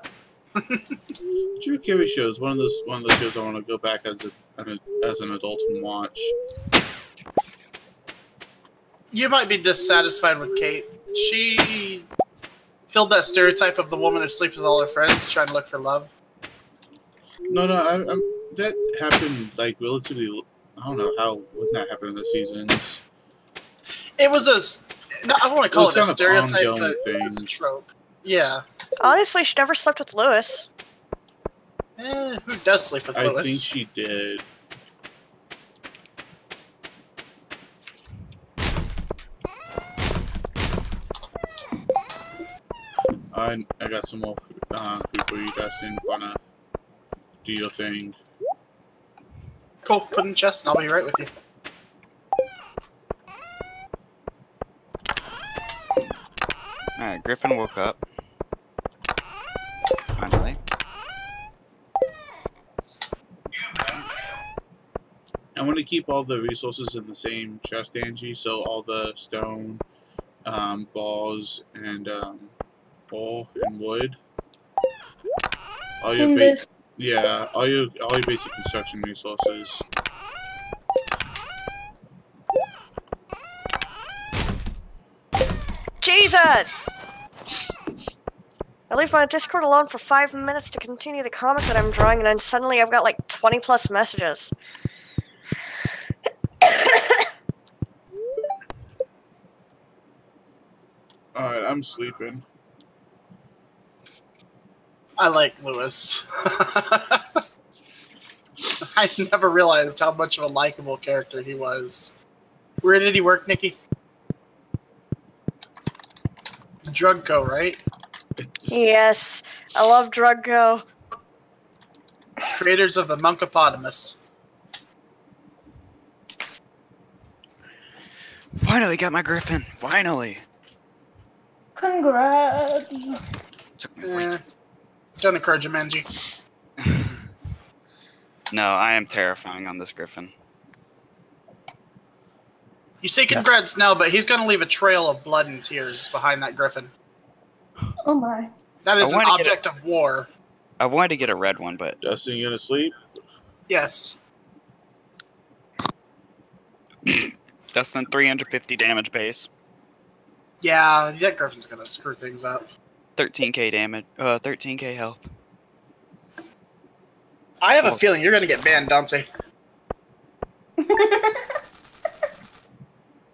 Drew Carey show is one of those shows I want to go back as an adult and watch. You might be dissatisfied with Kate. She filled that stereotype of the woman who sleeps with all her friends trying to look for love. No, that happened like relatively. I don't know how wouldn't that happen in the seasons. It was I don't want to call it a stereotype, but thing. it was a trope. Yeah. Honestly, she never slept with Lewis. Who does sleep with Lewis? I think she did. I got some more food for you, Dustin. Wanna do your thing? Cool. Put in the chest, and I'll be right with you. Alright, Griffin woke up. Finally. I want to keep all the resources in the same chest, Angie. So all the stone, balls, and ore and wood. All your all your basic construction resources. Jesus! I leave my Discord alone for 5 minutes to continue the comic that I'm drawing, and then suddenly I've got like 20 plus messages. Alright, I'm sleeping. I like Lewis. I never realized how much of a likable character he was. Where did he work, Nikki? Drug Co, right? Yes, I love Drug Co. Creators of the Monkopotamus. Finally got my Griffin. Finally. Congrats. Took me a week. Don't encourage him, Angie. No, I am terrifying on this Griffin. You say congrats now, but he's gonna leave a trail of blood and tears behind that Griffin. Oh my. That is I an wanted to get object of war. I wanted to get a red one, but Dustin, you gonna sleep? Yes. Dustin 350 damage base. Yeah, that Griffin's gonna screw things up. 13k damage. 13k health. I have a feeling you're gonna get banned, Dante.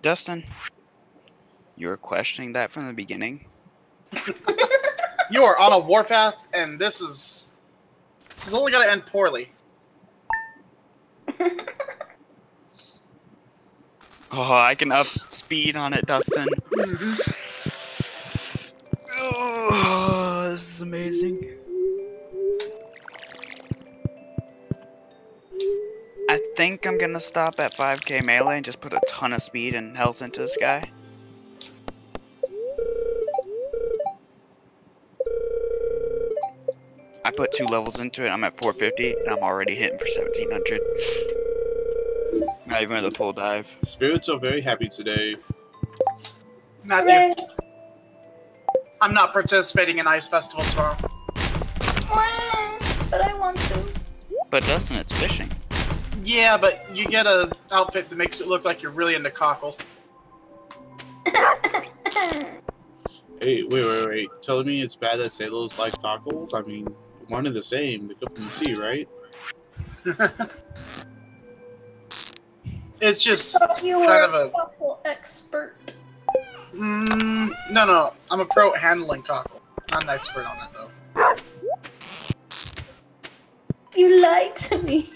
Dustin, you were questioning that from the beginning. You are on a warpath, and this is only gonna end poorly. Oh, I can up speed on it, Dustin. Oh, this is amazing. I think I'm gonna stop at 5k melee and just put a ton of speed and health into this guy. I put 2 levels into it, I'm at 450, and I'm already hitting for 1700. Not even with a full dive. Spirits are very happy today. Matthew, I'm not participating in Ice Festival tomorrow. But I want to. But Dustin, it's fishing. Yeah, but you get a outfit that makes it look like you're really into cockle. Hey, wait. Telling me it's bad that sailors like cockles? I mean, one and the same. They come from the sea, right? It's just You kind were of a cockle expert. no. I'm a pro at handling cockle. Not an expert on it though. You lied to me.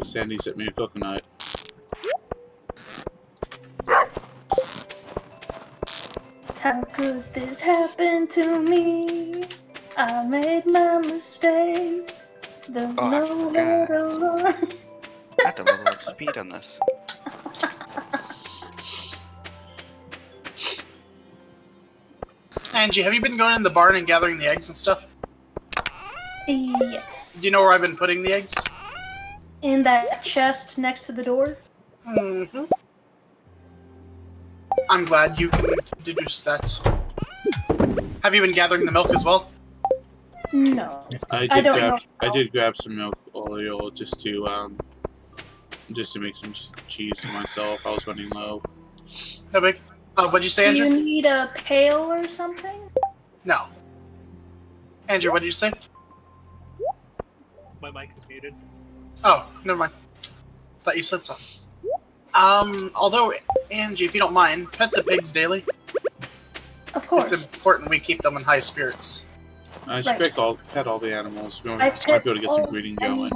Sandy sent me a coconut. How could this happen to me? I made my mistakes. There's no way to learn. I have to level up speed on this. Angie, have you been going in the barn and gathering the eggs and stuff? Yes. Do you know where I've been putting the eggs? In that chest next to the door? Mm-hmm. I'm glad you can deduce that. Have you been gathering the milk as well? No. I did grab some milk oil just to make some cheese for myself. I was running low. No big. What'd you say, Do Andrew? you need a pail or something? No. Andrew, what did you say? My mic is muted. Oh, never mind. Thought you said something. Although, Angie, if you don't mind, pet the pigs daily. Of course. It's important we keep them in high spirits. I should pet all the animals. We might be able to get some breeding going.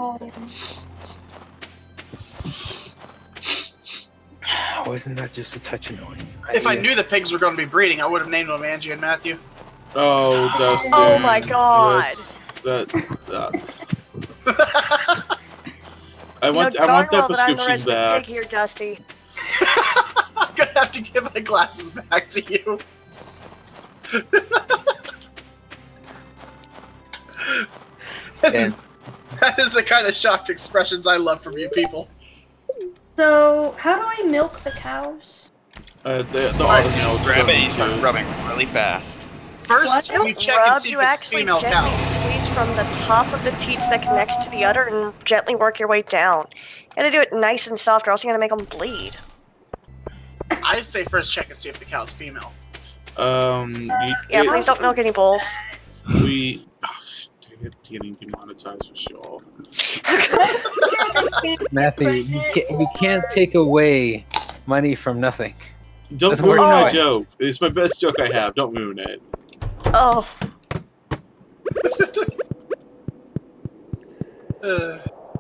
Wasn't that just a touch annoying? If I knew the pigs were going to be breeding, I would have named them Angie and Matthew. Oh, Dustin. Oh my god. I want that prescription back. Pig here, Dusty. I'm gonna have to give my glasses back to you. And that is the kind of shocked expressions I love from you people. So, how do I milk the cows? The Grab it and start rubbing really fast. First, What? you check and see You if it's actually female gently cow. squeeze from the top of the teeth that connects to the udder and gently work your way down. You gotta do it nice and soft or else you're gonna make them bleed. I say first check and see if the cow's female. Please don't milk any bulls. Dang it, getting demonetized for sure. Matthew, you can't take away money from nothing. Don't Doesn't ruin work my that way. joke. It's my best joke I have. Don't ruin it. Oh.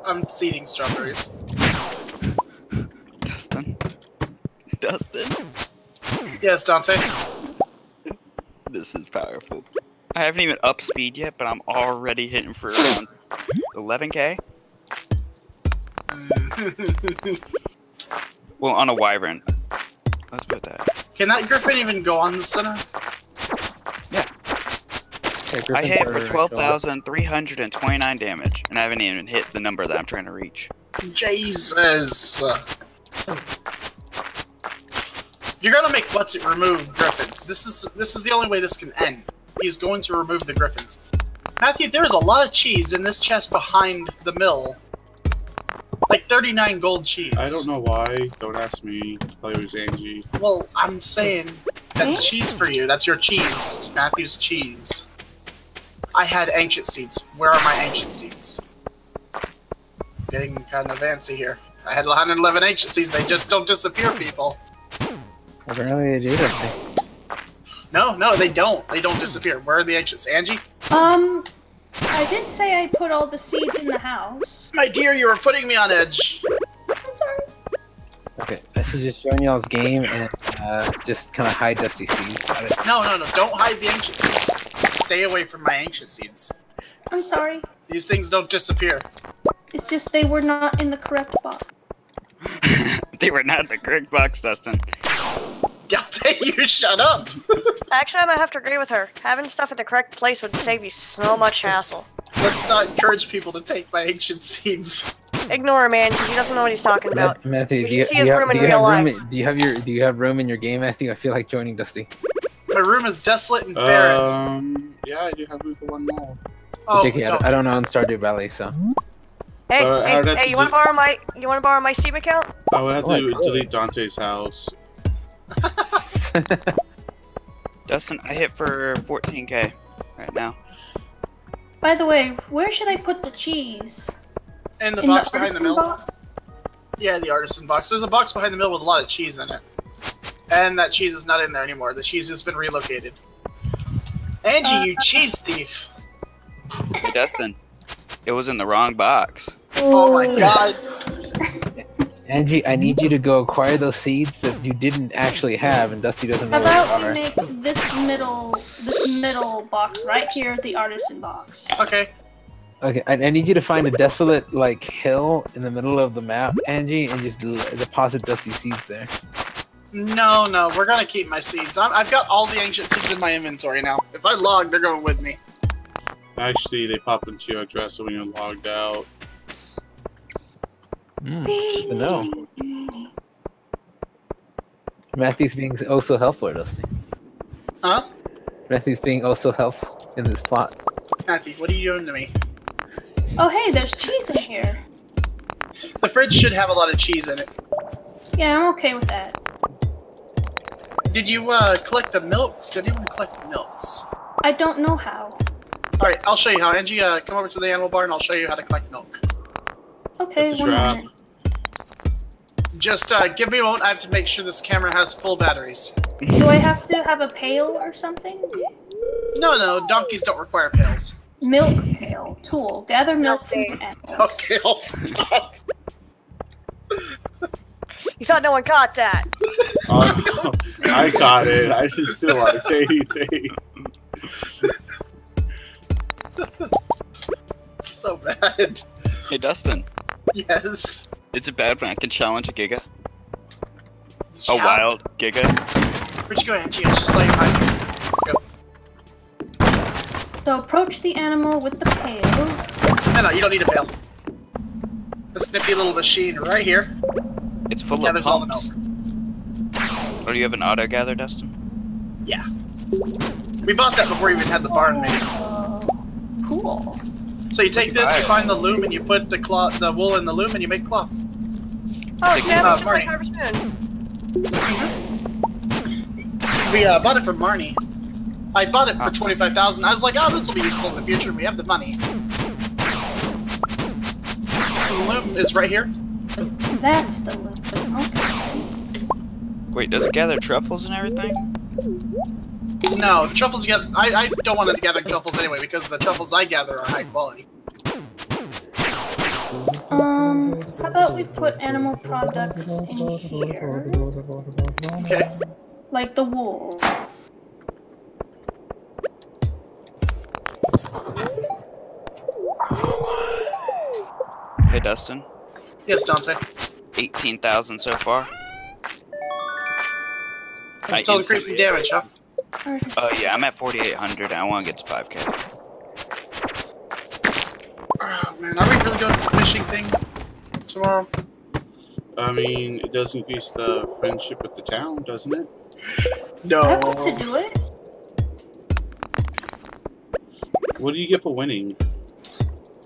I'm seeding strawberries. Dustin? Yes, Dante. This is powerful. I haven't even up speed yet, but I'm already hitting for around 11k. Well, on a wyvern. Let's put that. Can that griffin even go on the center? Yeah. I hit for 12,329 damage, and I haven't even hit the number that I'm trying to reach. Jesus. You're gonna make What's It remove griffins. This is the only way this can end. He's going to remove the griffins. Matthew, there's a lot of cheese in this chest behind the mill. Like 39 gold cheese. I don't know why. Don't ask me. Probably was Angie. Well, I'm saying that's cheese for you. That's your cheese. Matthew's cheese. I had ancient seeds. Where are my ancient seeds? Getting kind of fancy here. I had 111 ancient seeds. They just don't disappear, people. Apparently they do that. No, they don't. They don't disappear. Where are the ancients? Angie? I did say I put all the seeds in the house. My dear, you were putting me on edge. I'm sorry. Okay, I should just join y'all's game and just kind of hide Dusty seeds. No. Don't hide the ancient seeds. Stay away from my ancient seeds. I'm sorry. These things don't disappear. It's just they were not in the correct box. They were not in the correct box, Dustin. Dante, you shut up! Actually, I might have to agree with her. Having stuff in the correct place would save you so much hassle. Let's not encourage people to take my ancient seeds. Ignore him, Angie. He doesn't know what he's talking about. Matthew, You do you, should see his room in real life. do you have room in your game, Matthew? I feel like joining Dusty. My room is desolate and barren. Yeah, I do have room for one more. Oh, JK, I don't know on Stardew Valley, so. Hey, hey, you wanna borrow my Steam account? I would have to delete Dante's house. Dustin, I hit for 14k right now. By the way, where should I put the cheese? In the box behind the artisan mill. box? Yeah, the artisan box. There's a box behind the mill with a lot of cheese in it. And that cheese is not in there anymore. The cheese has been relocated. Angie, you cheese thief! Hey, Dustin, it was in the wrong box. Oh my god. Angie, I need you to go acquire those seeds that you didn't actually have, and Dusty doesn't know How where about they we are. make this middle box right here the artisan box? Okay. Okay, I need you to find a desolate, like, hill in the middle of the map, Angie, and just deposit Dusty seeds there. No, we're gonna keep my seeds. I've got all the ancient seeds in my inventory now. If I log, they're going with me. Actually, they pop into your address when you're logged out. Good to know. Matthew's being oh so helpful, Dusty. Huh? Matthew's being oh so helpful in this plot. Matthew, what are you doing to me? Oh hey, there's cheese in here. The fridge should have a lot of cheese in it. Yeah, I'm okay with that. Did you collect the milks? Did anyone collect the milks? I don't know how. Alright, I'll show you how. Angie, come over to the animal barn, I'll show you how to collect milk. Okay, That's a one trap. minute. Just give me a moment, I have to make sure this camera has full batteries. Do I have to have a pail or something? No, donkeys don't require pails. Milk pail. Tool. Gather milk from Dusty. animals. Okay, I'll stop. You thought no one caught that. Oh, no. I got it. I just still want to say anything. So bad. Hey, Dustin, Yes. is it bad when I can challenge a Giga? A Yeah. wild Giga? Where'd you go, Angie? It's just like, let's go. So approach the animal with the pail. No, you don't need a pail. A snippy little machine right here. It's full of Gathers all the pumps. milk. Or do you have an auto gather, Dustin? Yeah. We bought that before we even had the barn made. Cool. So you take this, you find the loom, and you put the cloth, the wool in the loom, and you make cloth. Oh, snap, it's just Marty. like Harvest Moon. We bought it from Marnie. I bought it for 25,000. I was like, oh, this will be useful in the future. We have the money. So the loom is right here. That's the loop. Okay. Wait, does it gather truffles and everything? No, the truffles you get. I don't want to gather truffles anyway because the truffles I gather are high quality. How about we put animal products in here? Okay. Like the wool. Hey, Dustin, Yes, Dante. 18,000 so far. I'm still increasing damage, huh? Yeah, I'm at 4,800 and I want to get to 5k. Oh man, are we really going to the fishing thing tomorrow? I mean, it does increase the friendship with the town, doesn't it? No. I want to do it. What do you get for winning?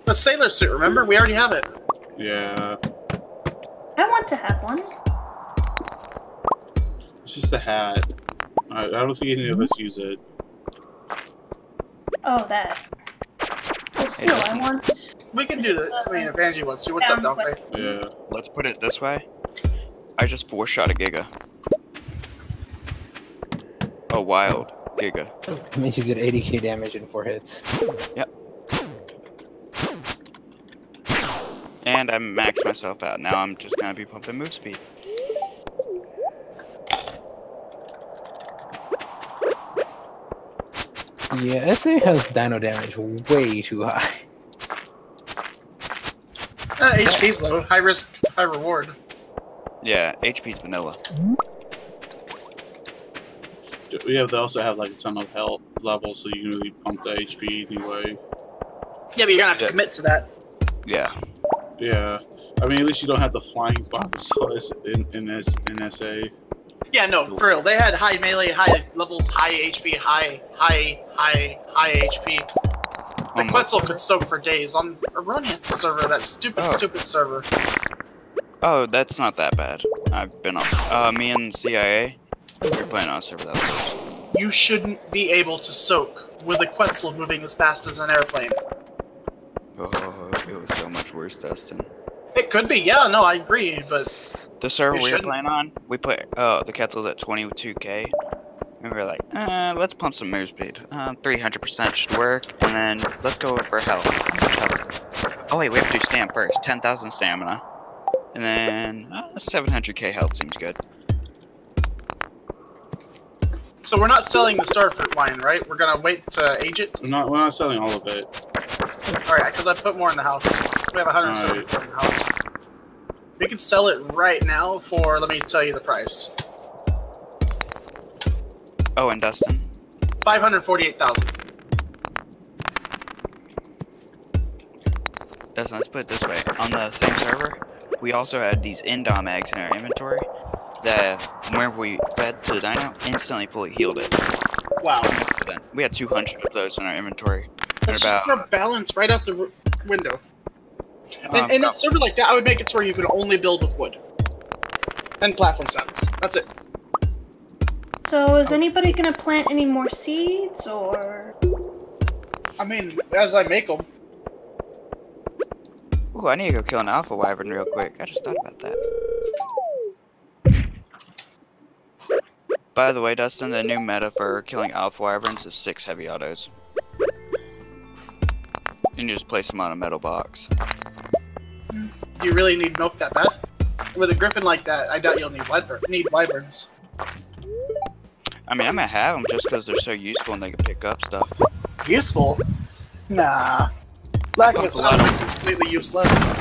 The sailor suit, remember? We already have it. Yeah, I want to have one. it's just a hat. I don't think any of us use it. Oh, that. Well, still, I want. We can do this. I mean, if Angie wants to. What's up, Dante? Yeah. Let's put it this way. I just 4-shot a Giga. A wild Giga. It means you get 80k damage in 4 hits. Yep. And I maxed myself out. Now I'm just gonna be pumping move speed. Yeah, SA has dino damage way too high. HP's low. High risk, high reward. Yeah, HP's vanilla. Yeah, they also have like a ton of health levels, so you can really pump the HP anyway. Yeah, but you're gonna have to commit to that. Yeah. Yeah. I mean, at least you don't have the flying bots in SA. Yeah, no, for real. They had high melee, high levels, high HP, high HP. The Quetzal could soak for days on Aronian's server, that stupid server. Oh, that's not that bad. I've been on. Me and CIA, we're playing on a server that was. You shouldn't be able to soak with a Quetzal moving as fast as an airplane. Oh, it was so much worse, Dustin. It could be, yeah, no, I agree, but... The server we were playing on, we put the Quetzal's at 22k. And we were like, let's pump some move speed. 300% should work, and then let's go for health. Oh wait, we have to do stamina first. 10,000 stamina. And then 700k health seems good. So we're not selling the starfruit wine, right? We're gonna wait to age it? We're not selling all of it. Alright, because I put more in the house. We have 174 in the house. We can sell it right now for, let me tell you the price. Oh, and Dustin? 548,000. Dustin, let's put it this way. On the same server, we also had these Indom eggs in our inventory that whenever we fed to the dino, instantly fully healed it. Wow. We had 200 of those in our inventory. Let's just throw balance right out the window. In a server like that, I would make it to where you can only build with wood. And platform saddles. That's it. So is anybody gonna plant any more seeds, or...? I mean, as I make them. Ooh, I need to go kill an alpha wyvern real quick. I just thought about that. By the way, Dustin, the new meta for killing alpha wyverns is 6 heavy autos. And you just place them on a metal box. Do you really need milk that bad? With a griffin like that, I doubt you'll need wyverns. I mean, I might have them just because they're so useful and they can pick up stuff. Useful? Nah. Lack of a sound makes them completely useless.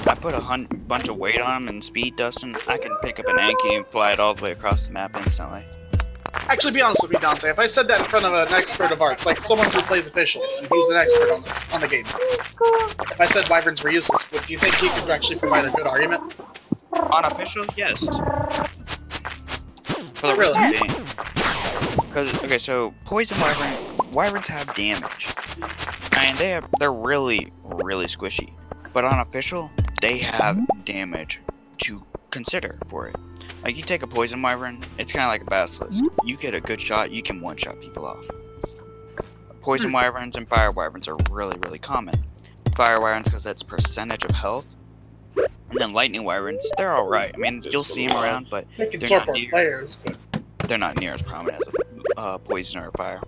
I put a bunch of weight on them and speed, Dustin. I can pick up an Anki and fly it all the way across the map instantly. Actually, be honest with me, Dante. If I said that in front of an expert of art, like someone who plays official, and he's an expert on the game, if I said wyverns were useless, do you think he could actually provide a good argument? On official, yes. For the real game. Because okay, so poison wyverns have damage, and they're really squishy. But on official, they have damage to consider for it. Like, you take a poison wyvern, it's kind of like a basilisk. You get a good shot, you can one-shot people off. Poison wyverns and fire wyverns are really common. Fire wyverns because that's percentage of health. And then lightning wyverns, they're alright. I mean, you'll see them around, but they can torpor players, but they're not near as prominent as a poison or a fire.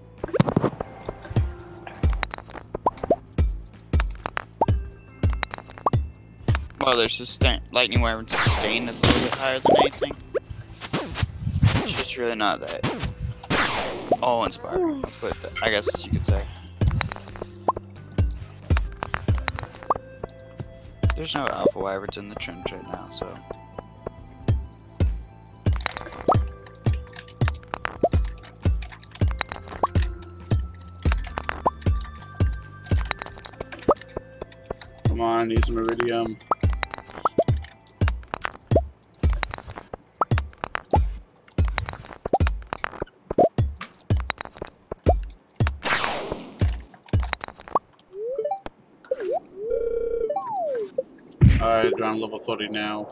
Well, their lightning wyvern's sustain is a little bit higher than anything. It's just really not that awe-inspiring, I guess you could say. There's no alpha wyverns in the trench right now, so... Come on, I need some iridium. Alright, around level 30 now.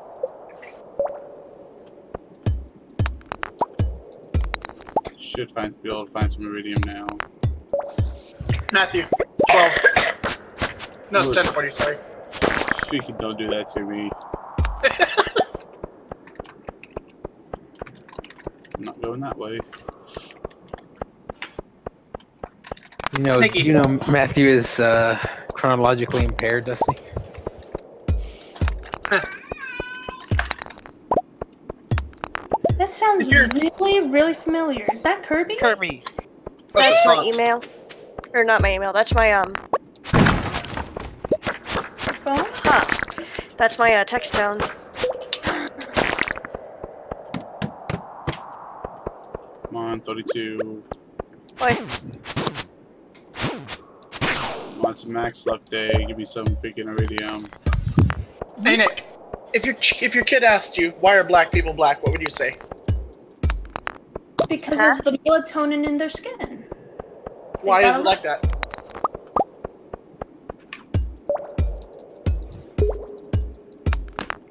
Should be able to find some iridium now. Matthew, 12. No, it's 1040, sorry. Freaking don't do that to me. I'm not going that way. You know, Matthew is chronologically impaired, Dusty. That sounds really familiar. Is that Kirby? Kirby! That's my email. Or not my email, that's my, Phone? Huh. That's my, text tone. Come on, on, 32. Wait. Want some max luck day, give me some freaking iridium. Hey Nick, if your kid asked you why are black people black, what would you say? Because of the melatonin in their skin. Why is it like that?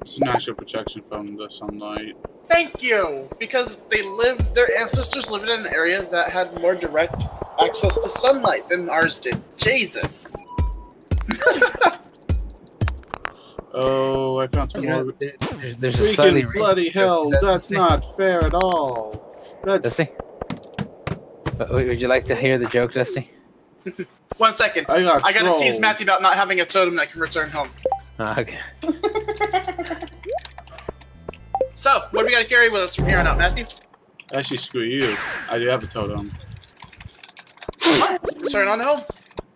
It's natural protection from the sunlight. Thank you! Because their ancestors lived in an area that had more direct access to sunlight than ours did. Jesus. Oh, I found some more. There's a slightly Freaking bloody hell, that's not fair at all. That's... Dusty? Would you like to hear the joke, Dusty? 1 second. I gotta tease Matthew about not having a totem that can return home. Okay. So, what do we gotta carry with us from here on out, Matthew? Actually, screw you. I do have a totem. Return on home?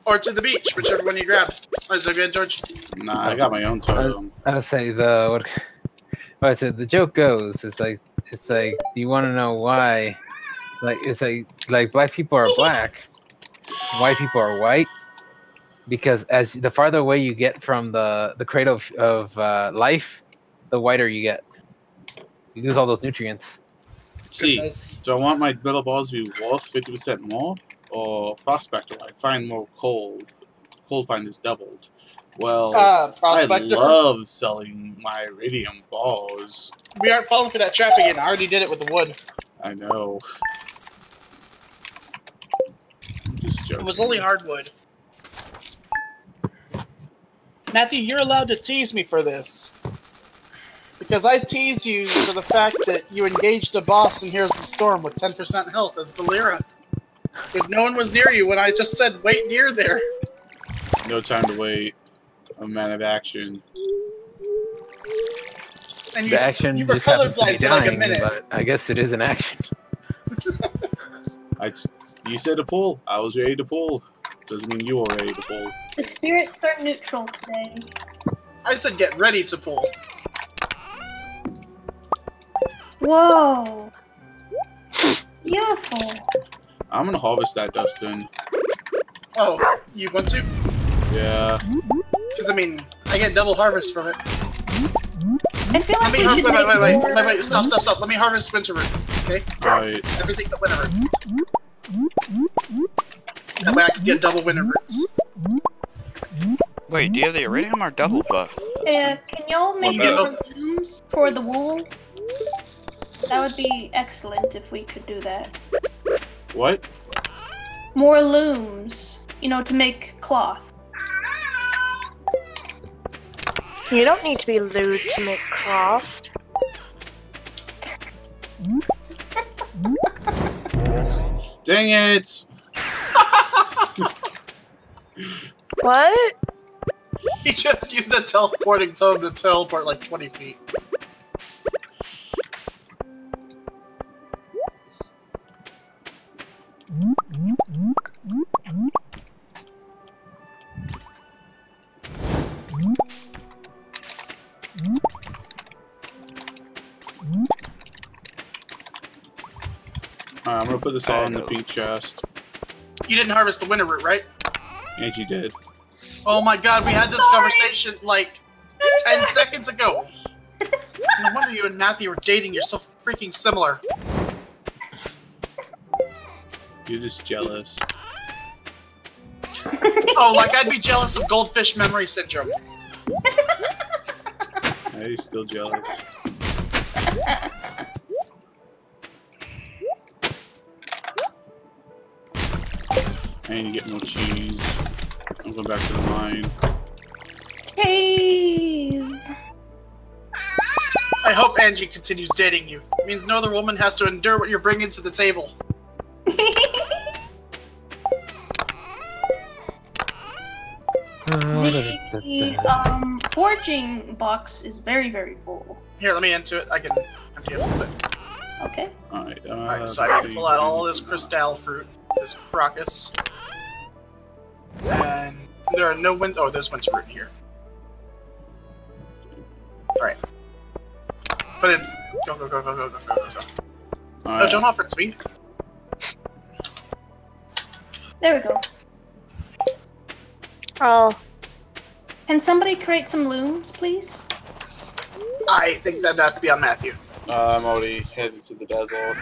Or to the beach, whichever one you grab. Oh, is that good, George? Nah, I got my own totem. I'll say the joke goes. It's like, do you want to know why? Like, it's like black people are black, white people are white, because as the farther away you get from the cradle of life, the whiter you get. You lose all those nutrients. See, do I want my metal balls to be worth 50% more, or prospector? I find more coal. Coal find is doubled. Well, I love selling my iridium balls. We aren't falling for that trap again. I already did it with the wood. I know. I'm just joking. It was only hardwood. Matthew, you're allowed to tease me for this. Because I tease you for the fact that you engaged a boss in Here's the Storm with 10% health as Valera. If no one was near you when I just said, wait near there. No time to wait. A man of action. And The action you were just happens to be colorblind for like a dying, minute. but I guess it is an action. You said to pull. I was ready to pull. Doesn't mean you were ready to pull. The spirits are neutral today. I said get ready to pull. Whoa. Beautiful. I'm gonna harvest that, Dustin. Oh, you want to? Yeah. Because, I mean, I get double harvest from it. I feel like we should wait, stop. Let me harvest winter root, okay? Alright. Everything but winter root. That way I can get double winter roots. Wait, do you have the iridium or double buff? Can y'all make more looms for the wool? That would be excellent if we could do that. What? More looms, you know, to make cloth. You don't need to be lewd to make craft. Dang it! What? He just used a teleporting totem to teleport like 20 feet. Alright, I'm gonna put this all in the pink chest. You didn't harvest the winter root, right? And you did. Oh my god, we had this conversation like 10 seconds ago. No wonder you and Matthew were dating, you're so freaking similar. You're just jealous. Oh, like I'd be jealous of goldfish memory syndrome. Hey, you're still jealous. I need to get more cheese. I'm going back to the mine. Cheese! I hope Angie continues dating you. It means no other woman has to endure what you're bringing to the table. The forging box is very, very full. Here, let me into it. I can empty it a little bit. Okay. Alright, so I can pull out all this crystal fruit, this crocus. And there are no wind. Oh, there's winter root here. Alright. Put in. Go. No, don't offer it to me. There we go. Oh. Can somebody create some looms, please? I think that'd have to be on Matthew. I'm already headed to the desert.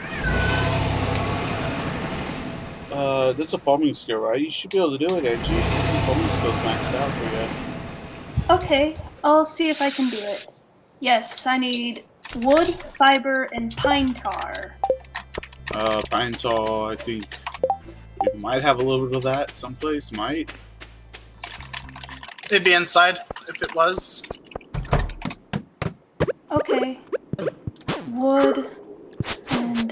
That's a farming skill, right? You should be able to do it, Angie. Farming skill's maxed out for you. Okay, I'll see if I can do it. Yes, I need wood, fiber, and pine tar. Pine tar, I think we might have a little bit of that someplace, might. It'd be inside if it was. Okay. Wood and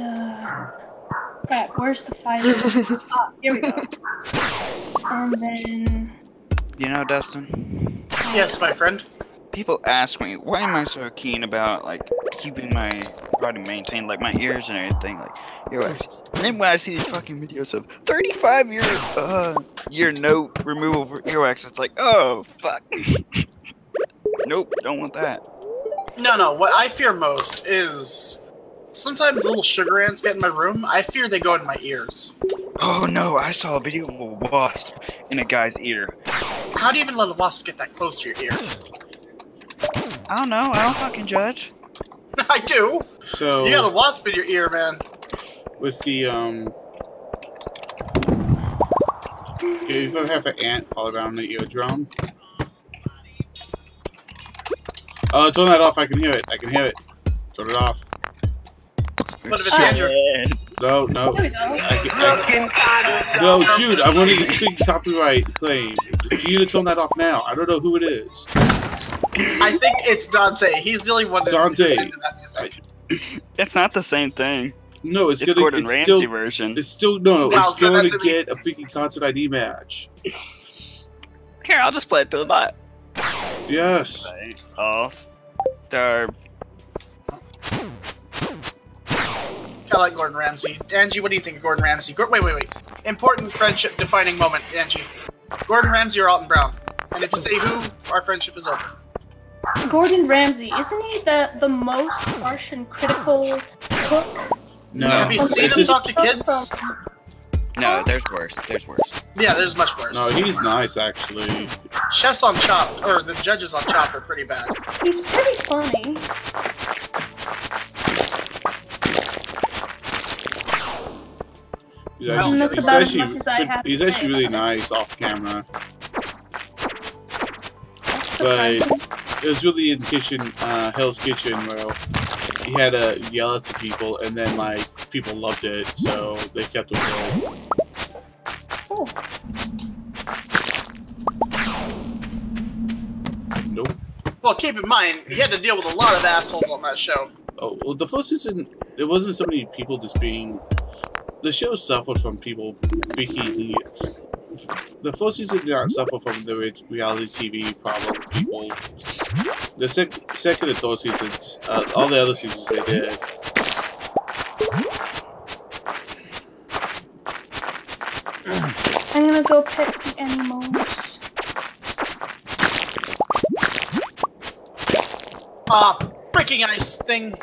crap, where's the fiber? Ah, here we go. And then You know, Dustin? Yes, my friend. People ask me, why am I so keen about, like, keeping my body maintained, like, my ears and everything, like, earwax. And then when I see these fucking videos of 35-year note removal for earwax, it's like, oh, fuck. Nope, don't want that. No, what I fear most is sometimes little sugar ants get in my room. I fear they go in my ears. Oh no, I saw a video of a wasp in a guy's ear. How do you even let a wasp get that close to your ear? I don't know, I don't fucking judge. I do. So You got a wasp in your ear, man. with the yeah, if you have an ant fall around the eardrum. Turn that off. I can hear it. I can hear it. Turn it off. What if it's Andrew? No. there we go. No, shoot. I'm going to get a copyright claim. You need to turn that off now. I don't know who it is. I think it's Dante. He's the only one Dante. who's into that music. It's not the same thing. No, it's gonna. Gordon It's Ramsay still. version. It's still no. Wow, It's so going that's to get a freaking concert ID match. Here, I'll just play it through the bot. Yes. All star. I like Gordon Ramsay. Angie, what do you think of Gordon Ramsay? Wait. Important friendship defining moment, Angie. Gordon Ramsay or Alton Brown? And if you say who, our friendship is over. Gordon Ramsay, isn't he the most harsh and critical cook? No. Have you seen It's him just, talk to kids? No, there's worse. There's worse. Yeah, there's much worse. no, he's nice actually. Chefs on Chopped, or the judges on Chopped are pretty bad. He's pretty funny. He's And that's he's about as actually, much as I have he's to actually say. really nice off camera. That's But surprising. it was really in kitchen, Hell's Kitchen, where he had to yell at some people, and then like people loved it, so they kept him going. Cool. Nope. Well, keep in mind, he had to deal with a lot of assholes on that show. Oh, well, the first season, it wasn't so many people just being. The show suffered from people thinking. The first season did not suffer from the reality TV problem. People. The second and third seasons, all the other seasons they did. I'm gonna go pet the animals. Freaking ice thing.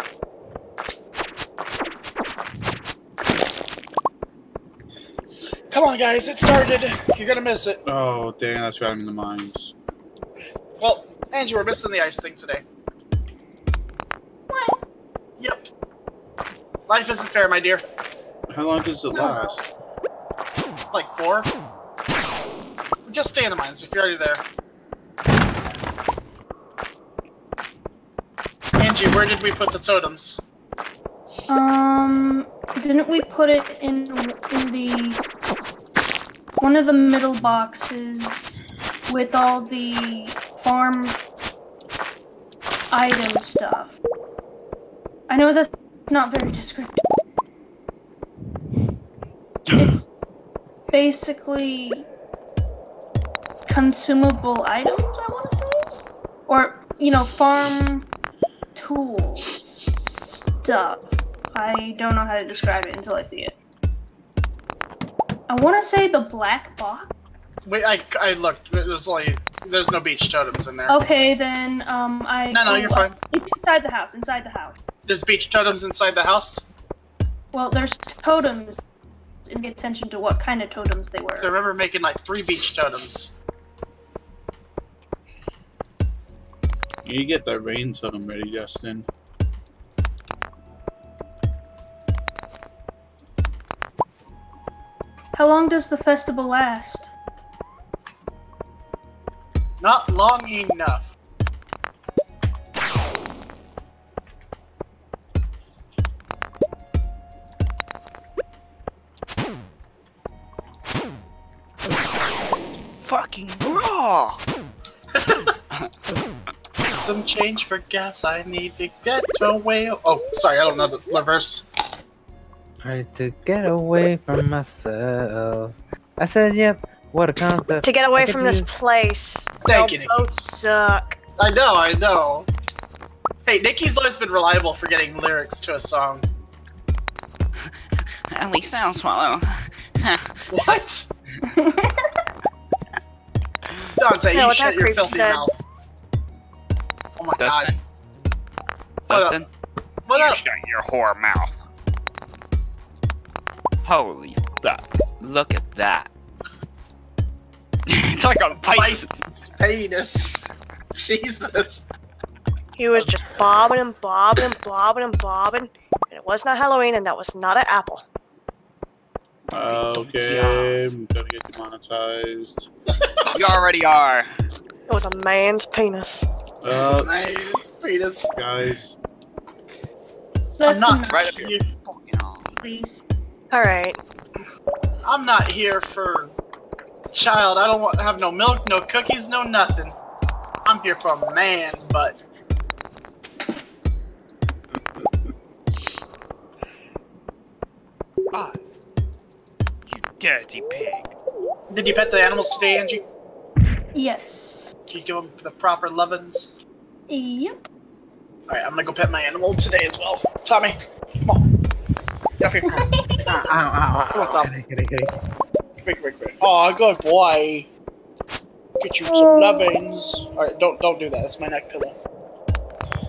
Come on, guys, it started. You're gonna miss it. Oh, dang, that's right, I'm in the mines. Well, Angie, we're missing the ice thing today. What? Yep. Life isn't fair, my dear. How long does it last? Like 4? Just stay in the mines if you're already there. Angie, where did we put the totems? Didn't we put it in the one of the middle boxes with all the farm item stuff? I know that's not very descriptive. It's basically consumable items, I want to say? Or, you know, farm tools stuff. I don't know how to describe it until I see it. I want to say the black box. Wait, I looked. There's no beach totems in there. Okay, then, No, you're fine. It's inside the house, inside the house. There's beach totems inside the house. Well, there's totems first and get attention to what kind of totems they were. So I remember making like 3 beach totems. You get that rain totem ready, Justin. How long does the festival last? Not long enough. Fucking raw! Some change for gas, I need to get away. Oh, sorry, I don't know the verse. Tried to get away from myself. I said, yep, what a concept. To get away I could from this do- place. Thank They'll you, both suck. I know. Hey, Nikki's always been reliable for getting lyrics to a song. At least I'll swallow. What? Dante, Yeah, you what shut that your creep filthy said. mouth. Oh my Dustin? god. Dustin? What You up? shut your whore mouth. Holy fuck. Look at that. It's like a bison. Bison's penis. Jesus. He was just bobbing and bobbing and bobbing and bobbing. And it was not Halloween, and that was not an apple. Okay, I'm gonna get demonetized. You already are. It was a man's penis. Man's penis. Guys, That's I'm not enough, Right up here. please. Alright. I'm not here for child. I don't want to have no milk, no cookies, no nothing. I'm here for a man, but Ah, you dirty pig. did you pet the animals today, Angie? Yes. Did you give them the proper lovin's? Yep. Alright, I'm gonna go pet my animal today as well. Tommy, come on. Get up here. Come on, Tom. Kitty. Come here. Oh, good boy. Get you some lovin's. Alright, don't do that. That's my neck pillow.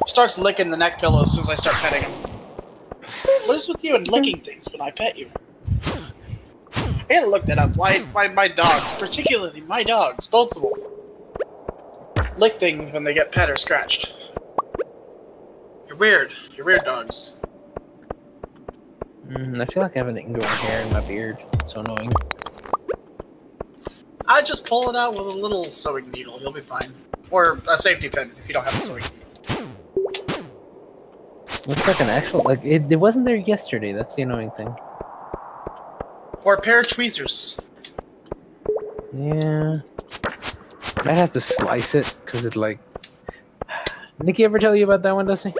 Starts licking the neck pillow as soon as I start petting him. What is with you and licking things when I pet you? I gotta look that up. Why my dogs, particularly my dogs, both of them, lick things when they get pet or scratched? You're weird. You're weird dogs. I feel like I have an ingrown hair in my beard. It's so annoying. I just pull it out with a little sewing needle. You'll be fine. Or a safety pin if you don't have a sewing needle. Looks like an actual, like, it wasn't there yesterday, that's the annoying thing. Or a pair of tweezers. Yeah. Might have to slice it, because it, like... Nikki ever tell you about that one, does he?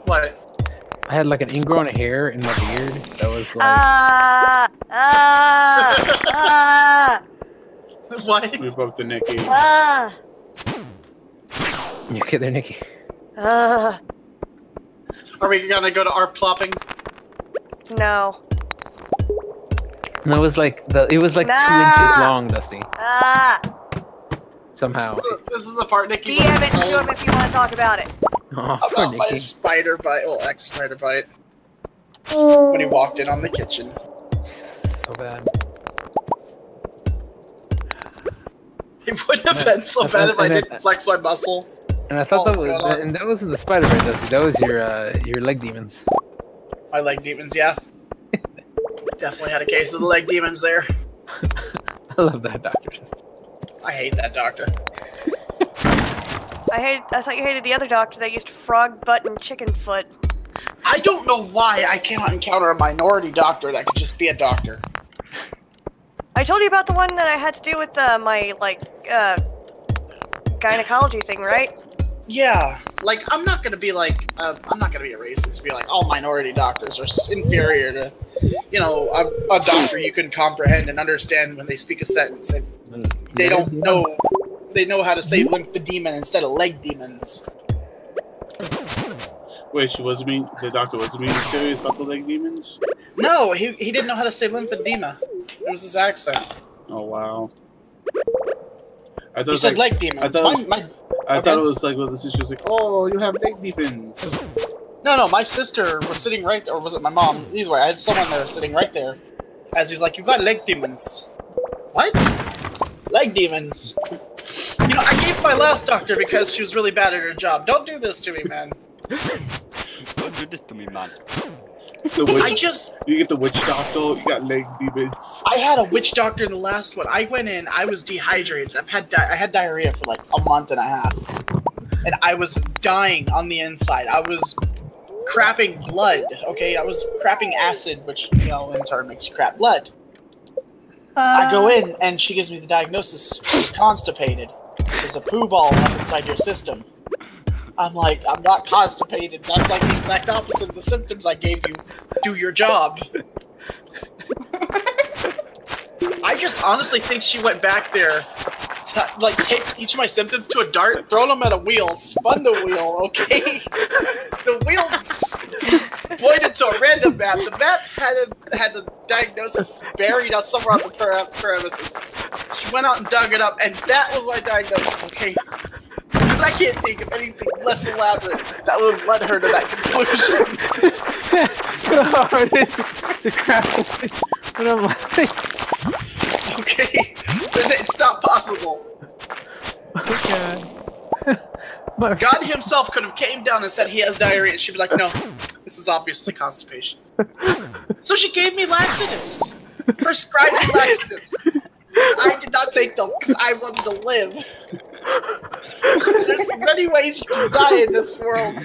What? I had, like, an ingrown hair in my beard that was, like... What? we broke the Nikki. You okay there, Nikki? Are we gonna go to art plopping? No. No, it was like, 2 inches long, Dusty. Somehow. This is the part Nikki DM it to him if you want to talk about it. Oh, poor about my Nikki. spider bite. Well, ex-spider bite. When he walked in on the kitchen. So bad. It wouldn't have been so bad if I didn't flex my muscle. And I thought Oh, that was, God. and that wasn't the Spider-Man, Dusty. That was your leg demons. My leg demons, yeah. Definitely had a case of the leg demons there. I love that doctor. Just. I hate that doctor. I thought you hated the other doctor that used frog butt and chicken foot. I don't know why I cannot encounter a minority doctor that could just be a doctor. I told you about the one that I had to do with my gynecology thing, right? Yeah, like I'm not gonna be like I'm not gonna be a racist and be like all minority doctors are inferior to, you know, a doctor you can comprehend and understand when they speak a sentence and they don't know. They know how to say lymphedema instead of leg demons. Wait, the doctor wasn't being serious about the leg demons? No, he didn't know how to say lymphedema. It was his accent. Oh, wow. I thought He it was said like, leg demons. I thought Okay. it was like, well, the sister was like, oh, you have leg demons. No, my sister was sitting right there, or was it my mom? Either way, I had someone there sitting right there. as he's like, "You've got leg demons." What? Leg demons? You know, I gave my last doctor because she was really bad at her job. Don't do this to me, man. Don't do this to me, man. The witch, you get the witch doctor, you got leg demons. I had a witch doctor in the last one. I went in, I was dehydrated. I had diarrhea for like a month and a half. And I was dying on the inside. I was crapping blood, okay? I was crapping acid, which, you know, in turn makes you crap blood. I go in, and she gives me the diagnosis, constipated. There's a poo ball up inside your system. I'm like, I'm not constipated. That's like the exact opposite of the symptoms I gave you. Do your job. I just honestly think she went back there to, like, take each of my symptoms to a dart, throw them at a wheel, spun the wheel, okay? The wheel pointed to a random map. The map had the diagnosis buried out somewhere on the premises. She went out and dug it up, and that was my diagnosis, okay? Because I can't think of anything less elaborate that would have led her to that conclusion. Oh, it's crap. But I'm like, okay, it's not possible. Oh, God himself could have came down and said he has diarrhea, and she'd be like, no, this is obviously constipation. So she gave me laxatives. Prescribed me laxatives. I did not take them because I wanted to live. There's many ways you can die in this world,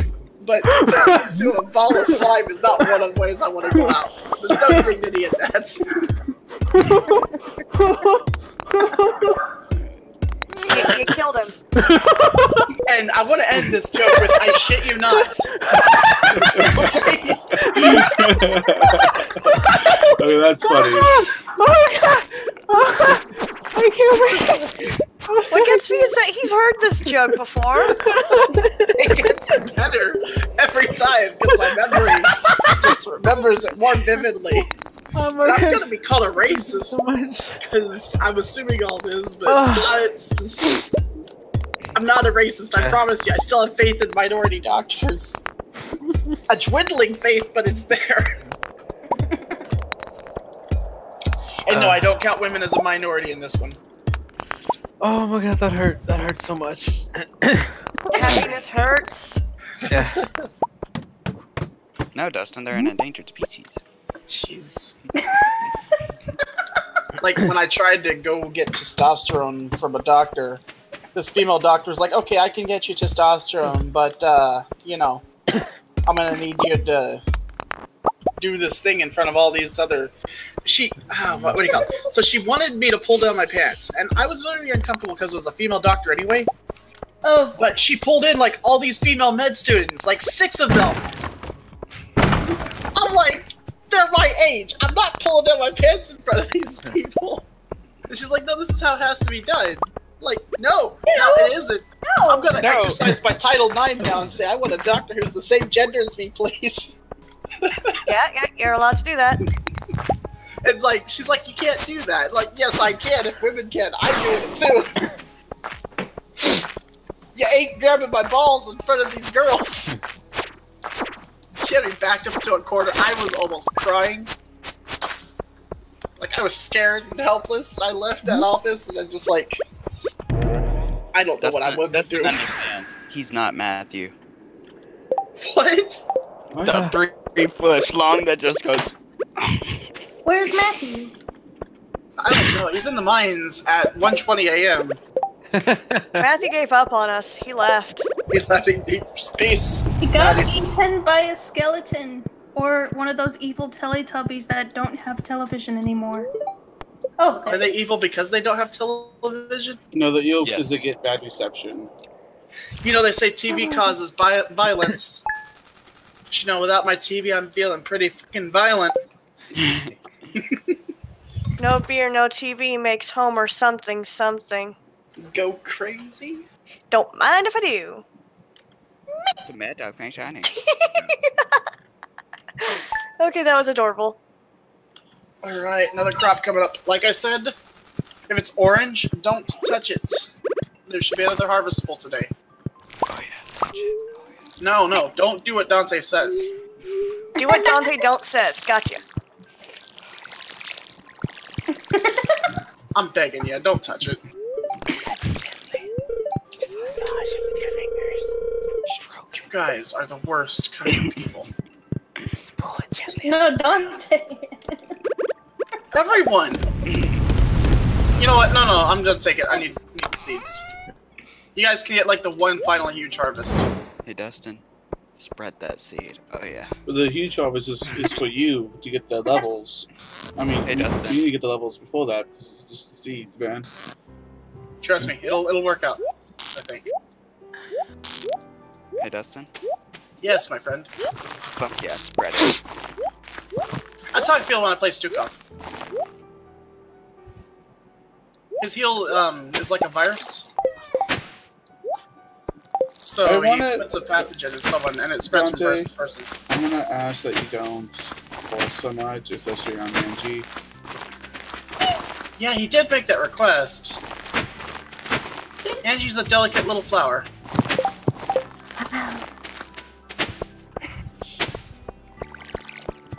but turning into a ball of slime is not one of the ways I want to go out. There's no dignity in that. You killed him. And I want to end this joke with, I shit you not. Okay, that's funny. Oh god! Oh, I can't wait! What gets me is that he's heard this joke before. It gets better every time because my memory just remembers it more vividly. Oh And my I'm god! gonna be called a racist So much. because I'm assuming all this, but it's just... I'm not a racist, I promise you. I still have faith in minority doctors. A dwindling faith, but it's there. And no, I don't count women as a minority in this one. Oh my god, that hurt. That hurt so much. Happiness hurts. Yeah. No, Dustin, they're an endangered species. Jeez. Like, when I tried to go get testosterone from a doctor, this female doctor was like, okay, I can get you testosterone, but, you know, I'm gonna need you to do this thing in front of all these other... what do you call it? So she wanted me to pull down my pants, and I was very uncomfortable because it was a female doctor anyway. Oh. But she pulled in, like, all these female med students, like 6 of them. I'm like, they're my age. I'm not pulling down my pants in front of these people. And she's like, no, this is how it has to be done. Like, no, it isn't. No. I'm gonna exercise my Title IX now and say, I want a doctor who's the same gender as me, please. Yeah, you're allowed to do that. And, like, she's like, you can't do that. Like, yes, I can. If women can, I'm doing it too. You ain't grabbing my balls in front of these girls. She had me backed up to a corner. I was almost crying. Like, I was scared and helpless. I left that office and I'm just like, I don't know what I would do. Dustin understands. He's not Matthew. What? The 3 foot long that just goes... Where's Matthew? I don't know. He's in the mines at 1:20 a.m. Matthew gave up on us. He left. He's letting deep space. He got eaten by a skeleton. Or one of those evil Teletubbies that don't have television anymore. Oh, Are they evil because they don't have television? No, the evil Yes. because they get bad reception. You know, they say TV causes violence. But, you know, without my TV, I'm feeling pretty fucking violent. No beer, no TV makes Homer something something. Go crazy? Don't mind if I do. It's a mad dog fan shining. Okay, that was adorable. Alright, another crop coming up. Like I said, if it's orange, don't touch it. There should be another harvestable today. Oh yeah, touch it. Oh, yeah. No, don't do what Dante says. Do what Dante don't says. Gotcha. I'm begging you, don't touch it. Stroke. You guys are the worst kind of people. Pull it gently. No, Dante. Everyone! You know what? No, I'm gonna take it. I need the seeds. You guys can get like the one final huge harvest. Hey, Dustin. Spread that seed. Oh, yeah. But the huge harvest is for you to get the levels. I mean, Hey, you Dustin. need to get the levels before that because it's just the seeds, man. Trust me, it'll work out. I think. Hey, Dustin. Yes, my friend. Fuck yeah, spread it. That's how I feel when I play Stukov. His heal is like a virus. So he puts a pathogen in someone and it spreads from person to person. I'm gonna ask that you don't pause so much, especially on Angie. Yeah, he did make that request. Angie's a delicate little flower.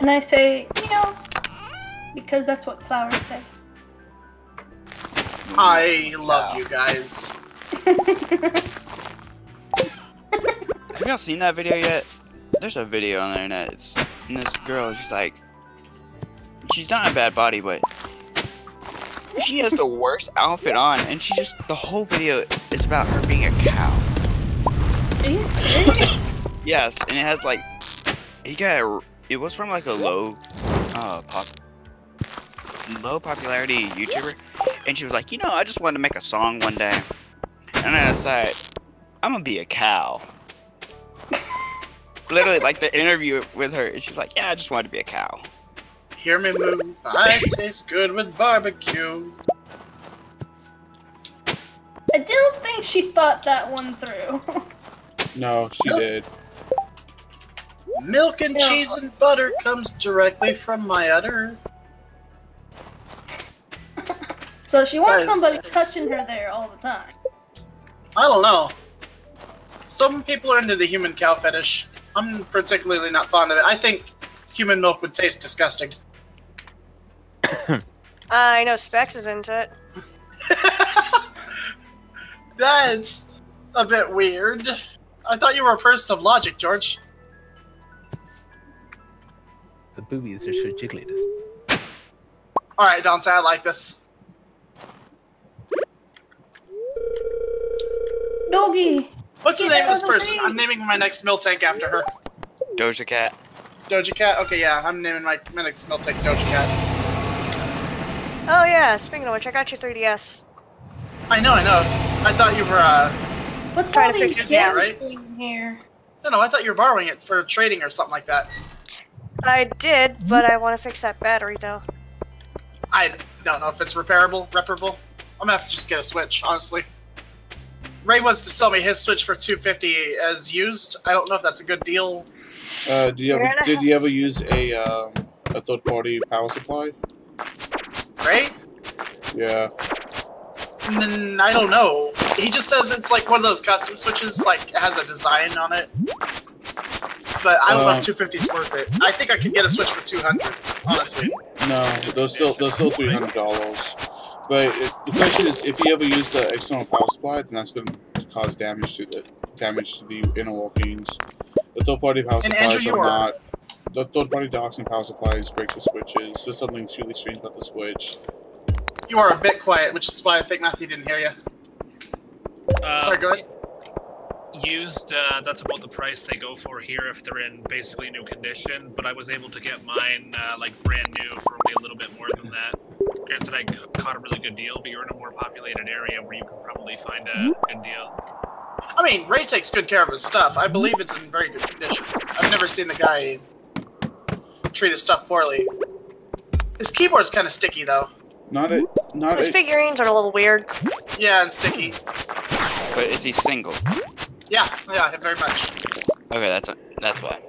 And I say, meow, because that's what flowers say. I love you guys. Have y'all seen that video yet? There's a video on the internet. And this girl is like, she's not in a bad body, but she has the worst outfit on, and she just, the whole video is about her being a cow. Are you serious? Yes, and it has like, it was from like a low popularity YouTuber, and she was like, you know, I just wanted to make a song one day, and I decided, I'm gonna be a cow. Literally, like the interview with her, and she's like, yeah, I just wanted to be a cow. Hear me moo, I taste good with barbecue. I don't think she thought that one through. No, she did. Milk and cheese and butter comes directly from my udder. So she wants Guys, somebody touching her there all the time. I don't know. Some people are into the human cow fetish. I'm particularly not fond of it. I think human milk would taste disgusting. I know Specs is into it. That's a bit weird. I thought you were a person of logic, George. The boobies are so jiggly. Alright, Dante, I like this. Doggy! What's the name of this person? I'm naming my next mill tank after her. Doja Cat. Doja Cat? Okay, yeah, I'm naming my next mill tank Doja Cat. Oh yeah, speaking of which, I got your 3DS. I know. I thought you were, What's Trying all to these fix it, yeah, gas right? in here? No, I thought you were borrowing it for trading or something like that. I did, but I want to fix that battery though. I don't know if it's reparable. I'm gonna have to just get a Switch, honestly. Ray wants to sell me his Switch for $250 as used. I don't know if that's a good deal. Did you ever use a third-party power supply? Ray? Yeah. I don't know. He just says it's like one of those custom switches, like it has a design on it. But I don't know if $250 is worth it. I think I could get a Switch for $200, honestly. No, they're still $300. But the question is, if you ever use the external power supply, then that's going to cause damage to the inner workings. The third-party power supplies are not. The third-party docks and power supplies break the switches. There's something really strange about the Switch. You are a bit quiet, which is why I think Matthew didn't hear you. Sorry, go ahead. Used, that's about the price they go for here if they're in basically new condition, but I was able to get mine like brand new for only a little bit more than that. Granted, I caught a really good deal, but you're in a more populated area where you can probably find a good deal. I mean, Ray takes good care of his stuff. I believe it's in very good condition. I've never seen the guy treat his stuff poorly. His keyboard's kind of sticky, though. His figurines are a little weird. Yeah, and sticky. But is he single? Yeah, very much. Okay, that's why.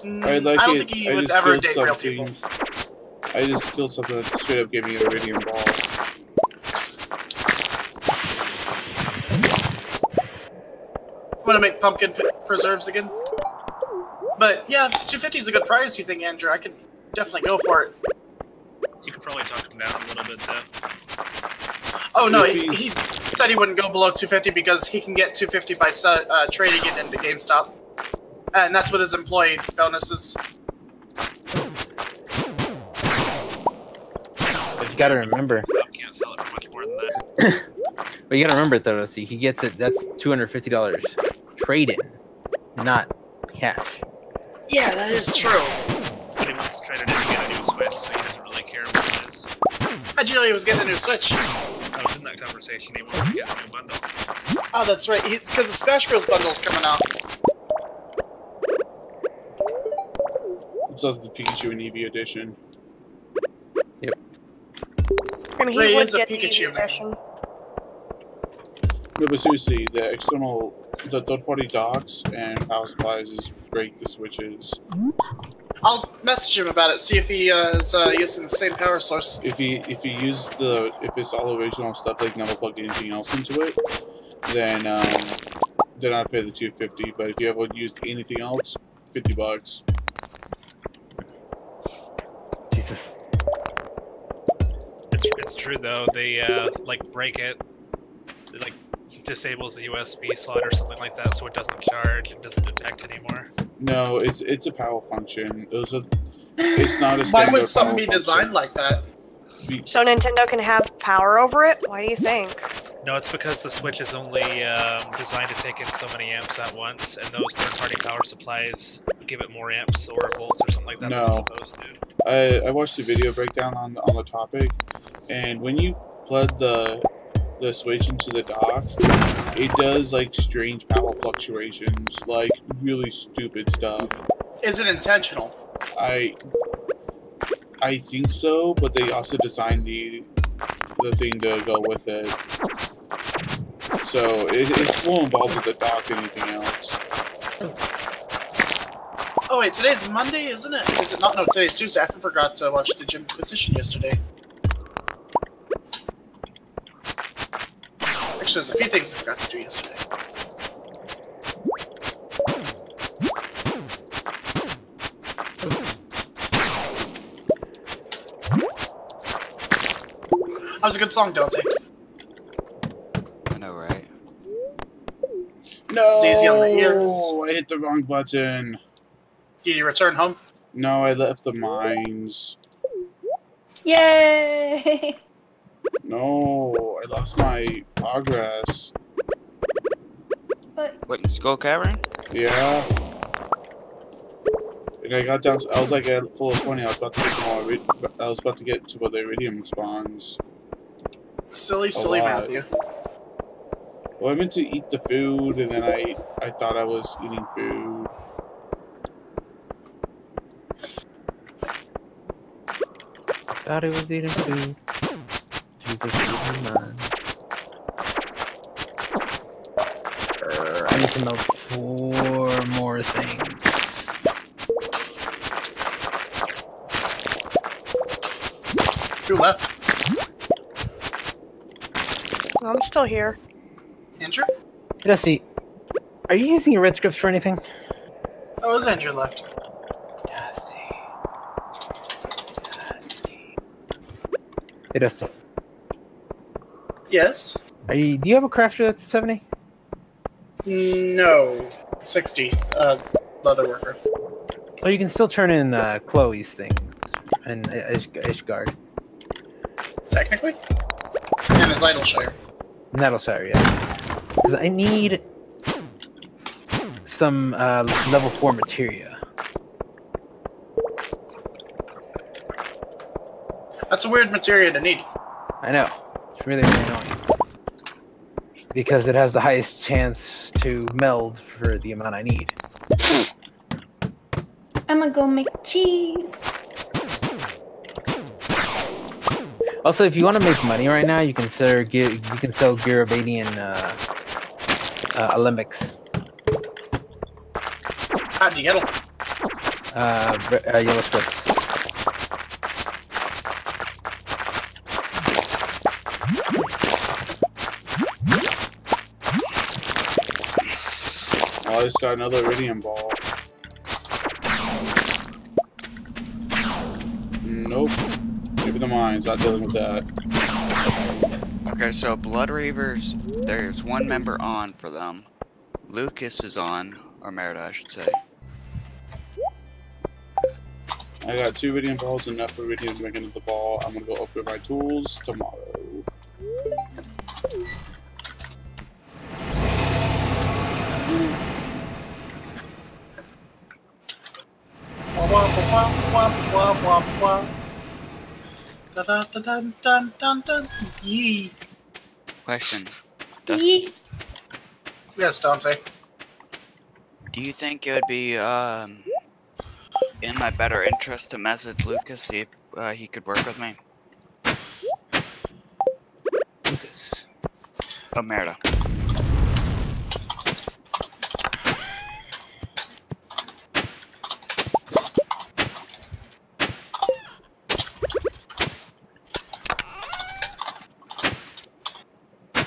I don't think he would ever date real people. I just killed something that straight up gave me an iridium ball. I'm gonna make pumpkin preserves again. But yeah, $250 is a good price. You think, Andrew? I could definitely go for it. You could probably probably talk him down a little bit though. Oh no, he said he wouldn't go below 250 because he can get 250 by trading it into GameStop, and that's with his employee bonuses. But you gotta remember. Can't sell it for much more than that. But you gotta remember though. See, he gets it. That's $250 trade-in, not cash. Yeah, that is true. But he wants to trade it in and get a new Switch, so he doesn't really care what it is. How'd you know he was getting a new Switch? I was in that conversation. He wants to get a new bundle. Oh, that's right. Because the Smash Bros. Bundle's coming out. It's also the Pikachu and Eevee edition. I mean, Ray he would is a get the Pikachu, man. edition. No, but seriously, the third-party docks and power supplies is great. The Switches. I'll message him about it, see if he is using the same power source. If it's all original stuff, like never plugged anything else into it, then I'd pay the $250. But if you ever used anything else, $50. Jesus. It's true though. They like break it. It like disables the USB slot or something like that, so it doesn't charge. It doesn't detect anymore. No, it's a power function. It's not a standard Why would something power be designed function. like that? So Nintendo can have power over it? Why do you think? No, it's because the Switch is only designed to take in so many amps at once, and those third-party power supplies give it more amps or volts or something like that than it's supposed to. I watched the video breakdown on the topic, and when you plug the Switch into the dock, it does like strange power fluctuations, like really stupid stuff. Is it intentional? I think so, but they also designed the thing to go with it. So it's more involved with the dock than anything else. Oh wait, today's Monday, isn't it? Is it not? No, today's Tuesday. I forgot to watch the Gym Position yesterday. Actually, there's a few things I forgot to do yesterday. That was a good song, Dante. I know, right? No, It's easy on the ears. I hit the wrong button. Did you return home? No, I left the mines. Yay! No, I lost my progress. But What, Skull Cavern? Yeah. And I got down. I was like at full of 20. I was about to get some more. I was about to get to where the iridium spawns. Silly lot. Matthew. Well, I meant to eat the food, and then I thought I was eating food. Thought it was eating food. Jesus, eating mine. I need to melt 4 more things. Who left? I'm still here. Andrew? Let's see. Are you using your red scripts for anything? Oh, it was Andrew left. Let's see. Hey, Dusty. Yes? Do you have a crafter that's 70? No. 60. Leather worker. Oh, you can still turn in Chloe's things and Ishgard. Technically? And it's Idleshire. And that'll show you. Because I need some level 4 materia. That's a weird materia to need. I know. It's really, really annoying. Because it has the highest chance to meld for the amount I need. I'm gonna go make cheese. Also, if you want to make money right now, you can sell Garabadian Alembics. How'd you get them? Yellow scripts. Oh, I just got another iridium ball. Nope. Give me the mine. fine. Stop dealing with that. Okay, so Blood Reavers, there's one member on for them. Lucas is on, or Merida, I should say. I got 2 iridium balls, enough iridium to make another ball. I'm gonna go upgrade my tools tomorrow. Wah, wah, wah, wah, wah, wah. Dun, dun, dun, dun, dun, dun. Yee. Question. Dustin, Yeet. Yes, Dante. do you think it would be in my better interest to message Lucas, see if he could work with me? Lucas. Oh, Merida.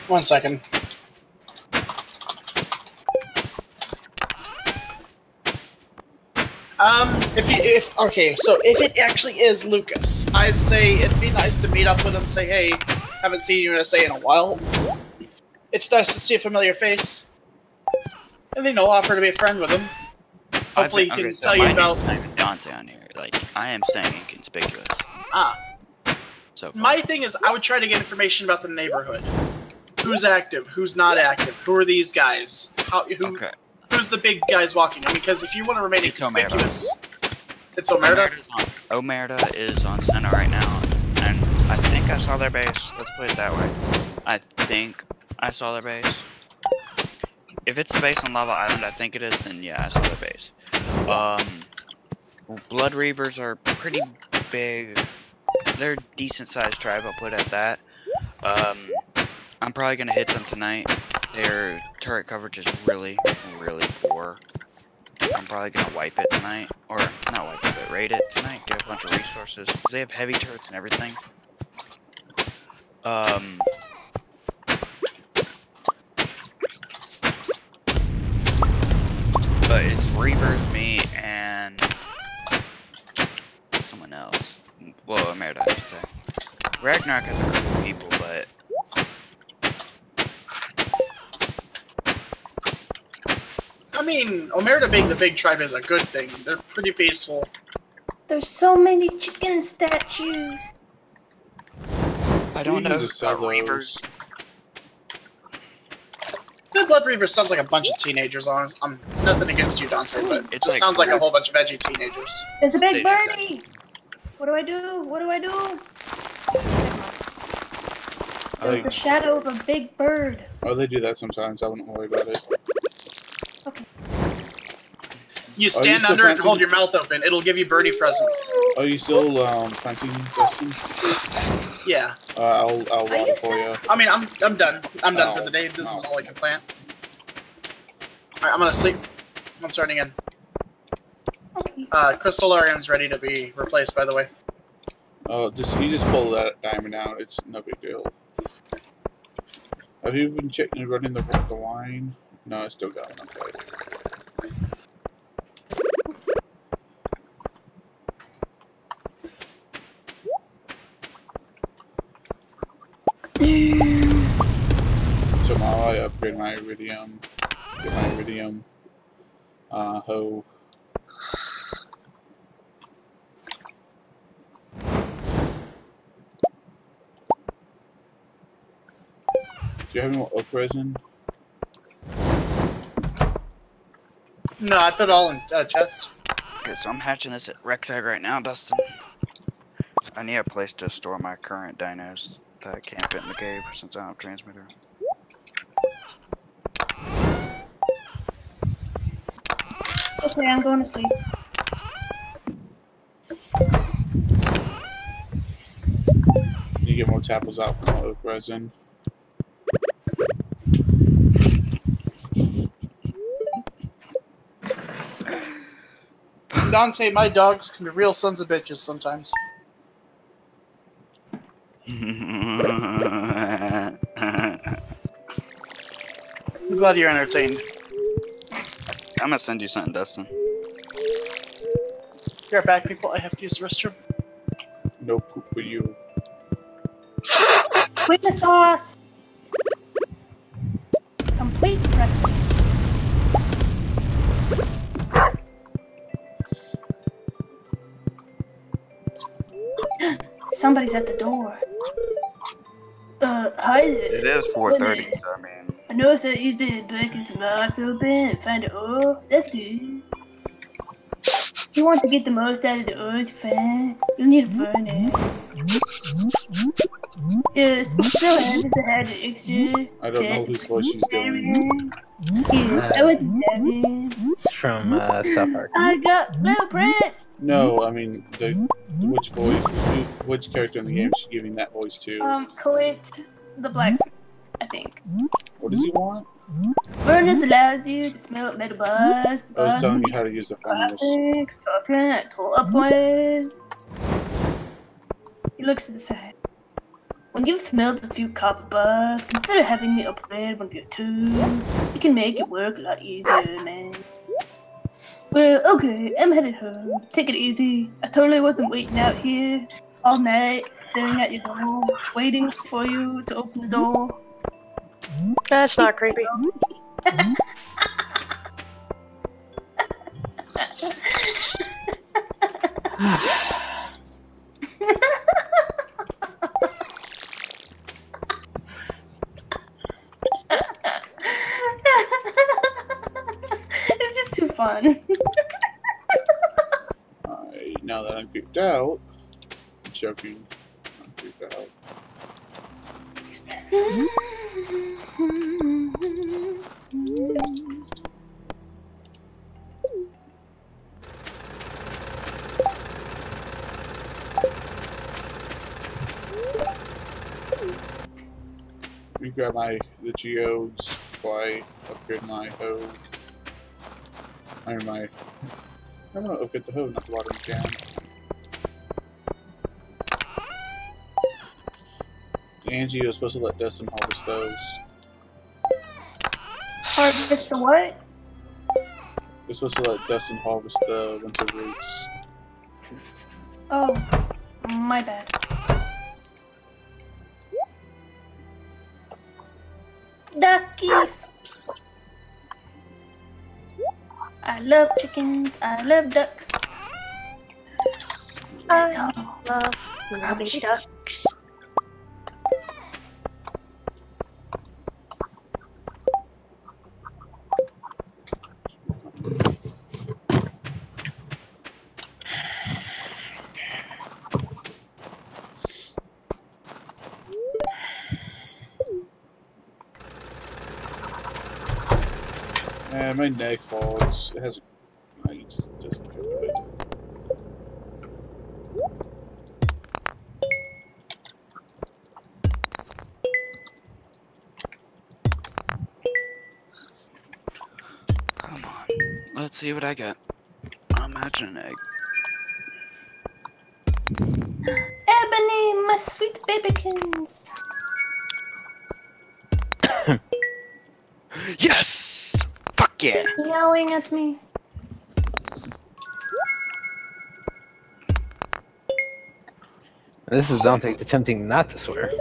One second. Okay, so if it actually is Lucas, I'd say it'd be nice to meet up with him, say, hey, haven't seen you in a while. It's nice to see a familiar face. And then, offer to be a friend with him. Hopefully he can tell you about... My name's not even Dante on here. Like, I am saying inconspicuous. So far. My thing is, I would try to get information about the neighborhood. Who's active? Who's not active? Who are these guys? Okay. Who's the big guys walking? Because if you want to remain It's inconspicuous... It's Omerta? Omerta is on center right now, and I think I saw their base. Let's put it that way. I think I saw their base. If it's the base on Lava Island, I think it is, then yeah, I saw their base. Blood Reavers are pretty big. They're a decent sized tribe, I'll put it at that. I'm probably gonna hit them tonight. Their turret coverage is really, really poor. I'm probably gonna wipe it tonight, or not wipe it, but raid it tonight. Get a bunch of resources because they have heavy turrets and everything. But it's Reavers, me, and someone else. Well, Emerita, I should say. Ragnarok has a couple people, but. I mean, Omerta being the big tribe is a good thing. They're pretty peaceful. There's so many chicken statues. I don't know. Reavers. The Blood Reaver sounds like a bunch of teenagers on. I'm nothing against you, Dante, but it just like sounds like a whole bunch of edgy teenagers. There's a big birdie. What do I do? What do I do? There's the shadow of a big bird. Oh, they do that sometimes. I wouldn't worry about it. Okay. You stand under it and hold your mouth open. It'll give you birdie presents. Are you still planting, Dustin? Yeah. I'll water for you. I mean, I'm done. I'm done for the day. This is all I can plant. Alright, I'm gonna sleep. I'm starting in. Okay. Crystallarium's ready to be replaced, by the way. Oh, you just pull that diamond out. It's no big deal. Have you been checking running the wine? No, I still got it. Okay. Tomorrow I upgrade my iridium. Get my iridium. Hoe. Do you have any more oak resin? No, I put it all in chests. Okay, so I'm hatching this at Rexegg right now, Dustin. I need a place to store my current dinos that I can't fit in the cave since I don't have a transmitter. Okay, I'm going to sleep. You get more tapples out from the oak resin. Dante, my dogs can be real sons of bitches sometimes. I'm glad you're entertained. I'm gonna send you something, Dustin. Be right back, people. I have to use the restroom. No poop for you. With sauce. Complete breakfast. Somebody's at the door. Hi there. It is 4:30. So I mean, I noticed that you've been breaking some locks open and find an ore. That's good. You want to get the most out of the ore to find? You'll need a furnace. Just so happens to have an extra. I don't know whose voice she's doing. Yeah, I went to Devin. It's from South Park. I got blueprint. No, I mean, which voice, which character in the game is she giving that voice to? Clint the blacksmith, I think. What does he want? Furnace allows you to smelt metal bars. I was telling you how to use the furnace. Talking at toll points. He looks to the side. When you've smelled a few copper bars, consider having me upgrade one of your tools. You can make it work a lot easier, man. Well, okay, I'm headed home. Take it easy. I totally wasn't waiting out here all night, staring at your door, waiting for you to open the door. That's not creepy. It's just too fun. Now that I'm creeped out, I'm joking. I'm creeped out. Let me grab the geodes before I upgrade my hoe. I'm gonna upgrade the hoe, not the watering can. Angie was supposed to let Dustin harvest those. Harvest the what? We're supposed to let Dustin harvest the winter roots. Oh, my bad. Duckies! I love chickens, I love ducks. I love lovely ducks. My neck hurts. It has a... It just doesn't feel good. come on. Let's see what I got. Imagine an egg. Ebony, my sweet babykins. Yes! Fuck yeah! Yelling at me. This is Dante attempting not to swear.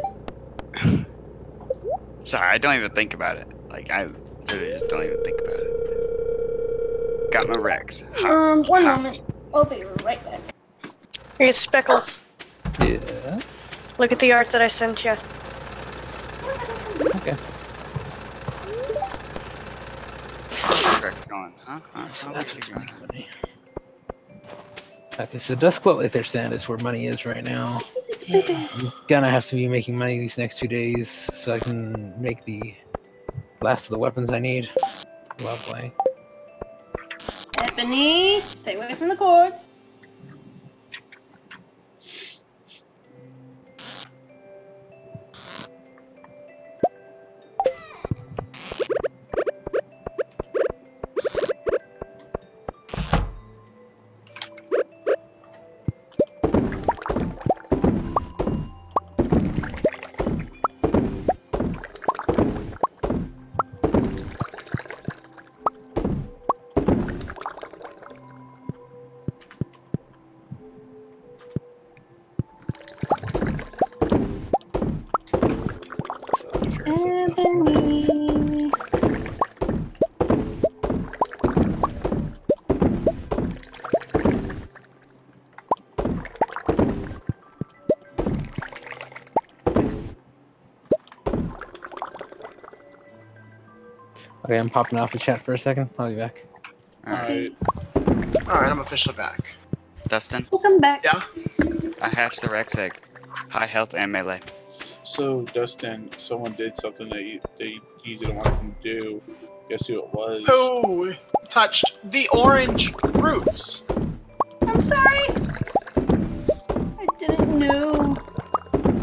Sorry, I don't even think about it. Like, I literally just don't even think about it. Got my Rex. One moment. I'll be right back. Here's Speckles. Yeah. Look at the art that I sent you. Okay. Rex going, huh? How's it going? Okay, so Dust Glow Aether Sand is where money is right now. I'm gonna have to be making money these next 2 days so I can make the last of the weapons I need. Lovely. Ebony, stay away from the cords. Okay, I'm popping off the chat for a second. I'll be back. Okay. Alright, I'm officially back. Dustin, Welcome back. Yeah? I hatched the Rex egg. High health and melee. So, Dustin, someone did something that you didn't want them to do. Guess who it was? Who touched the orange roots? I'm sorry. I didn't know.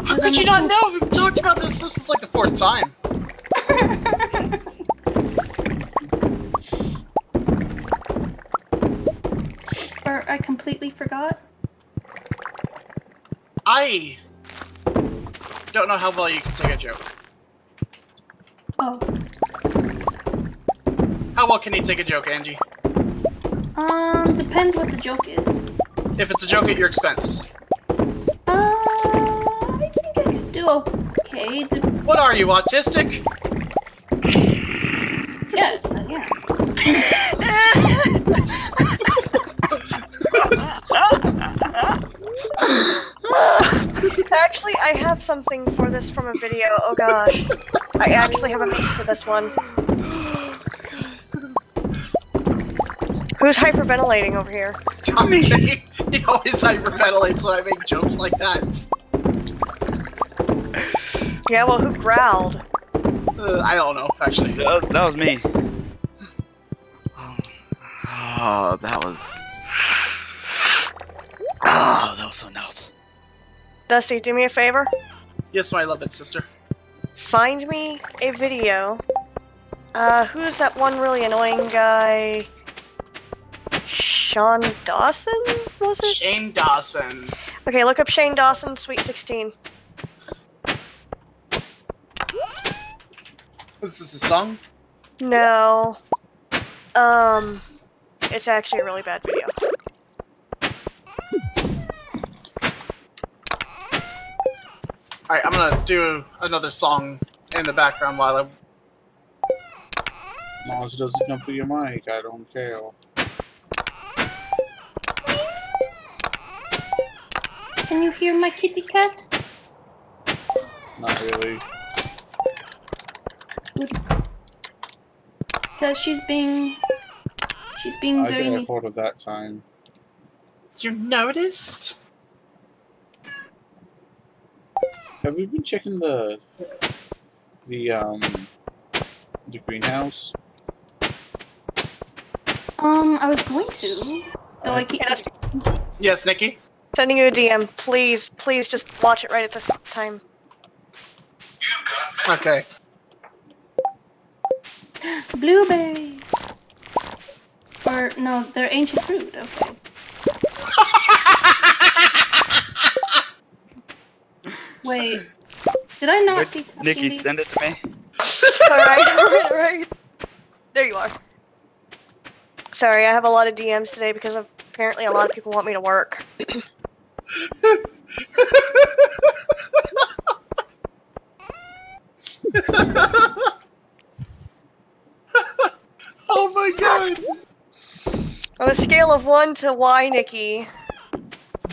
How could you not know? We've talked about this. This is like the 4th time. Or I completely forgot. I don't know how well you can take a joke. Oh. How well can you take a joke, Angie? Depends what the joke is. If it's a joke at your expense. I think I could do okay. What are you, autistic? Yes, I am. Actually, I have something for this from a video. Oh gosh. I actually have a meme for this one. Who's hyperventilating over here? Me. He always hyperventilates when I make jokes like that. Yeah, well, who growled? I don't know, actually. That was me. Oh, that was. Oh, that was so nice. Dusty, do me a favor. Yes, my beloved sister. Find me a video. Who's that one really annoying guy? Sean Dawson? Was it? Shane Dawson. Okay, look up Shane Dawson, Sweet 16. Is this a song? No. It's actually a really bad video. Alright, I'm gonna do another song in the background while I... As long as it doesn't come through your mic, I don't care. Can you hear my kitty cat? Not really. Because she's being I very got a neat. hold of that time. You noticed? Have we been checking the greenhouse? I was going to. Though I keep Yes, Nikki? Sending you a DM. Please, please just watch it right at this time. Okay. blueberry. Or no, they're ancient fruit. Okay. Wait, did I not be touching Nikki, these? send it to me. Alright, alright. There you are. Sorry, I have a lot of DMs today because apparently a lot of people want me to work. Oh my god! On a scale of 1 to why, Nikki?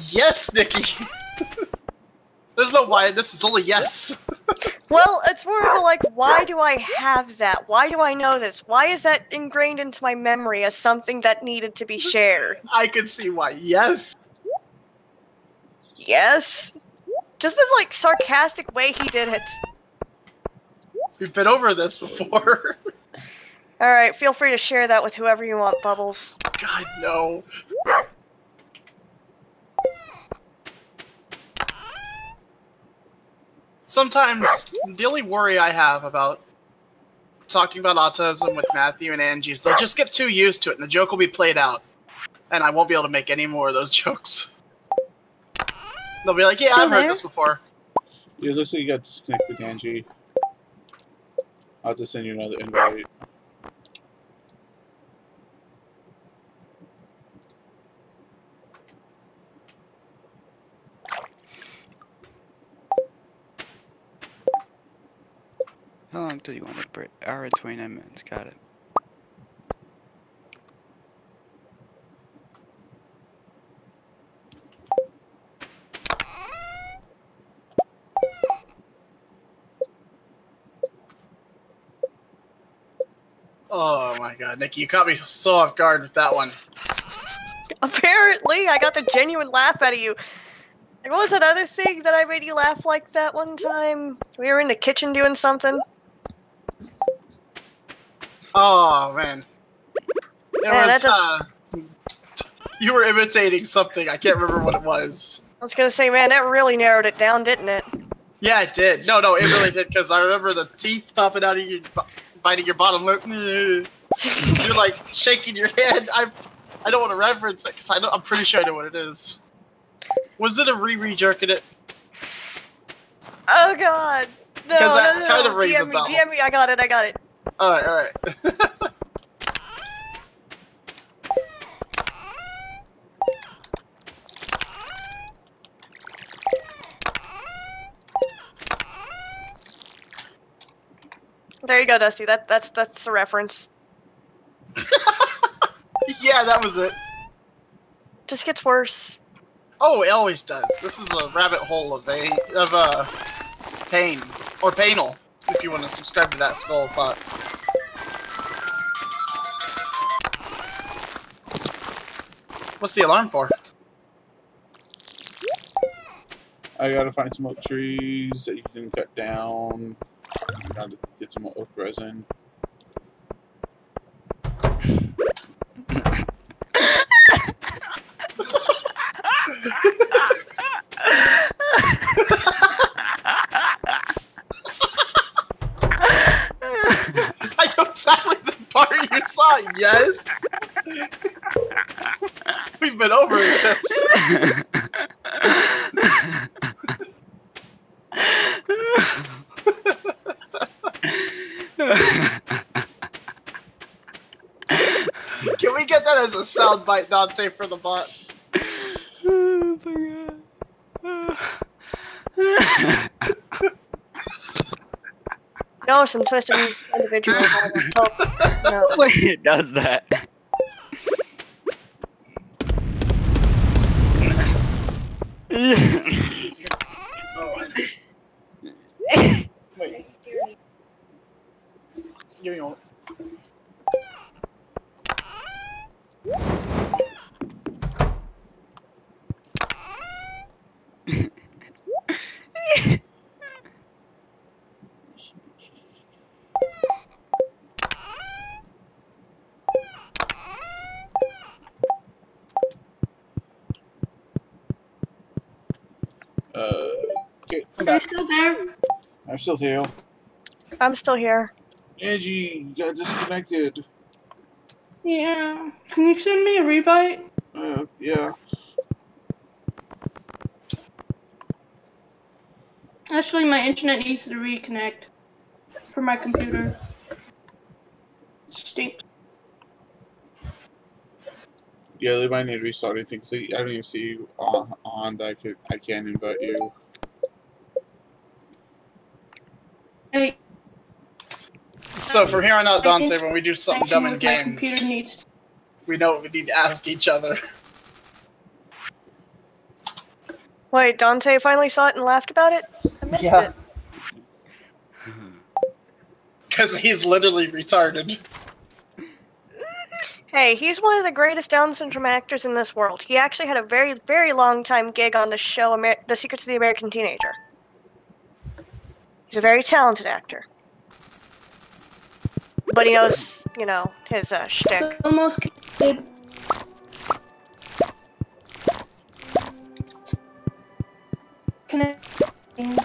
Yes, Nikki! There's no why, this is only yes. Well, it's more of a like, why do I have that? Why do I know this? Why is that ingrained into my memory as something that needed to be shared? I can see why, yes. Yes? Just the, like, sarcastic way he did it. We've been over this before. Alright, feel free to share that with whoever you want, Bubbles. God, no. Sometimes, the only worry I have about talking about autism with Matthew and Angie is they'll just get too used to it and the joke will be played out. And I won't be able to make any more of those jokes. They'll be like, yeah, I've heard this before. Yeah, it looks like you got disconnected, Angie. I'll have to send you another invite. How long do you want to break? Hour and 29 minutes. Got it. Oh my god, Nikki, you caught me so off guard with that one. Apparently, I got the genuine laugh out of you. Like, what was that other thing that I made you laugh like that one time? We were in the kitchen doing something. Oh man. It Man, was, that you were imitating something. I can't remember what it was. I was gonna say, man, that really narrowed it down, didn't it? Yeah, it did. No, it really did, because I remember the teeth popping out of you, biting your bottom lip. You're like shaking your head. I don't want to reference it, because I'm pretty sure I know what it is. Was it a Riri jerking it? Oh god. No, that no. kind of rings a DM me, bell. DM me, I got it. Alright. There you go, Dusty. That's the reference. Yeah, that was it. Just gets worse. Oh, it always does. This is a rabbit hole of pain, or painal, if you want to subscribe to that skull thought. What's the alarm for? I gotta find some oak trees that you can cut down. Gotta get some oak resin. I know exactly the part you saw, yes! We've been over this. Can we get that as a soundbite, Dante, for the bot? Oh my god. No, some twisted individuals. No. Wait, it does that. Wait. Give me one. Okay. Are you still there? I'm still here. I'm still here. Angie, you got disconnected. Yeah. Can you send me a revite? Yeah. Actually, my internet needs to reconnect for my computer. Stinks. Yeah, they might need to restart anything. So I don't even see you on that. I can invite you. Hey, So from here on out, I Dante, think when we do something connection dumb in with my games, computer needs. we know what we need to ask each other. Wait, Dante finally saw it and laughed about it? I missed it. Because he's literally retarded. Hey, he's one of the greatest Down syndrome actors in this world. He actually had a very, very long time gig on the show The Secrets of the American Teenager. He's a very talented actor. But he knows, you know, his shtick. It's almost connected. Connecting.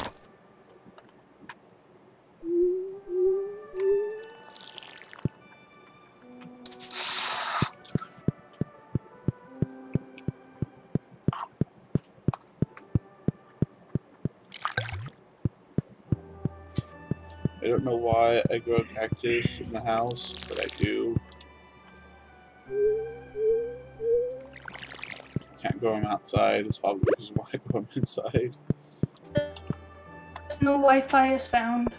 I don't know why I grow a cactus in the house, but I do. Can't grow them outside. It's probably because why I grow them inside. No Wi-Fi is found.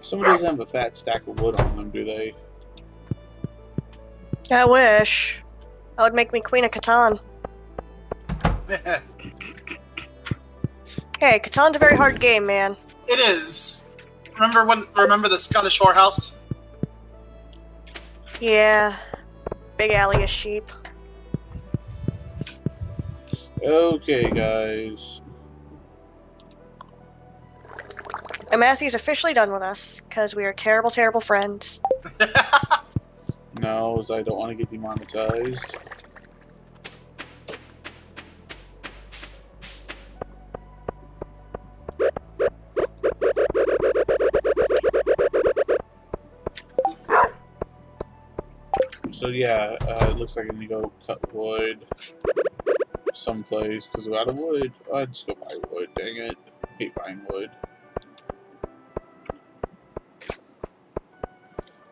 Somebody doesn't have a fat stack of wood on them, do they? I wish. That would make me Queen of Catan. Hey, Catan's a very hard game, man. It is. Remember the Scottish whorehouse? Yeah. Big alley of sheep. Okay, guys. And Matthew's officially done with us, because we are terrible, terrible friends. No, as I don't want to get demonetized. So yeah, it looks like I need to go cut wood someplace, because we're out of wood. I'd just go buy wood, dang it. Hate buying wood.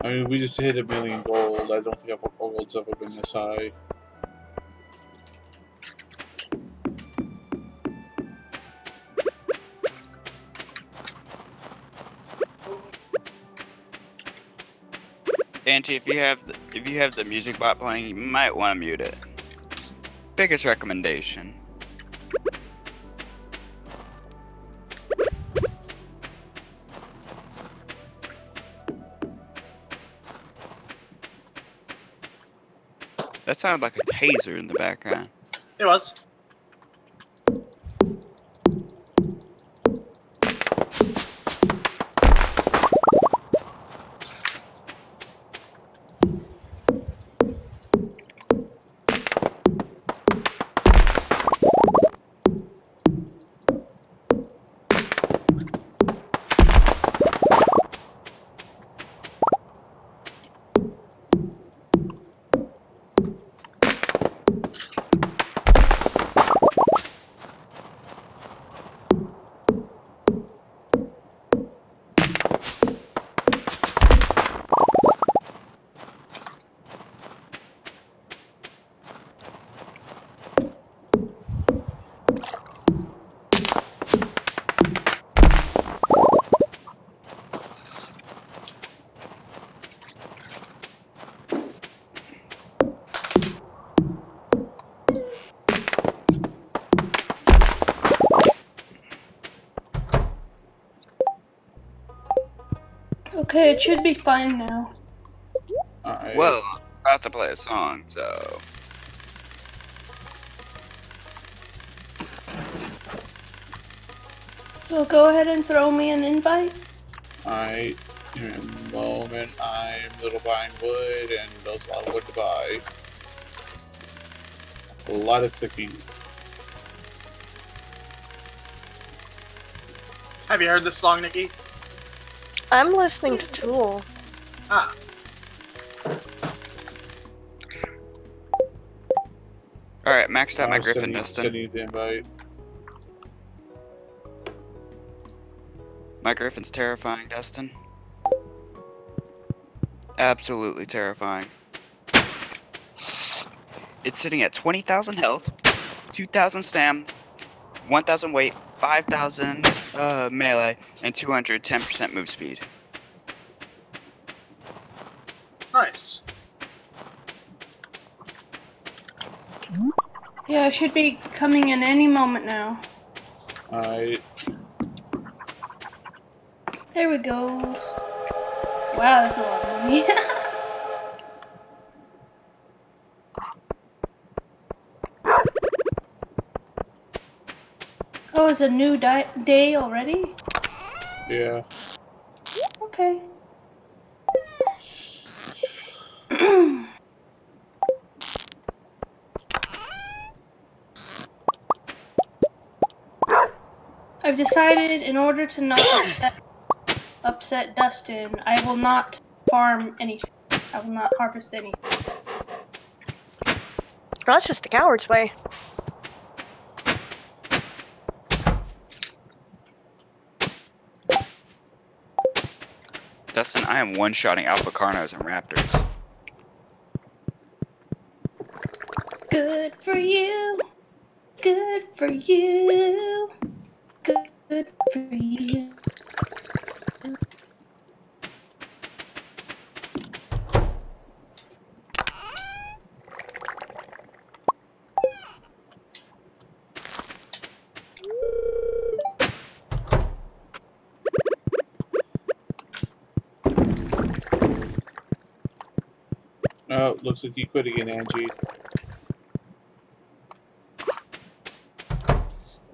I mean, we just hit 1 million gold. I don't think our gold's ever been this high. Auntie, if you have the music bot playing, you might want to mute it. Biggest recommendation. That sounded like a taser in the background. It was. Okay, it should be fine now. Alright. Well, I'm about to play a song, so. So go ahead and throw me an invite. Alright. In a moment, I'm little buying wood, and there's a lot of wood to buy. A lot of cooking. Have you heard this song, Nikki? I'm listening to Tool. Ah. Alright, maxed out my I'll Griffin, send you- Dustin. send you the invite. My Griffin's terrifying, Dustin. Absolutely terrifying. It's sitting at 20,000 health, 2,000 stam, 1,000 weight, 5,000 melee, and 210% move speed. Nice. Yeah, it should be coming in any moment now. Alright. There we go. Wow, that's a lot of money. Oh, it's a new day already? Yeah. Okay. I've decided in order to not upset Dustin, I will not farm anything. I will not harvest anything. That's just the coward's way. Dustin Dustin, I am one-shotting Alpha Carnos and Raptors. Good for you. Good for you. Good for you. Oh, looks like you quit again, Angie.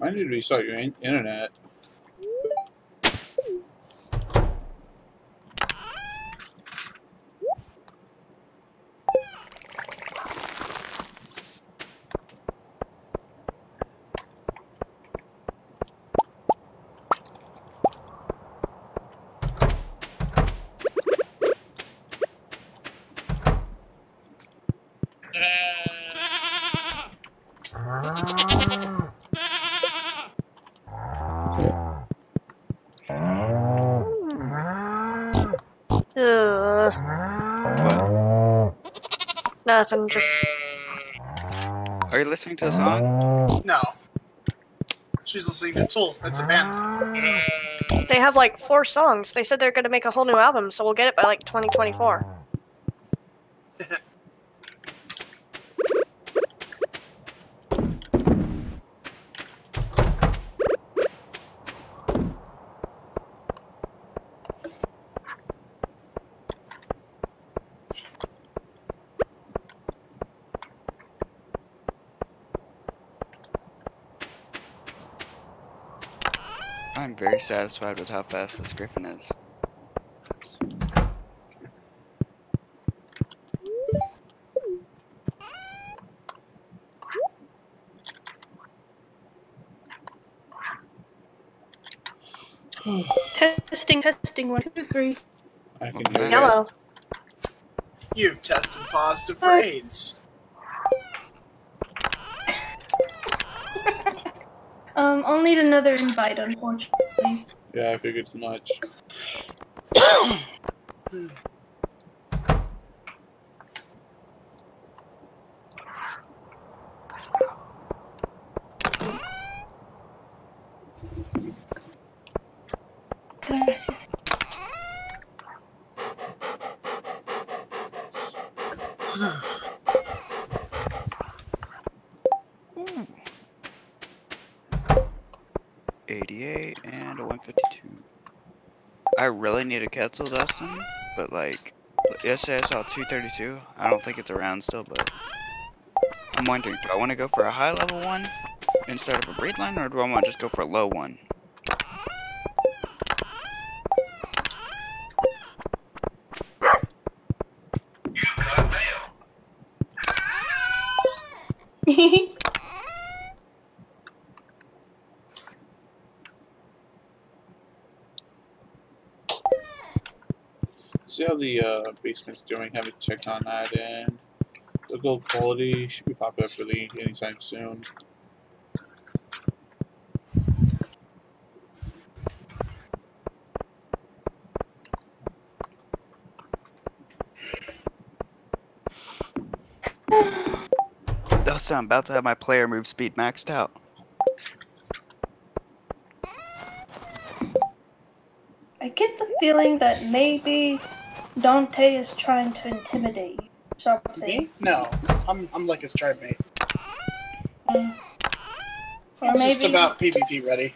I need to restart your internet. Ugh. Nothing, just... Are you listening to the song? No. She's listening to Tool. It's a band. They have like 4 songs. They said they're going to make a whole new album, so we'll get it by like 2024. I'm very satisfied with how fast this Griffin is. Testing, testing, 1, 2, 3. I can hear Hello. You've tested positive for AIDS. I'll need another invite, unfortunately. Yeah, I figured as much. Gracias. Ooh. 88 and a 152. I really need a Quetzal, Dustin, but like, yesterday I saw 232. I don't think it's around still, but I'm wondering, do I want to go for a high level one instead of a breed line, or do I want to just go for a low one? See how the basement's doing, haven't checked on that, and the gold quality should be popping up really anytime soon. Dustin, I'm about to have my player move speed maxed out. I get the feeling that maybe Dante is trying to intimidate you or something. Me? No. I'm like his tribe mate. Or It's maybe just about PvP ready.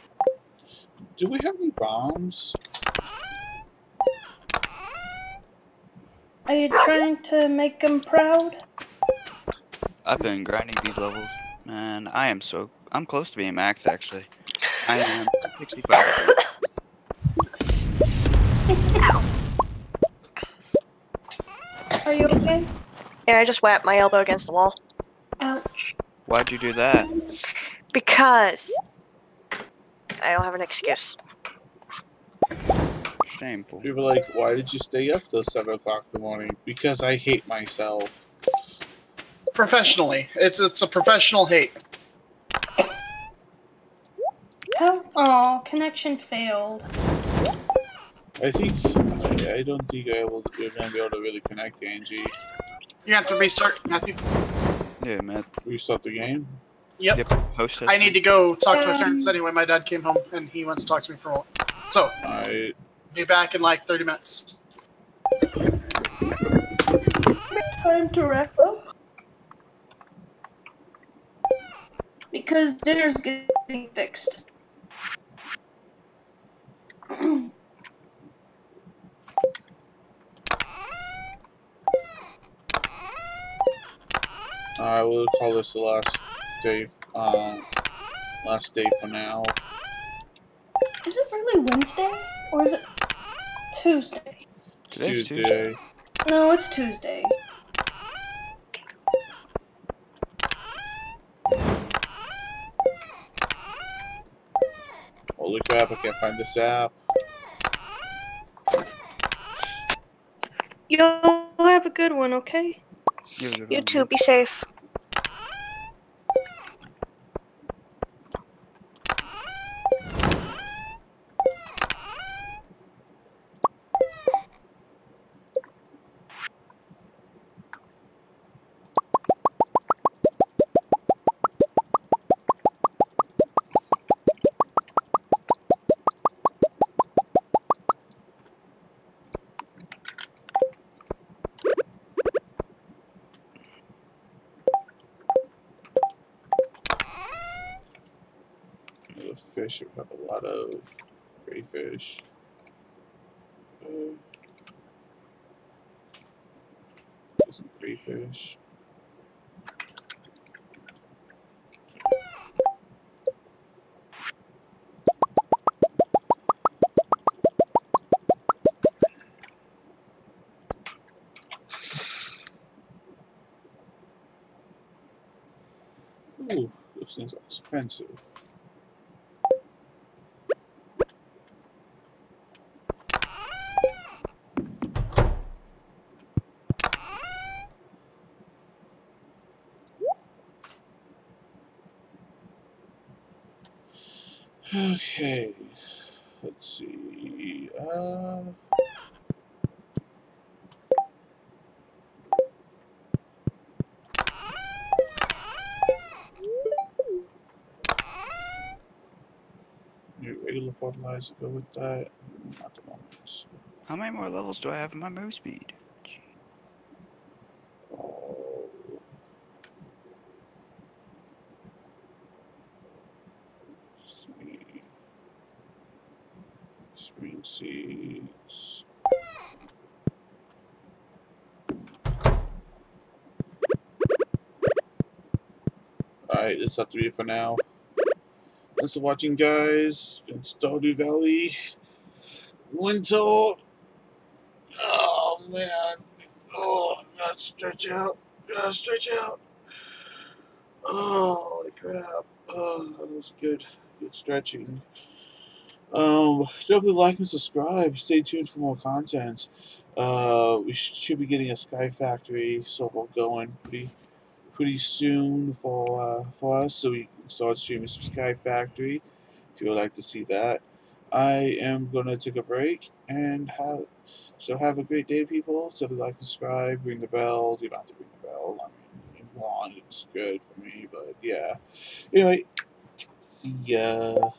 Do we have any bombs? Are you trying to make him proud? I've been grinding these levels, man. I'm close to being maxed actually. I am 65. Are you okay? Yeah, I just whapped my elbow against the wall. Ouch. Why'd you do that? Because I don't have an excuse. Shameful. People are like, why did you stay up till 7 o'clock in the morning? Because I hate myself. Professionally. It's a professional hate. Oh, connection failed. I think I don't think we're gonna be able to really connect, Angie. You have to restart, Matthew. Yeah, man. Restart the game. Yep. Yep. Host I need to go talk to my parents anyway. My dad came home and he wants to talk to me for a while. So, Alright. be back in like 30 minutes. Time to wrap up. Because dinner's getting fixed. I will call this the last day. Last day for now. Is it really Wednesday? Or is it Tuesday? Today's Tuesday. No, it's Tuesday. Holy crap! I can't find this app. Y'all have a good one, okay? You too, be safe. The fish, we have a lot of crayfish. Some crayfish. Ooh, those things are expensive. Okay, let's see. New regular fertilizer, go with that. Not the moment. How many more levels do I have in my move speed? Fall. Spring seeds. Alright, that's up to me for now. Thanks for watching, guys. In Stardew Valley. Winter. Oh, man. Oh, gotta stretch out. Gotta stretch out. Oh, holy crap. Oh, that was good. Good stretching. Definitely like and subscribe. Stay tuned for more content. We should be getting a Sky Factory server going pretty soon for us, so we can start streaming some Sky Factory. If you would like to see that, I am gonna take a break and have a great day, people. So like and subscribe, ring the bell. You don't have to ring the bell. I mean, it's good for me, but yeah. Anyway, see ya.